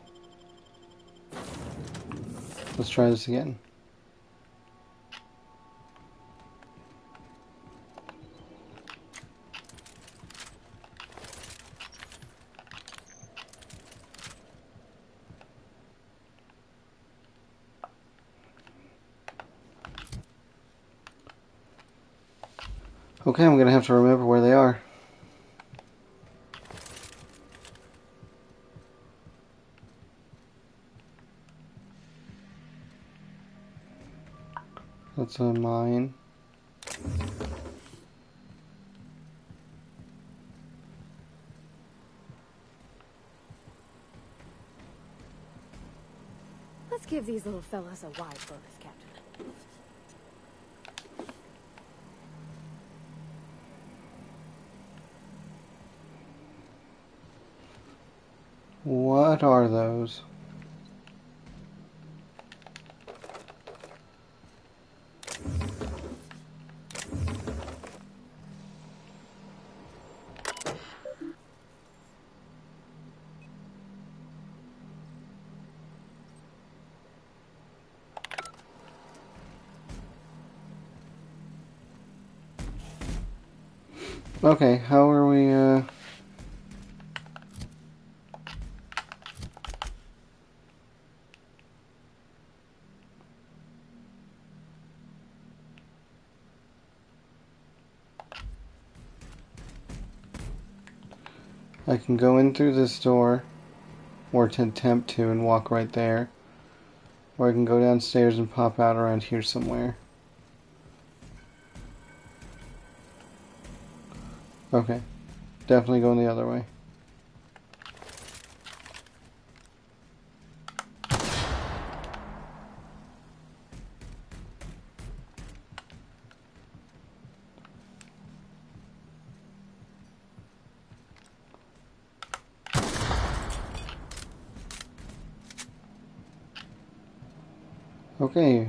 Let's try this again. Okay, I'm gonna have to remember where they are. That's a mine. Let's give these little fellas a wide berth, Captain. What are those? Okay, how are we, I can go in through this door, or to attempt to, and walk right there. Or I can go downstairs and pop out around here somewhere. Okay, definitely going the other way. Okay.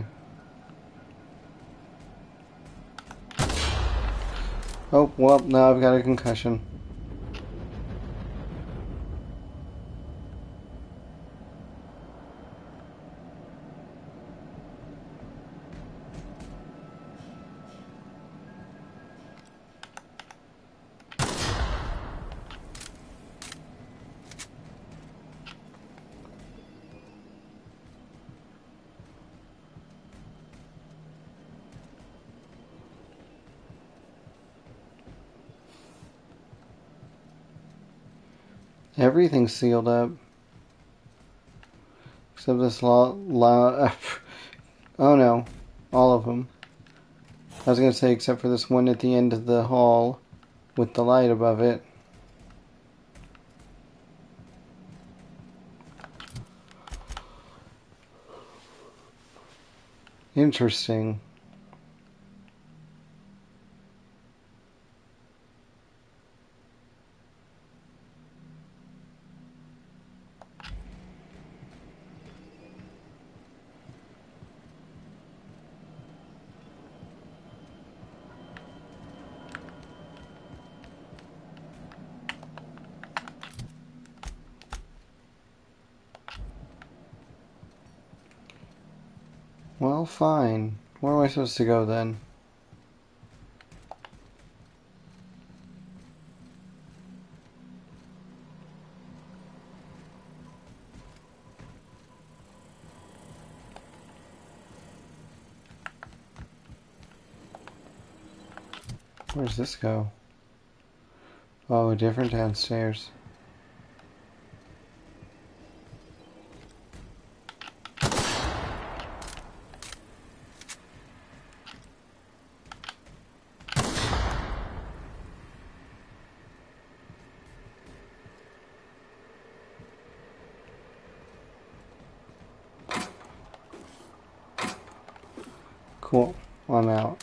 Oh, well, now I've got a concussion. Everything's sealed up. Except this oh no. All of them. I was gonna say except for this one at the end of the hall with the light above it. Interesting. Well, fine. Where am I supposed to go then? Where's this go? Oh, different downstairs. Cool. I'm out.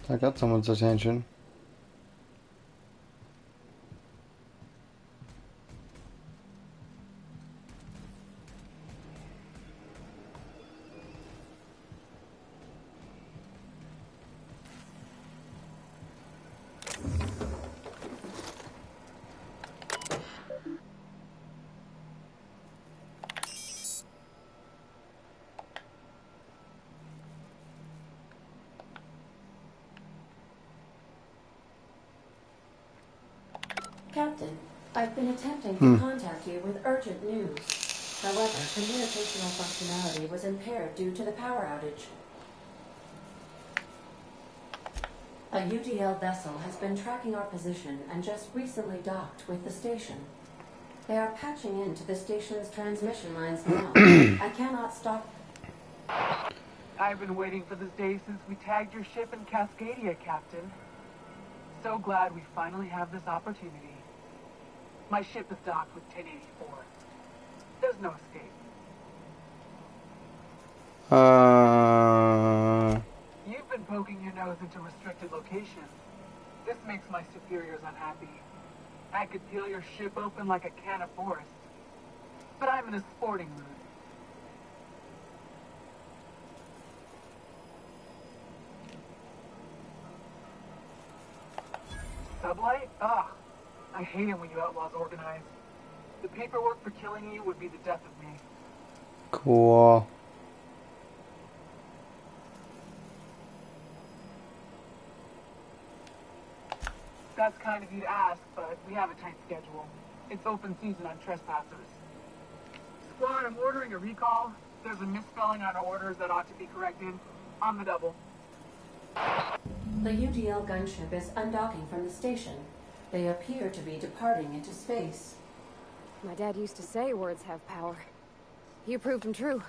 I got someone's attention. Captain, I've been attempting to contact you with urgent news. However, communicational functionality was impaired due to the power outage. A UDL vessel has been tracking our position and just recently docked with the station. They are patching into the station's transmission lines now. I cannot stop. I've been waiting for this day since we tagged your ship in Cascadia, Captain. So glad we finally have this opportunity. My ship is docked with 1084. There's no escape. You've been poking your nose into restricted locations. This makes my superiors unhappy. I could peel your ship open like a can of forest. But I'm in a sporting mood. Sublight? Ugh. I hate it when you outlaws organize. The paperwork for killing you would be the death of me. Cool. That's kind of you to ask, but we have a tight schedule. It's open season on trespassers. Squad, I'm ordering a recall. There's a misspelling on orders that ought to be corrected. On the double. The UDL gunship is undocking from the station. They appear to be departing into space. My dad used to say words have power. You proved them true.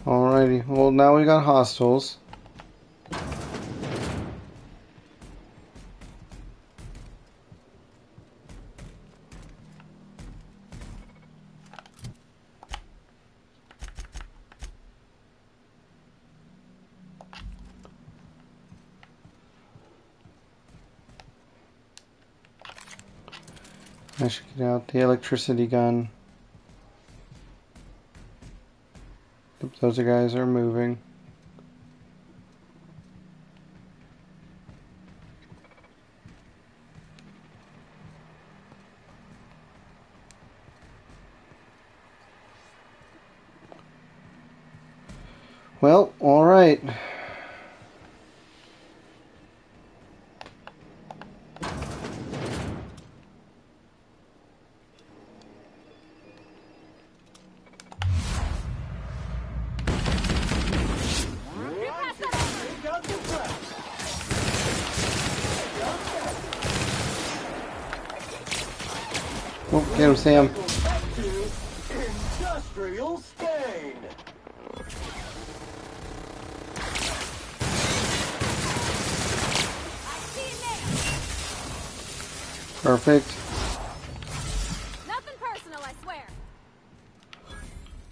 Alrighty, well now we got hostiles. I should get out the electricity gun. Yep, those guys are moving. Well, alright. Oh, get him, Sam. Industrial stain. Perfect. Nothing personal, I swear.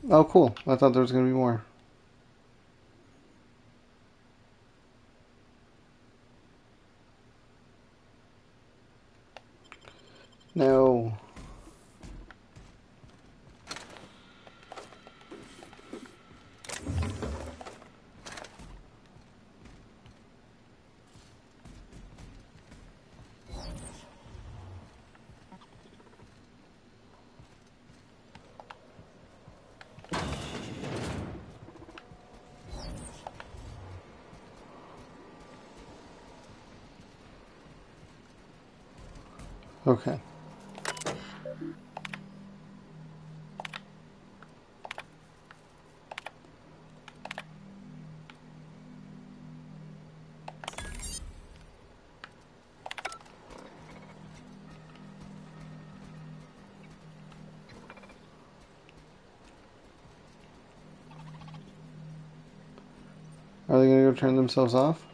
Oh, cool. I thought there was going to be more. No. Okay. Are they going to go turn themselves off?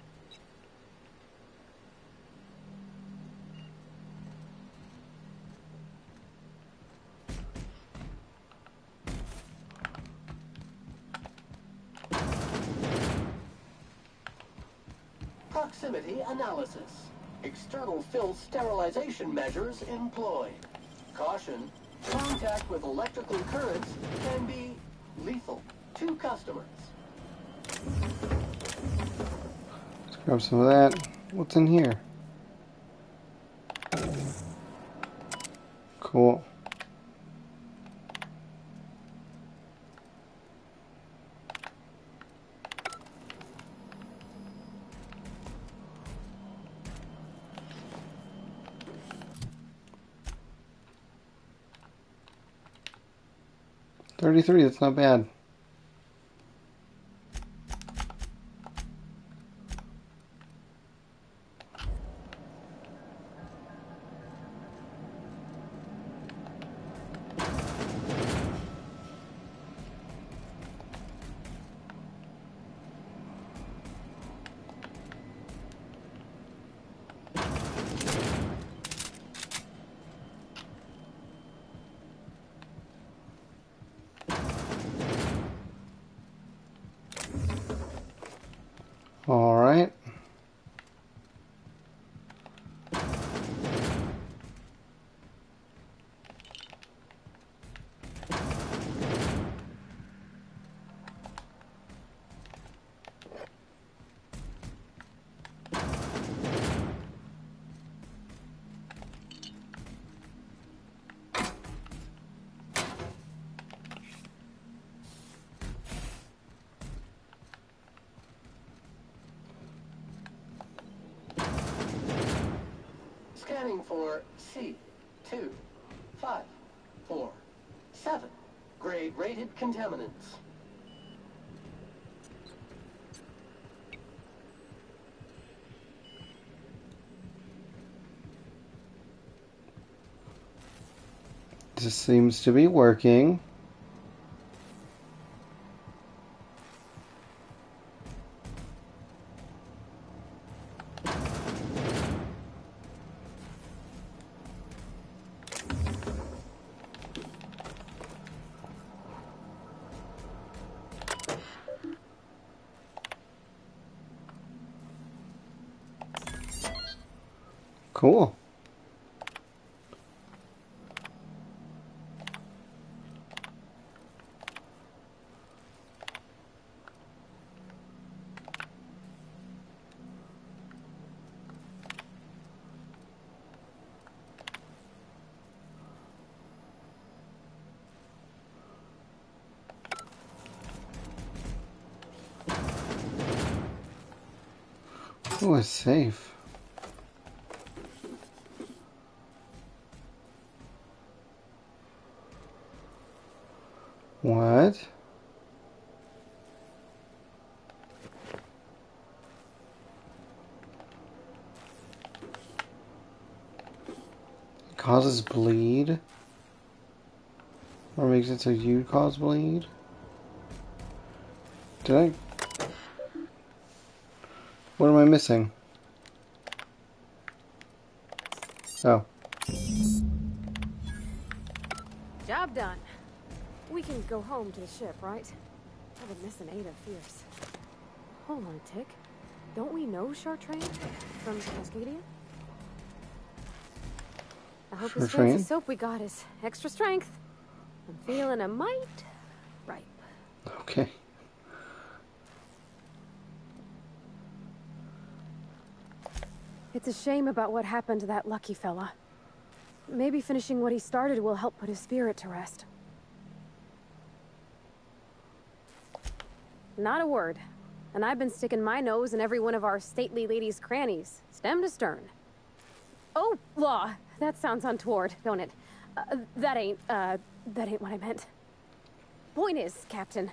Proximity analysis. External fill sterilization measures employed. Caution, contact with electrical currents can be lethal to customers. Grab some of that. What's in here? Cool. $33, that's not bad. All right. Scanning for C2547. Grade rated contaminants. This seems to be working. Cool. Oh, it's safe. What? It causes bleed? Or makes it so you cause bleed? Did I? What am I missing? Oh. Job done. We can go home to the ship, right? I've been missing Ada fierce. Hold on a tick. Don't we know Chartrain from Cascadia? I hope this fancy Chartrain? soap we got is extra strength. I'm feeling a mite ripe. Okay. It's a shame about what happened to that lucky fella. Maybe finishing what he started will help put his spirit to rest. Not a word. And I've been sticking my nose in every one of our stately ladies' crannies, stem to stern. Oh, law. That sounds untoward, don't it? That ain't what I meant. Point is, Captain,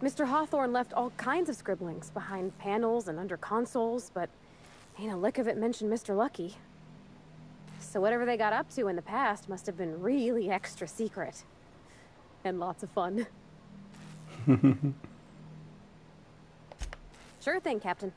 Mr. Hawthorne left all kinds of scribblings behind panels and under consoles, but ain't a lick of it mentioned Mr. Lucky. So whatever they got up to in the past must have been really extra secret. And lots of fun. Sure thing, Captain.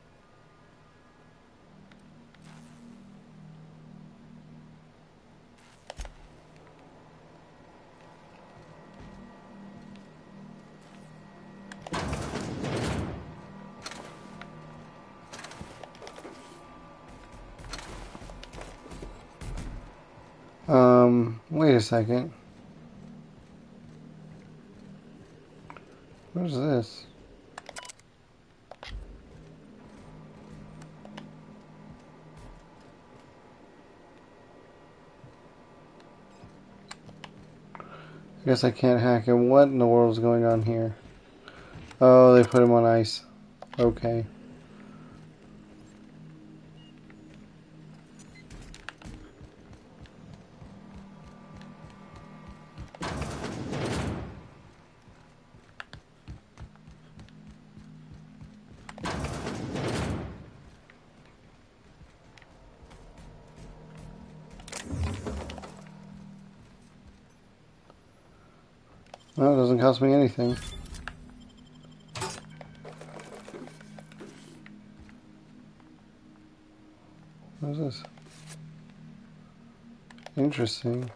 Wait a second. What is this? I guess I can't hack him. What in the world is going on here? Oh, they put him on ice. Okay. Well, it doesn't cost me anything. What is this? Interesting.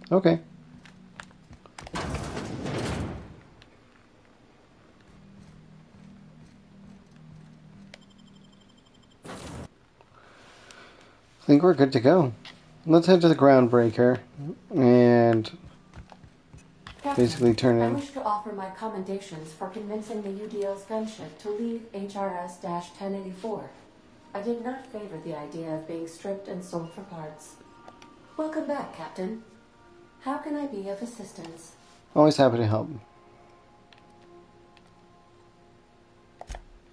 Okay. I think we're good to go. Let's head to the groundbreaker and basically turn I in. wish to offer my commendations for convincing the UDL's gunship to leave HRS-1084. I did not favor the idea of being stripped and sold for parts. Welcome back, Captain. How can I be of assistance? Always happy to help.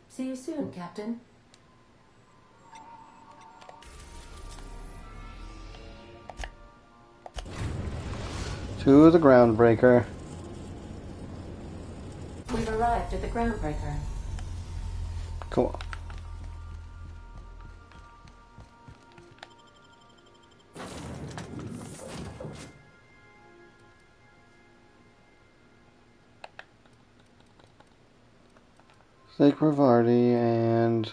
See you soon, Captain. To the groundbreaker. We've arrived at the groundbreaker. Cool. Snake Rivardi and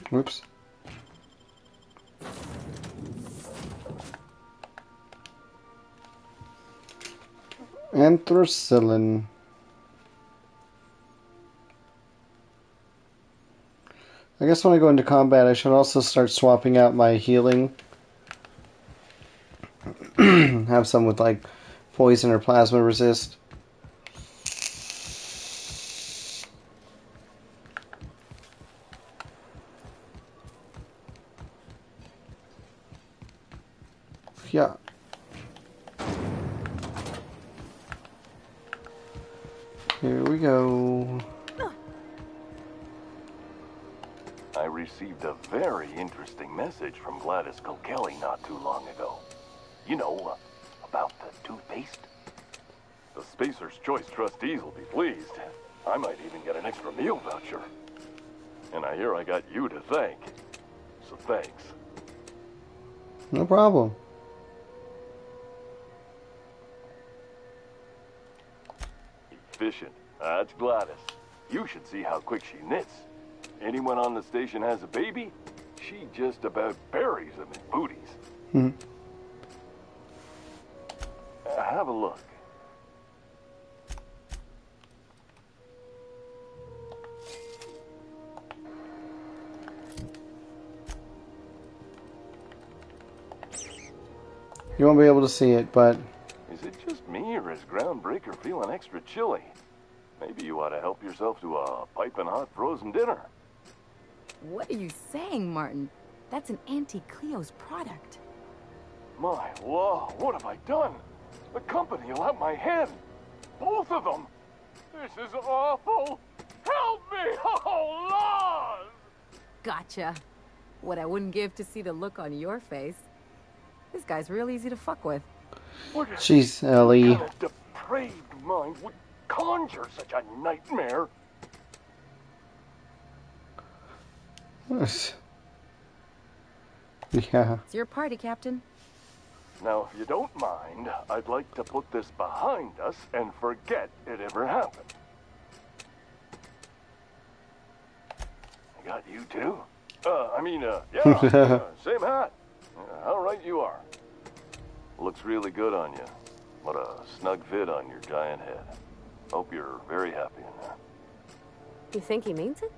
whoops. Anthracillin. I guess when I go into combat, I should also start swapping out my healing. Have some with like poison or plasma resist. Yeah. Here we go. I received a very interesting message from Gladys Kilkelly not too long ago. You know, about the toothpaste? The Spacer's Choice trustees will be pleased. I might even get an extra meal voucher. And I hear I got you to thank. So thanks. No problem. Efficient. That's Gladys. You should see how quick she knits. Anyone on the station has a baby, she just about buries them in booties. Have a look. You won't be able to see it, but Is it just me, or is Groundbreaker feeling extra chilly? Maybe you ought to help yourself to a piping hot frozen dinner. What are you saying, Martin? That's an Auntie Cleo's product. My law, what have I done? The company will have my head. Both of them. This is awful. Help me! Oh, Lord! Gotcha. What I wouldn't give to see the look on your face. This guy's real easy to fuck with. jeez, Ellie. What kind of depraved mind would conjure such a nightmare? Yeah. It's your party, Captain. Now, if you don't mind, I'd like to put this behind us and forget it ever happened. I got you too? Yeah, same hat. How right you are. Looks really good on you. What a snug fit on your giant head. Hope you're very happy in there. You think he means it?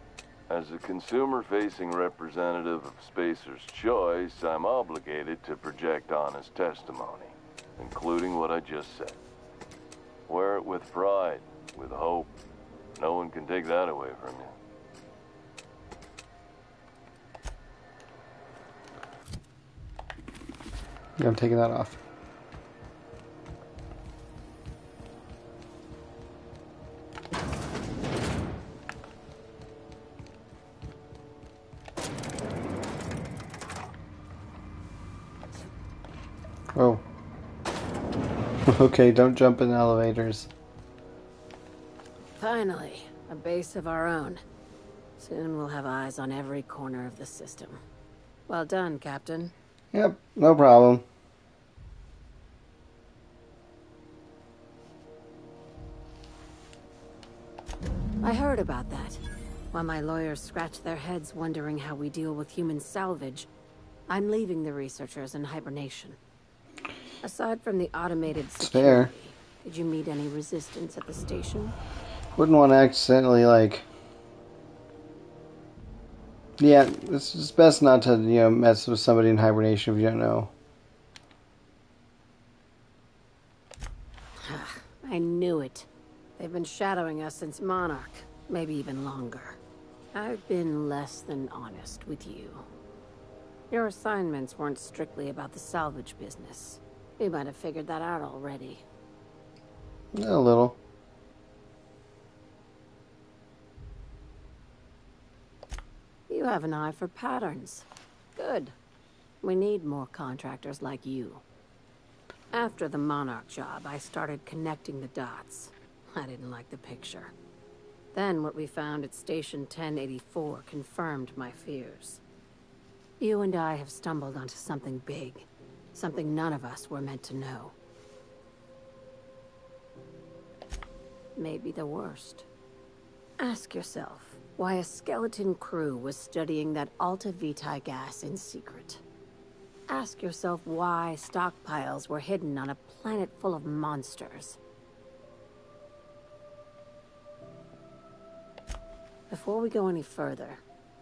As a consumer-facing representative of Spacer's Choice, I'm obligated to project honest testimony, including what I just said. Wear it with pride, with hope. No one can take that away from you. Yeah, I'm taking that off. Oh. Okay, don't jump in elevators. Finally, a base of our own. Soon we'll have eyes on every corner of the system. Well done, Captain. Yep, no problem. I heard about that. While my lawyers scratch their heads wondering how we deal with human salvage, I'm leaving the researchers in hibernation. Aside from the automated security, did you meet any resistance at the station? Wouldn't want to accidentally, like... Yeah, it's best not to, mess with somebody in hibernation if you don't know. I knew it. They've been shadowing us since Monarch, maybe even longer. I've been less than honest with you. Your assignments weren't strictly about the salvage business. You might have figured that out already. A little. You have an eye for patterns. Good. We need more contractors like you. After the Monarch job, I started connecting the dots. I didn't like the picture. Then what we found at Station 1084 confirmed my fears. You and I have stumbled onto something big. Something none of us were meant to know. Maybe the worst. Ask yourself why a skeleton crew was studying that Alta Vitae gas in secret. Ask yourself why stockpiles were hidden on a planet full of monsters. Before we go any further,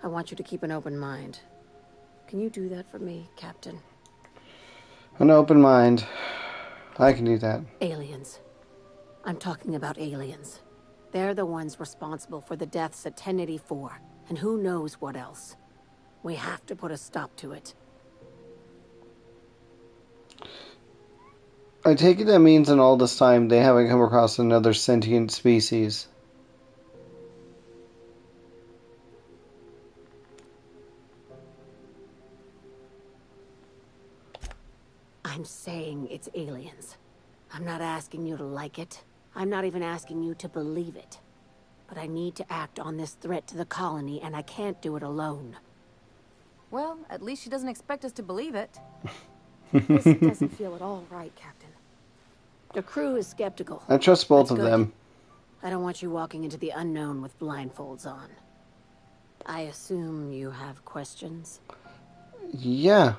I want you to keep an open mind. Can you do that for me, Captain? An open mind. I can do that. Aliens. I'm talking about aliens. They're the ones responsible for the deaths at 1084, and who knows what else. We have to put a stop to it. I take it that means in all this time they haven't come across another sentient species. I'm saying it's aliens. I'm not asking you to like it. I'm not even asking you to believe it. But I need to act on this threat to the colony, and I can't do it alone. Well, at least she doesn't expect us to believe it. This doesn't feel at all right, Captain. The crew is skeptical. I trust both That's of good. them. I don't want you walking into the unknown with blindfolds on. I assume you have questions? Yeah.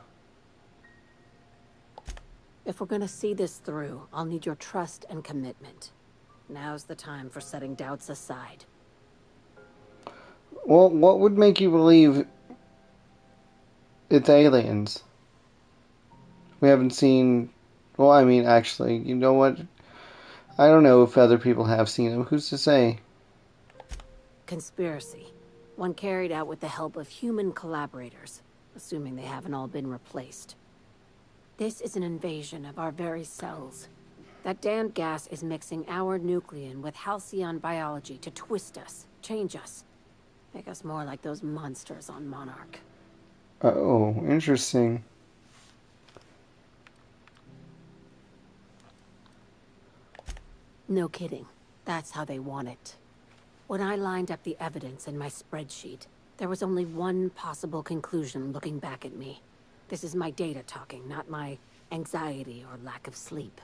If we're gonna see this through, I'll need your trust and commitment. Now's the time for setting doubts aside. Well, what would make you believe it's aliens? We haven't seen... Well, I mean, actually, you know what? I don't know if other people have seen them. Who's to say? Conspiracy. One carried out with the help of human collaborators, assuming they haven't all been replaced. This is an invasion of our very cells. That damned gas is mixing our nucleon with halcyon biology to twist us, change us, make us more like those monsters on Monarch. Oh, interesting. No kidding. That's how they want it. When I lined up the evidence in my spreadsheet, there was only one possible conclusion looking back at me. This is my data talking, not my anxiety or lack of sleep.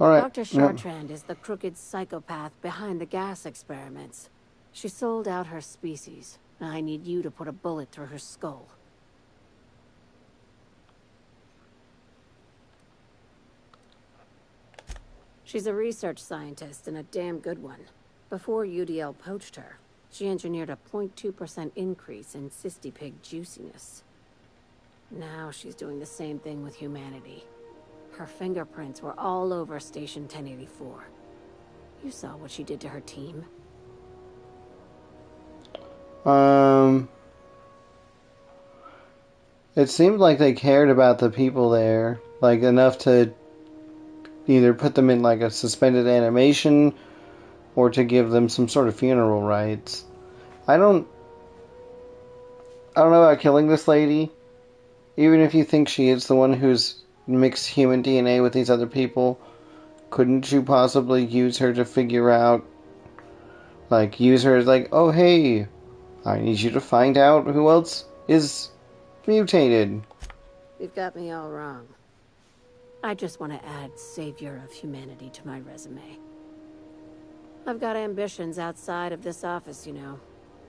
Alright. Dr. Yep. Chartrand is the crooked psychopath behind the gas experiments. She sold out her species. I need you to put a bullet through her skull. She's a research scientist and a damn good one. Before UDL poached her, she engineered a 0.2% increase in cystipig juiciness. Now she's doing the same thing with humanity. Her fingerprints were all over Station 1084. You saw what she did to her team. It seemed like they cared about the people there, like enough to either put them in like a suspended animation or to give them some sort of funeral rites. I don't know about killing this lady. Even if you think she is the one who's mixed human DNA with these other people, couldn't you possibly use her to figure out, like, use her as like, oh hey, I need you to find out who else is mutated. You've got me all wrong. I just want to add savior of humanity to my resume. I've got ambitions outside of this office, you know.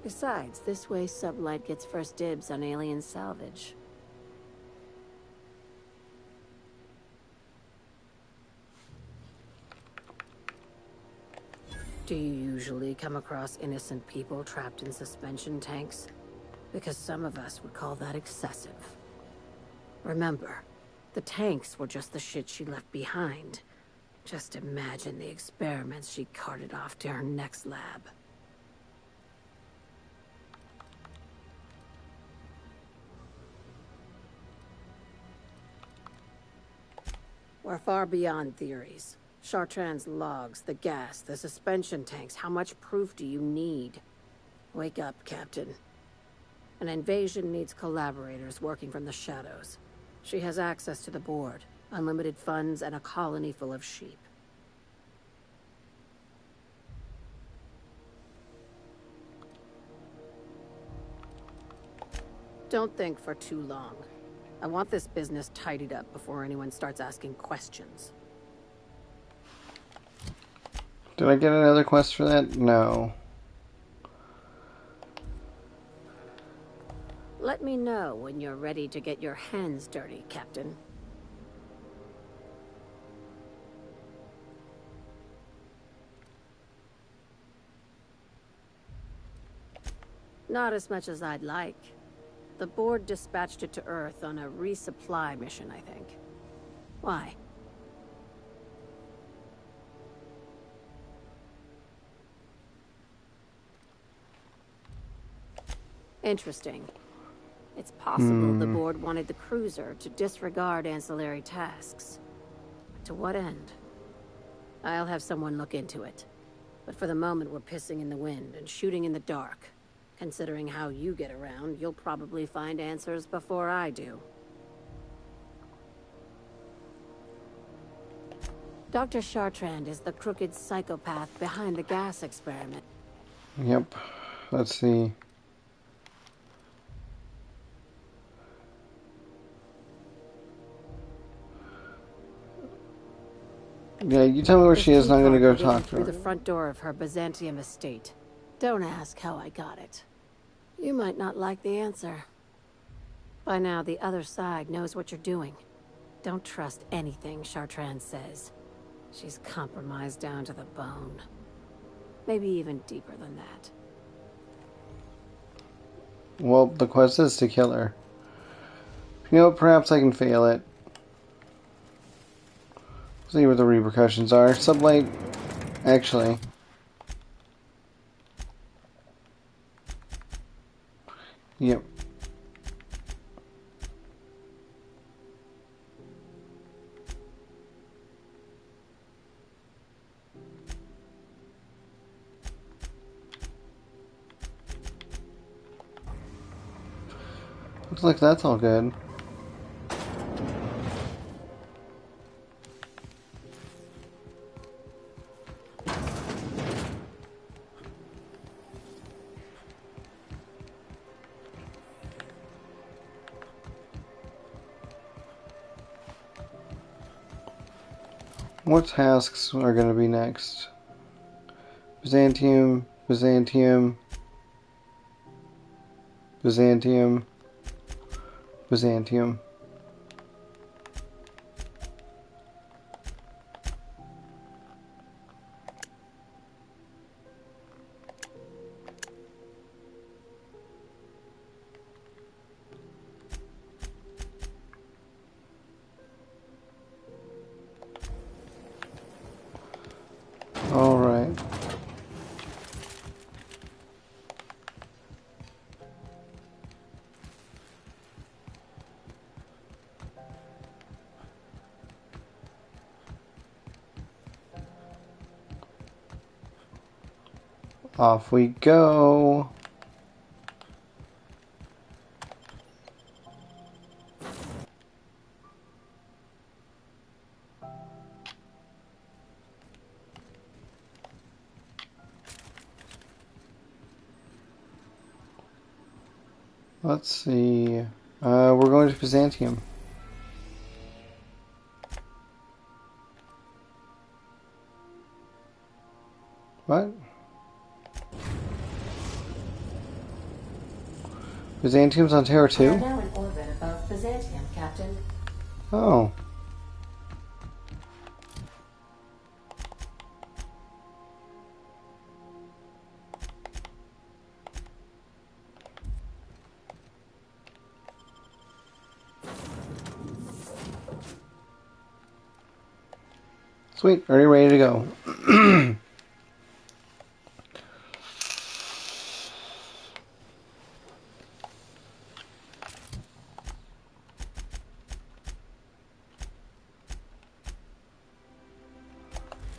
Besides, this way Sublight gets first dibs on alien salvage. Do you usually come across innocent people trapped in suspension tanks? Because some of us would call that excessive. Remember, the tanks were just the shit she left behind. Just imagine the experiments she carted off to her next lab. We're far beyond theories. Chartrand's logs, the gas, the suspension tanks. How much proof do you need? Wake up, Captain. An invasion needs collaborators working from the shadows. She has access to the board, unlimited funds, and a colony full of sheep. Don't think for too long. I want this business tidied up before anyone starts asking questions. Did I get another quest for that? No. Let me know when you're ready to get your hands dirty, Captain. Not as much as I'd like. The board dispatched it to Earth on a resupply mission, I think. Why? Interesting. It's possible the board wanted the cruiser to disregard ancillary tasks. To what end? I'll have someone look into it. But for the moment, we're pissing in the wind and shooting in the dark. Considering how you get around, you'll probably find answers before I do. Dr. Chartrand is the crooked psychopath behind the gas experiment. Yep. Let's see. Yeah, you tell me where she is and I'm gonna go talk to Through her. the front door of her Byzantium estate. Don't ask how I got it. You might not like the answer. By now, the other side knows what you're doing. Don't trust anything Chartrand says. She's compromised down to the bone. Maybe even deeper than that. Well, the quest is to kill her. You know, perhaps I can fail it. See what the repercussions are. Sublight, actually. Yep. Looks like that's all good. What tasks are going to be next? Byzantium, Byzantium, Byzantium, Byzantium. All right. Off we go. Let's see. We're going to Byzantium. What? Byzantium's on Terra We are 2? now in orbit above Byzantium, Captain. Oh. Sweet, already ready to go.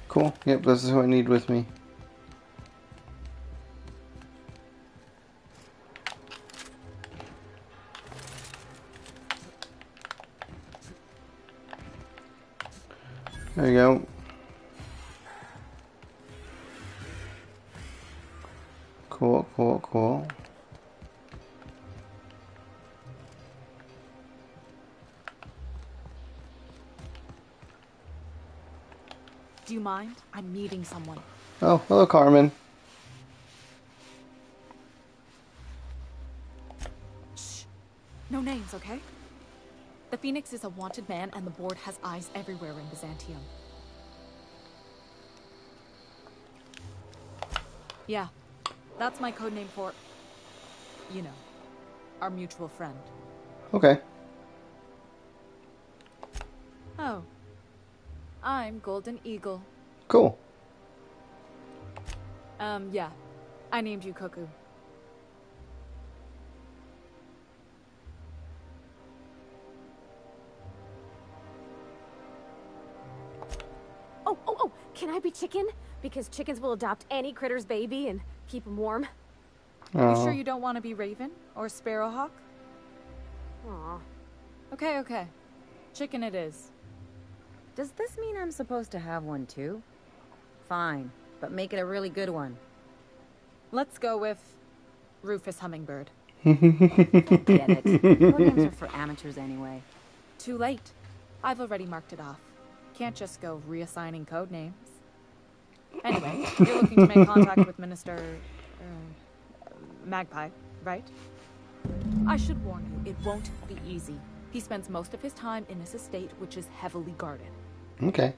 Cool, yep, this is who I need with me. There you go. Cool, cool, cool. Do you mind? I'm meeting someone. Oh, hello, Carmen. Shh. No names, okay? The Phoenix is a wanted man, and the board has eyes everywhere in Byzantium. Yeah, that's my codename for, you know, our mutual friend. Okay. Oh. I'm Golden Eagle. Cool. Yeah. I named you Cuckoo. Oh, can I be chicken? Because chickens will adopt any critter's baby and keep them warm. You sure you don't want to be Raven or Sparrowhawk? Aw. Okay. Chicken it is. Does this mean I'm supposed to have one too? Fine, but make it a really good one. Let's go with Rufus Hummingbird. Forget it. Codenames are for amateurs anyway. Too late. I've already marked it off. Can't just go reassigning code names. Anyway, you're looking to make contact with Minister... Magpie, right? I should warn you, it won't be easy. He spends most of his time in his estate, which is heavily guarded. Okay.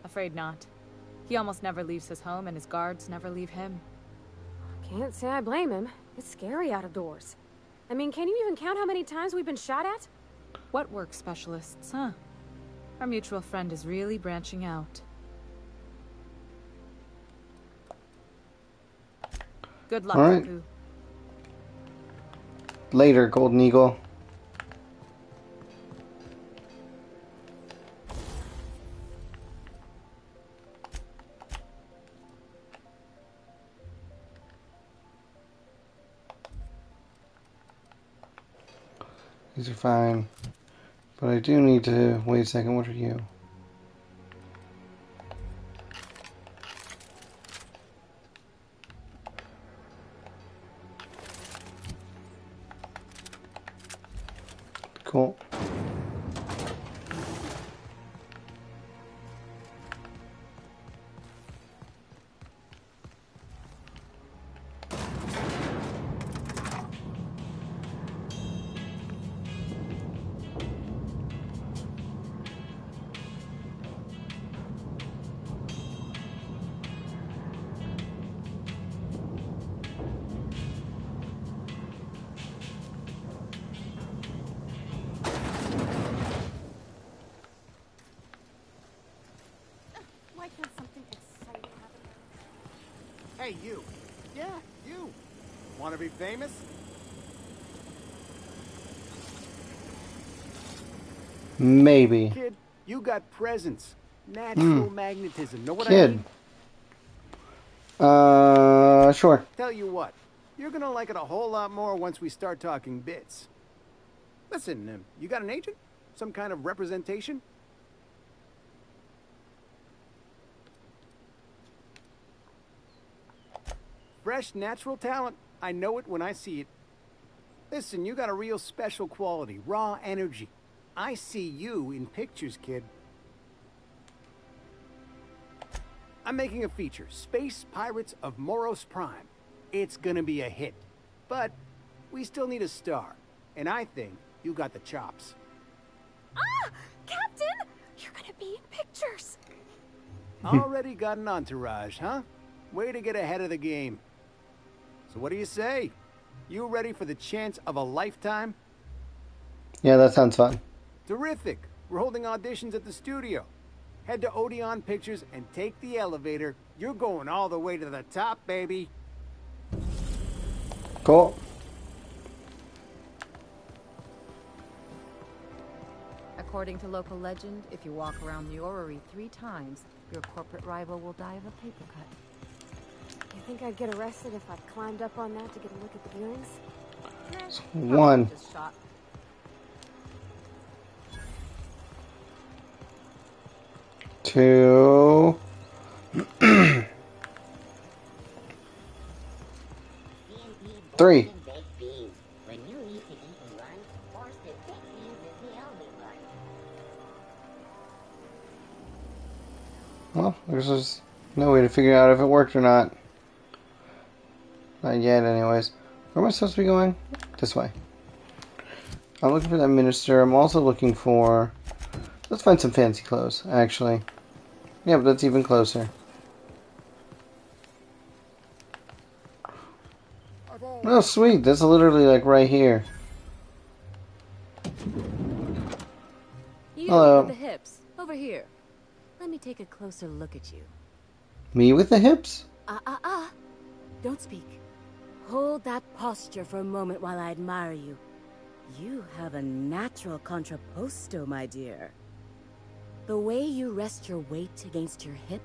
Afraid not. He almost never leaves his home, and his guards never leave him. Can't say I blame him. It's scary out of doors. I mean, can you even count how many times we've been shot at? What work specialists, huh? Our mutual friend is really branching out. Good luck, All right. Cuckoo. Later, Golden Eagle. These are fine. But I do need to... Wait a second, what are you? Hey, you. Yeah, you. Want to be famous? Maybe. Kid, you got presence. Hmm. Natural magnetism. Know what I Kid. mean? Sure. Tell you what. You're gonna like it a whole lot more once we start talking bits. Listen, you got an agent? Some kind of representation? Fresh, natural talent. I know it when I see it. Listen, you got a real special quality, raw energy. I see you in pictures, kid. I'm making a feature, Space Pirates of Moros Prime. It's gonna be a hit. But we still need a star. And I think you got the chops. Ah! Captain! You're gonna be in pictures! Already got an entourage, huh? Way to get ahead of the game. So what do you say? You ready for the chance of a lifetime? Yeah, that sounds fun. Terrific. We're holding auditions at the studio. Head to Odeon Pictures and take the elevator. You're going all the way to the top, baby. Cool. According to local legend, if you walk around the orrery 3 times, your corporate rival will die of a paper cut. You think I'd get arrested if I climbed up on that to get a look at the viewings? One. Just shot. 2. 3. Well, there's no way to figure out if it worked or not. Not yet, anyways. Where am I supposed to be going? This way. I'm looking for that minister. I'm also looking for... Let's find some fancy clothes, actually. Yeah, but that's even closer. Oh, sweet. That's literally, like, right here. You Hello. with the hips. Over here. Let me take a closer look at you. Me with the hips? Don't speak. Hold that posture for a moment while I admire you. You have a natural contrapposto, my dear. The way you rest your weight against your hip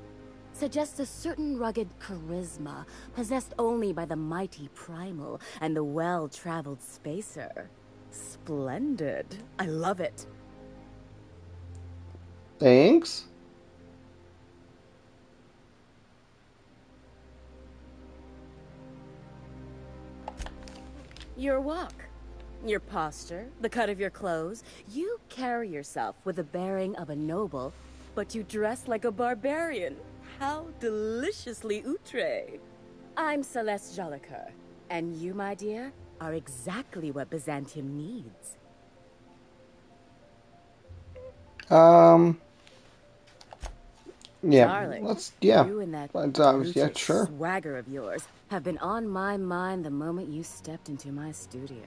suggests a certain rugged charisma possessed only by the mighty primal and the well-traveled spacer. Splendid. I love it. Thanks. Your walk, your posture, the cut of your clothes. You carry yourself with the bearing of a noble, but you dress like a barbarian. How deliciously outre. I'm Celeste Jolicoeur, and you, my dear, are exactly what Byzantium needs. Yeah, Darling, yeah. you and that Yeah, brutish sure. swagger of yours have been on my mind the moment you stepped into my studio.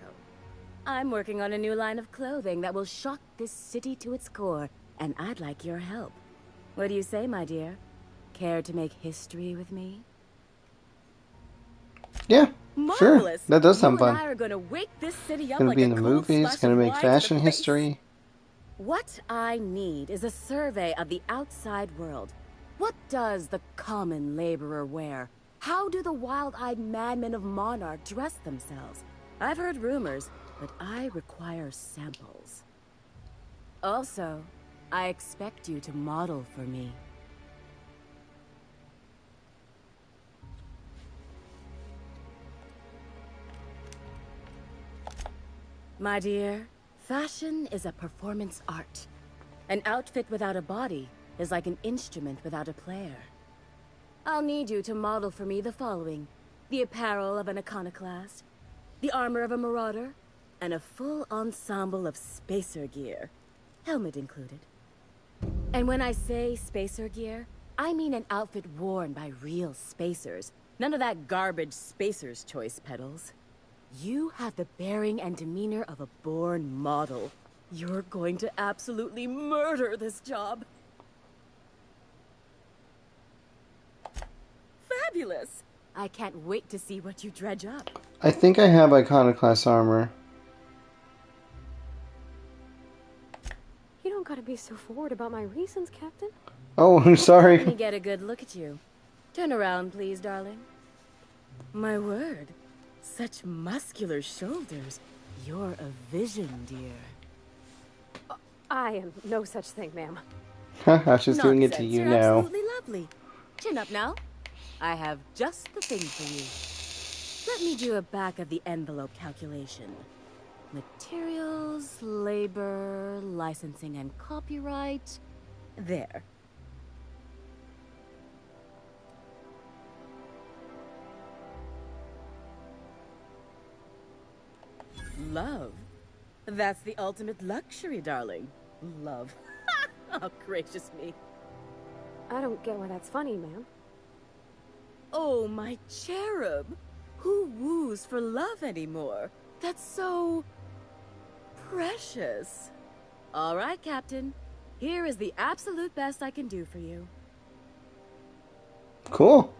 I'm working on a new line of clothing that will shock this city to its core, and I'd like your help. What do you say, my dear? Care to make history with me? Yeah, Marvelous. sure. That does sound You fun. and I are gonna wake this city up Gonna like be a in the cold movies. splash Gonna of make wine to the fashion face. history. What I need is a survey of the outside world. What does the common laborer wear? How do the wild-eyed madmen of Monarch dress themselves? I've heard rumors, but I require samples. Also, I expect you to model for me. My dear, fashion is a performance art. An outfit without a body is like an instrument without a player. I'll need you to model for me the following: the apparel of an iconoclast, the armor of a marauder, and a full ensemble of spacer gear, helmet included. And when I say spacer gear, I mean an outfit worn by real spacers. None of that garbage spacer's choice pedals. You have the bearing and demeanor of a born model. You're going to absolutely murder this job. Fabulous! I can't wait to see what you dredge up. I think I have Iconoclast armor. You don't gotta be so forward about my reasons, Captain. Oh, I'm sorry. Let me get a good look at you. Turn around, please, darling. My word. Such muscular shoulders. You're a vision, dear. I am no such thing, ma'am. Haha, she's doing it to Nonsense. you You're now. absolutely lovely. Chin up now. I have just the thing for you. Let me do a back-of-the-envelope calculation. Materials, labor, licensing and copyright. There. Love? That's the ultimate luxury, darling. Love. Oh, gracious me. I don't get why that's funny, ma'am. Oh, my cherub. Who woos for love anymore? That's so... precious. All right, Captain. Here is the absolute best I can do for you. Cool.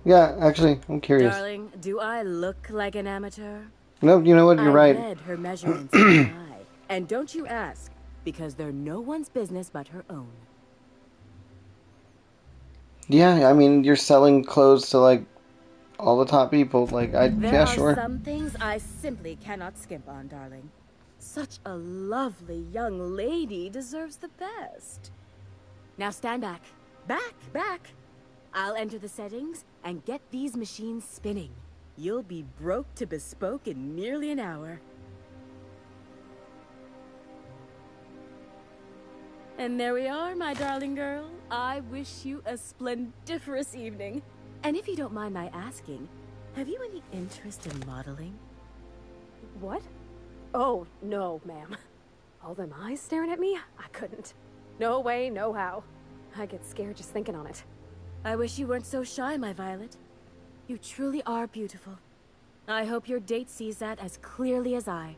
Yeah, actually, I'm curious. Darling, do I look like an amateur? No, you know what? You're right. I read her measurements in her eye. And don't you ask, because they're no one's business but her own. Yeah, I mean, you're selling clothes to, like, all the top people. Like, There yeah, are sure. some things I simply cannot skimp on, darling. Such a lovely young lady deserves the best. Now stand back. Back! I'll enter the settings and get these machines spinning. You'll be broke to bespoke in nearly an hour. And there we are, my darling girl. I wish you a splendiferous evening. And if you don't mind my asking, have you any interest in modeling? What? Oh, no, ma'am. All them eyes staring at me? I couldn't. No way, no how. I get scared just thinking on it. I wish you weren't so shy, my Violet. You truly are beautiful. I hope your date sees that as clearly as I.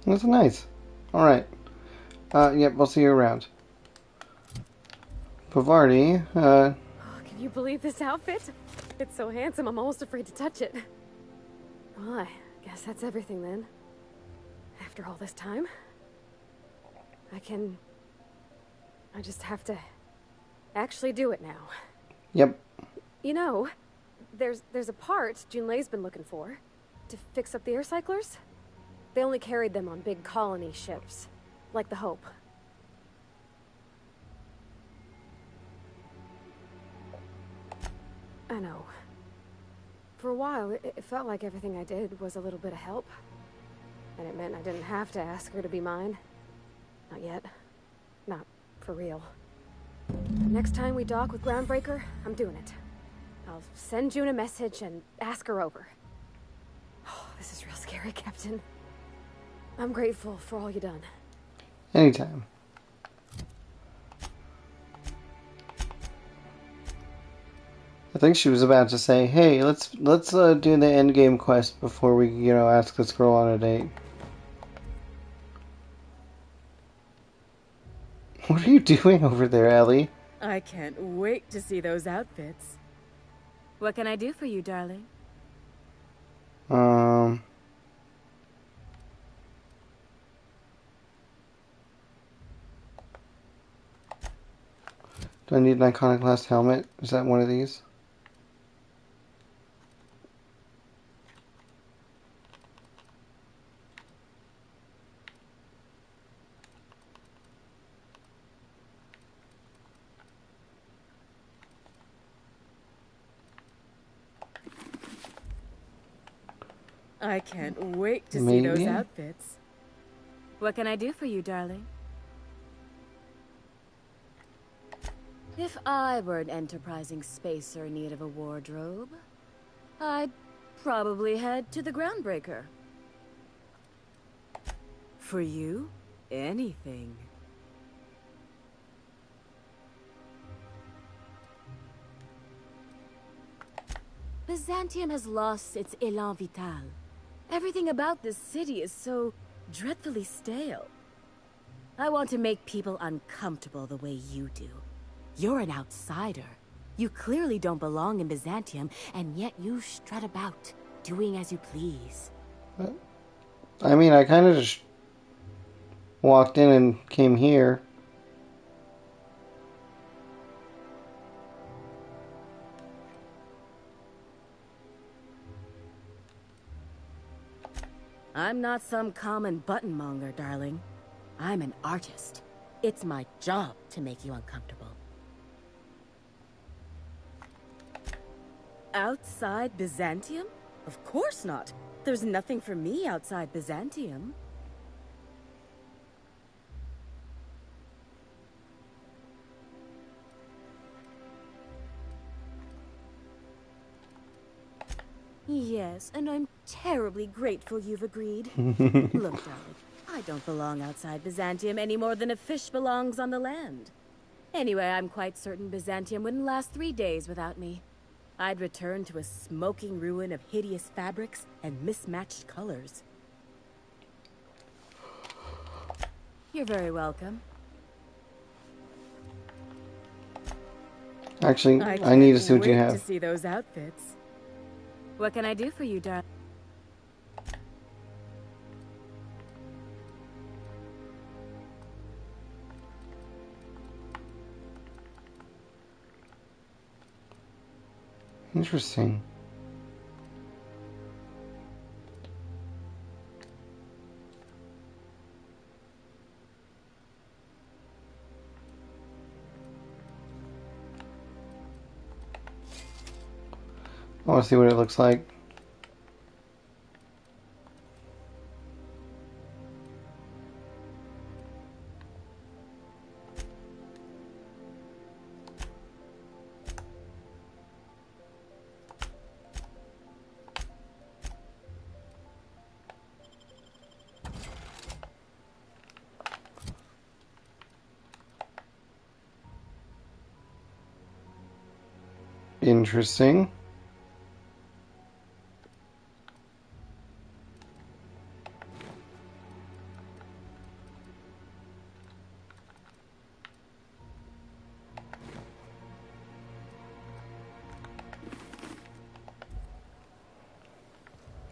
That's nice. Alright. Yep, we'll see you around. Pavardi, Oh, can you believe this outfit? It's so handsome, I'm almost afraid to touch it. Well, I guess that's everything then. After all this time, I just have to actually do it now. Yep. You know, there's a part Junlei's been looking for to fix up the air cyclers. They only carried them on big colony ships, like the Hope. I know. For a while, it felt like everything I did was a little bit of help. And it meant I didn't have to ask her to be mine. Not yet. Not for real. Next time we dock with Groundbreaker, I'm doing it. I'll send June a message and ask her over. Oh, this is real scary, Captain. I'm grateful for all you done. Anytime. I think she was about to say, "Hey, let's do the end game quest before we, ask this girl on a date." What are you doing over there, Ellie? I can't wait to see those outfits. What can I do for you, darling? Do I need an Iconoclast helmet? Is that one of these? I can't wait to see Maybe. those outfits. What can I do for you, darling? If I were an enterprising spacer in need of a wardrobe, I'd probably head to the Groundbreaker. For you, anything. Byzantium has lost its élan vital. Everything about this city is so dreadfully stale. I want to make people uncomfortable the way you do. You're an outsider. You clearly don't belong in Byzantium, and yet you strut about, doing as you please. I mean, I kind of just walked in and came here. I'm not some common buttonmonger, darling. I'm an artist. It's my job to make you uncomfortable. Outside Byzantium? Of course not. There's nothing for me outside Byzantium. Yes, and I'm terribly grateful you've agreed. Look, darling, I don't belong outside Byzantium any more than a fish belongs on the land. Anyway, I'm quite certain Byzantium wouldn't last 3 days without me. I'd return to a smoking ruin of hideous fabrics and mismatched colors. You're very welcome. Actually, I need to see what you can't wait to have. see those outfits. What can I do for you, darling? Interesting. I want to see what it looks like. Interesting.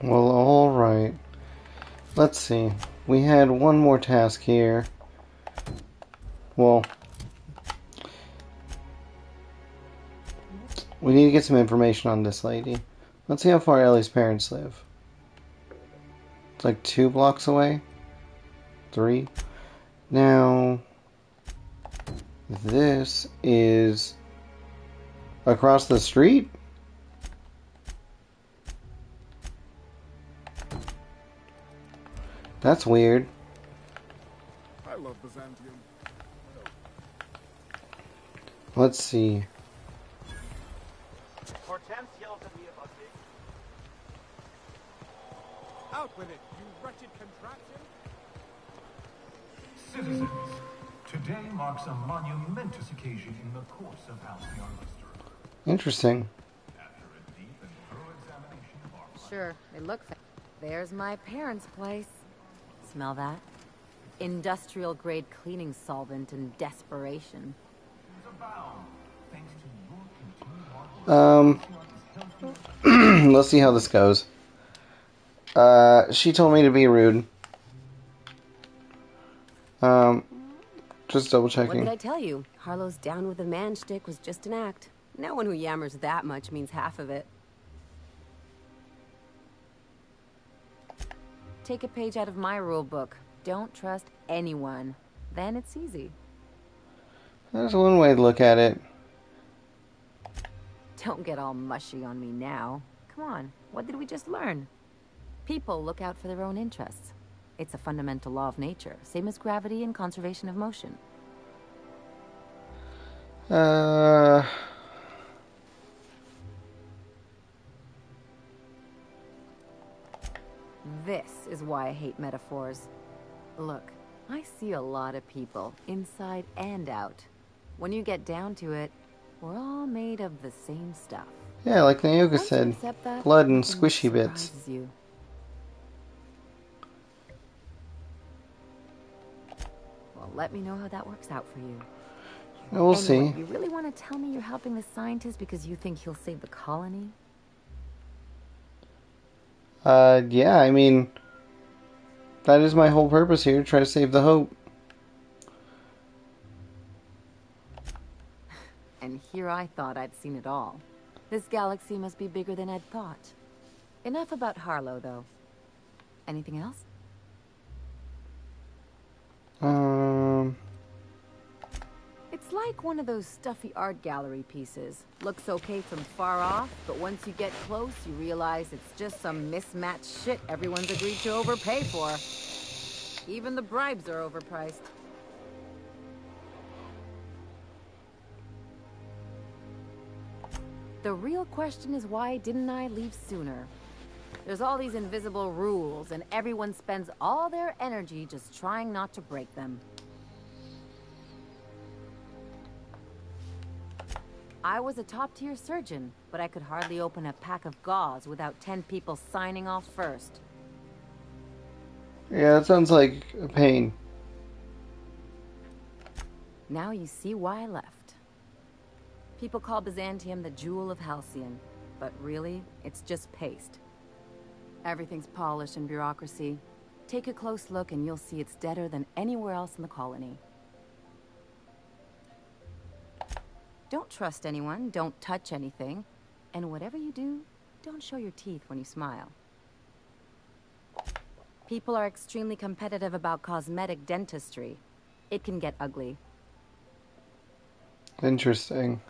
Well, alright. Let's see. We had one more task here. Well, we need to get some information on this lady. Let's see how far Ellie's parents live. It's like 2 blocks away? 3? Now, this is across the street? That's weird. I love Byzantium. Let's see. Hortense yells at me about this. Out with it, you wretched contraption! Citizens, today marks a monumentous occasion in the course of House Yarmester. Interesting. After a deep and thorough examination of our Sure, it looks like... There's my parents' place. Smell that? Industrial grade cleaning solvent and desperation. Let's see how this goes. She told me to be rude. Just double What checking. did I tell you? Harlow's down with the man shtick was just an act. No one who yammers that much means half of it. Take a page out of my rule book. Don't trust anyone. Then it's easy. That's one way to look at it. Don't get all mushy on me now. Come on, what did we just learn? People look out for their own interests. It's a fundamental law of nature, same as gravity and conservation of motion. This is why I hate metaphors. Look, I see a lot of people, inside and out. When you get down to it, we're all made of the same stuff. Yeah, like Nayoka Once you said, accept that, blood and nothing much squishy bits. surprises you. Well, Well, let me know how that works out for you. We'll Anyway, see. you really want to tell me you're helping the scientist because you think he'll save the colony? Yeah, I mean, that is my whole purpose here, try to save the hope. And here I thought I'd seen it all. This galaxy must be bigger than I'd thought. Enough about Harlow, though. Anything else? It's like one of those stuffy art gallery pieces. Looks okay from far off, but once you get close, you realize it's just some mismatched shit everyone's agreed to overpay for. Even the bribes are overpriced. The real question is, why didn't I leave sooner? There's all these invisible rules, and everyone spends all their energy just trying not to break them. I was a top-tier surgeon, but I could hardly open a pack of gauze without 10 people signing off first. Yeah, that sounds like a pain. Now you see why I left. People call Byzantium the jewel of Halcyon, but really, it's just paste. Everything's polished and bureaucracy. Take a close look and you'll see it's deader than anywhere else in the colony. Don't trust anyone, don't touch anything, and whatever you do, don't show your teeth when you smile. People are extremely competitive about cosmetic dentistry. It can get ugly. Interesting.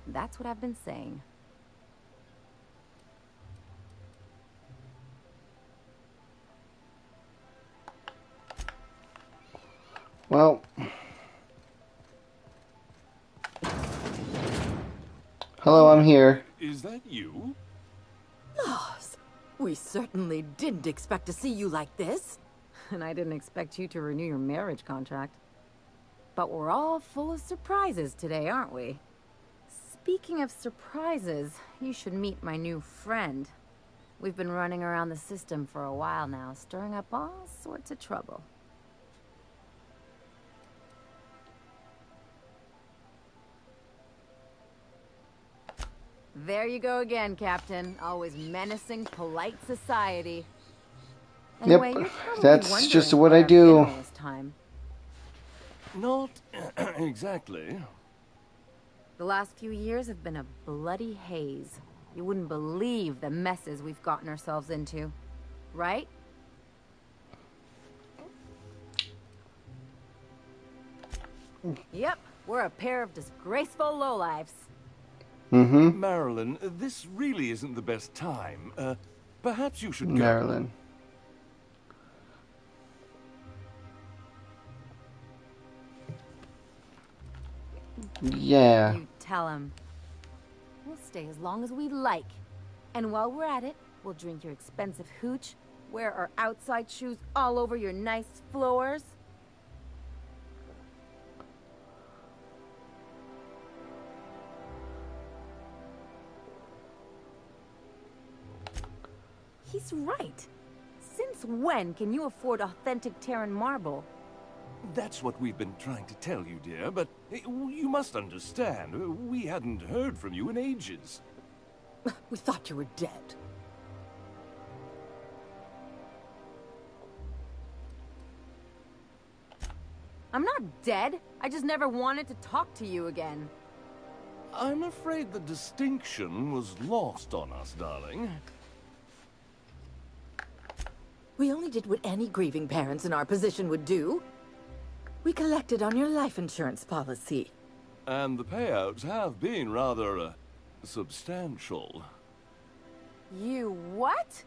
That's what I've been saying. Well, hello, I'm here. Is that you? Lars, we certainly didn't expect to see you like this. And I didn't expect you to renew your marriage contract. But we're all full of surprises today, aren't we? Speaking of surprises, you should meet my new friend. We've been running around the system for a while now, stirring up all sorts of trouble. There you go again, Captain. Always menacing polite society. Anyway, Yep, that's just what I do. Time. Not exactly. The last few years have been a bloody haze. You wouldn't believe the messes we've gotten ourselves into. Right? Yep, we're a pair of disgraceful lowlifes. Mm-hmm. Marilyn, this really isn't the best time. Perhaps you should go. Marilyn. Yeah. You tell him. We'll stay as long as we like. And while we're at it, we'll drink your expensive hooch, wear our outside shoes all over your nice floors. He's right. Since when can you afford authentic Terran marble? That's what we've been trying to tell you, dear, but you must understand. We hadn't heard from you in ages. We thought you were dead. I'm not dead. I just never wanted to talk to you again. I'm afraid the distinction was lost on us, darling. We only did what any grieving parents in our position would do. We collected on your life insurance policy. And the payouts have been rather, substantial. You what?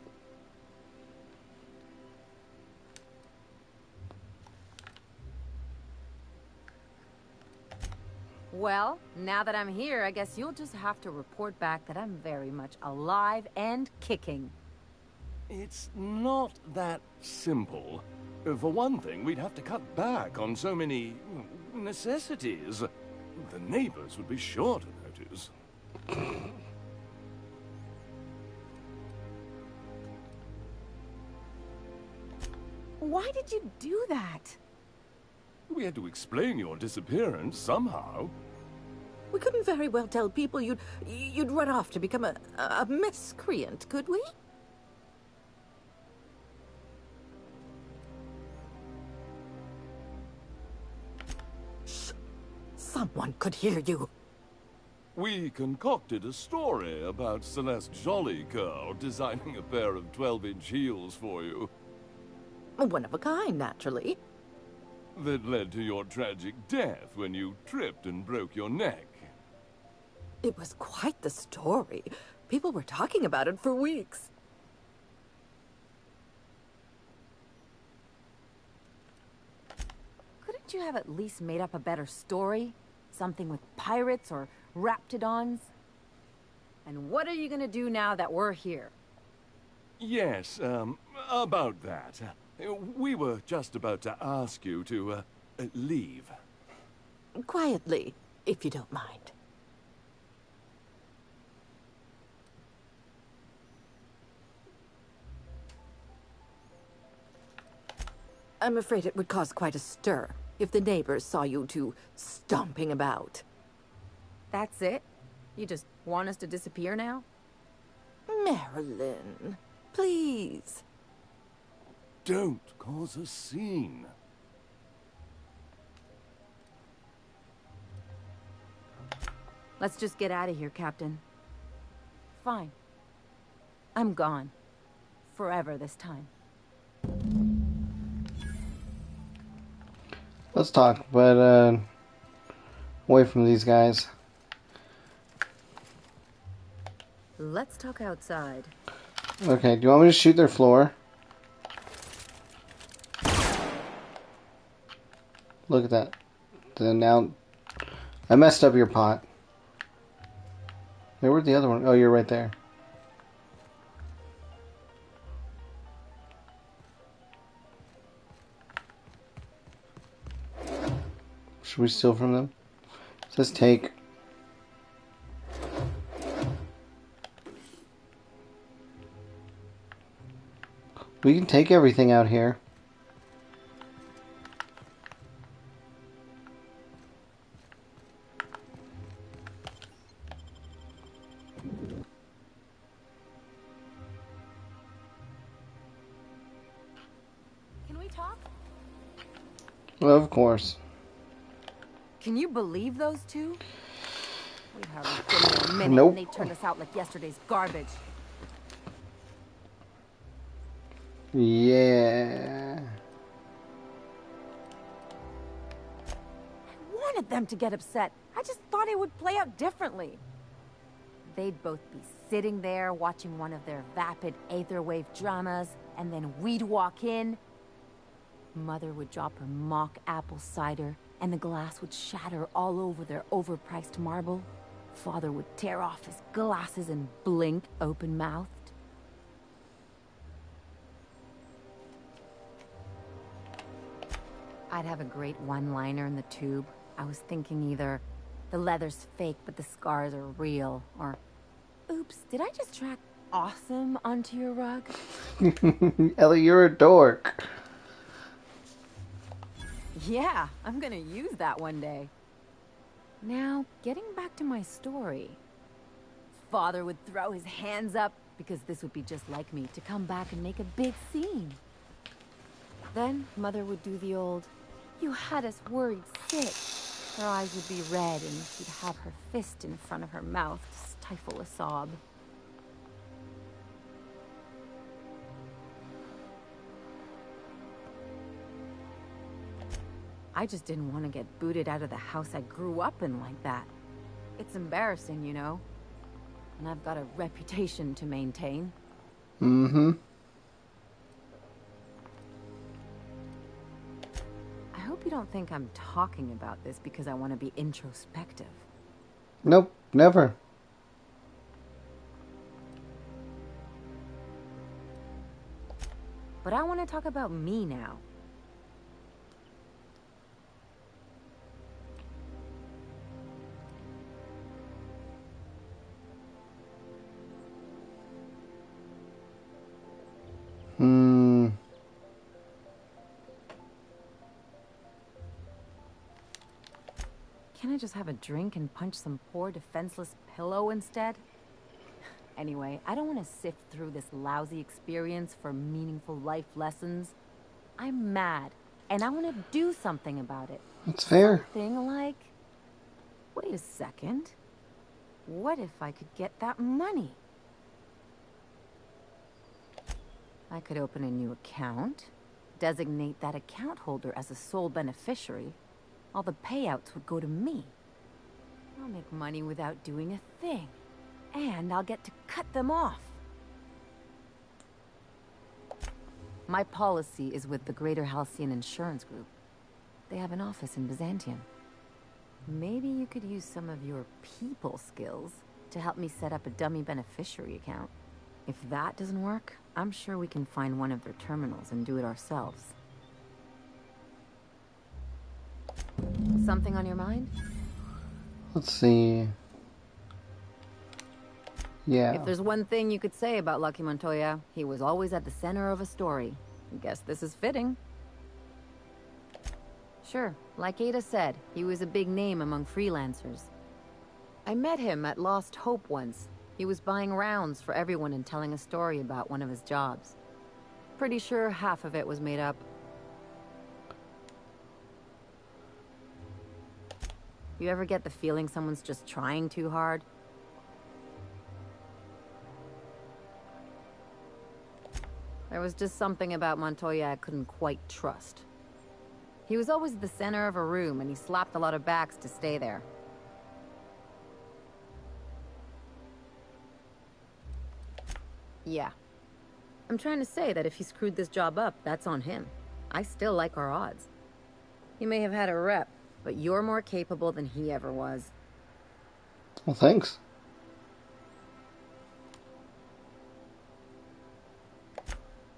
Well, now that I'm here, I guess you'll just have to report back that I'm very much alive and kicking. It's not that simple. For one thing, we'd have to cut back on so many necessities. The neighbors would be sure to notice. Why did you do that? We had to explain your disappearance somehow. We couldn't very well tell people you'd run off to become a miscreant, could we? Shh! Someone could hear you. We concocted a story about Celeste Jollycurl designing a pair of 12-inch heels for you. One of a kind, naturally. That led to your tragic death when you tripped and broke your neck. It was quite the story. People were talking about it for weeks. Couldn't you have at least made up a better story? Something with pirates or raptidons? And what are you gonna do now that we're here? Yes, about that. We were just about to ask you to, leave. Quietly, if you don't mind. I'm afraid it would cause quite a stir if the neighbors saw you two stomping about. That's it? You just want us to disappear now? Marilyn, please. Don't cause a scene. Let's just get out of here, Captain. Fine. I'm gone. Forever this time. Let's talk, but away from these guys. Let's talk outside. Okay, do you want me to shoot their floor? Look at that. Now, I messed up your pot. Hey, where'd the other one? Oh, you're right there. Should we steal from them? It says take. We can take everything out here. Can we talk? Well, of course. Can you believe those two? We haven't been there a minute Nope. and they turned us out like yesterday's garbage. Yeah. I wanted them to get upset. I just thought it would play out differently. They'd both be sitting there watching one of their vapid aetherwave dramas, and then we'd walk in. Mother would drop her mock apple cider, and the glass would shatter all over their overpriced marble. Father would tear off his glasses and blink open-mouthed. I'd have a great one-liner in the tube. I was thinking either, the leather's fake but the scars are real, or, oops, did I just track awesome onto your rug? Ellie, you're a dork. Yeah, I'm gonna use that one day. Now, getting back to my story. Father would throw his hands up, because this would be just like me, to come back and make a big scene. Then, Mother would do the old, "You had us worried sick." Her eyes would be red, and she'd have her fist in front of her mouth to stifle a sob. I just didn't want to get booted out of the house I grew up in like that. It's embarrassing, you know. And I've got a reputation to maintain. Mm-hmm. I hope you don't think I'm talking about this because I want to be introspective. Nope, never. But I want to talk about me now. I just have a drink and punch some poor defenseless pillow instead? Anyway, I don't want to sift through this lousy experience for meaningful life lessons. I'm mad, and I want to do something about it. That's fair. Something like... Wait a second. What if I could get that money? I could open a new account, designate that account holder as a sole beneficiary. All the payouts would go to me. I'll make money without doing a thing. And I'll get to cut them off. My policy is with the Greater Halcyon Insurance Group. They have an office in Byzantium. Maybe you could use some of your people skills to help me set up a dummy beneficiary account. If that doesn't work, I'm sure we can find one of their terminals and do it ourselves. Something on your mind? Let's see. Yeah. If there's one thing you could say about Lucky Montoya, he was always at the center of a story. Guess this is fitting. Sure, like Ada said, he was a big name among freelancers. I met him at Lost Hope once. He was buying rounds for everyone and telling a story about one of his jobs. Pretty sure half of it was made up. You ever get the feeling someone's just trying too hard? There was just something about Montoya I couldn't quite trust. He was always the center of a room, and he slapped a lot of backs to stay there. Yeah. I'm trying to say that if he screwed this job up, that's on him. I still like our odds. He may have had a rep, but you're more capable than he ever was. Well, thanks.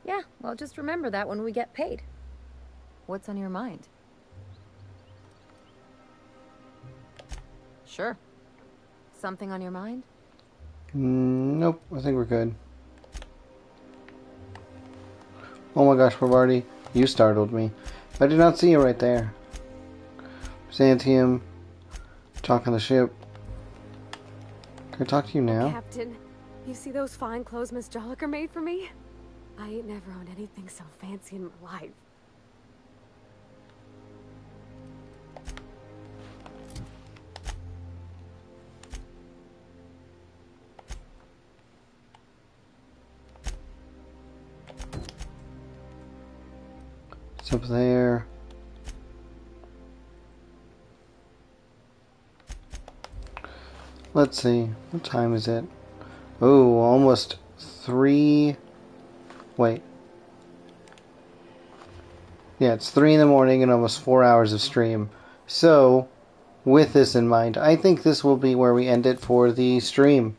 Yeah, well, just remember that when we get paid. What's on your mind? Sure. Something on your mind? Nope, I think we're good. Oh my gosh, Barbardi, you startled me. I did not see you right there. Byzantium, talk on the ship. Can I talk to you now? Captain, you see those fine clothes Miss Jolliker made for me? I ain't never owned anything so fancy in my life. It's up there. Let's see. What time is it? Oh, almost 3. Wait. Yeah, it's 3 in the morning and almost 4 hours of stream. So, with this in mind, I think this will be where we end it for the stream.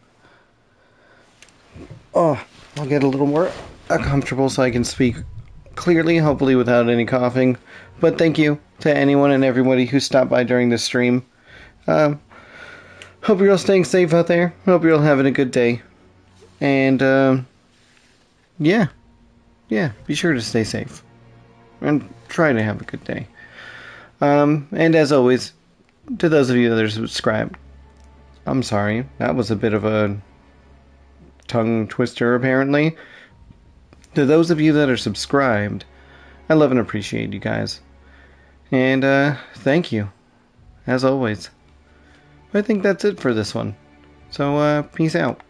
Oh, I'll get a little more comfortable so I can speak clearly, hopefully without any coughing. But thank you to anyone and everybody who stopped by during this stream. Hope you're all staying safe out there. Hope you're all having a good day. And, yeah, be sure to stay safe. And try to have a good day. And as always, to those of you that are subscribed, I'm sorry. That was a bit of a tongue twister, apparently. To those of you that are subscribed, I love and appreciate you guys. And, thank you. As always. I think that's it for this one. So, peace out.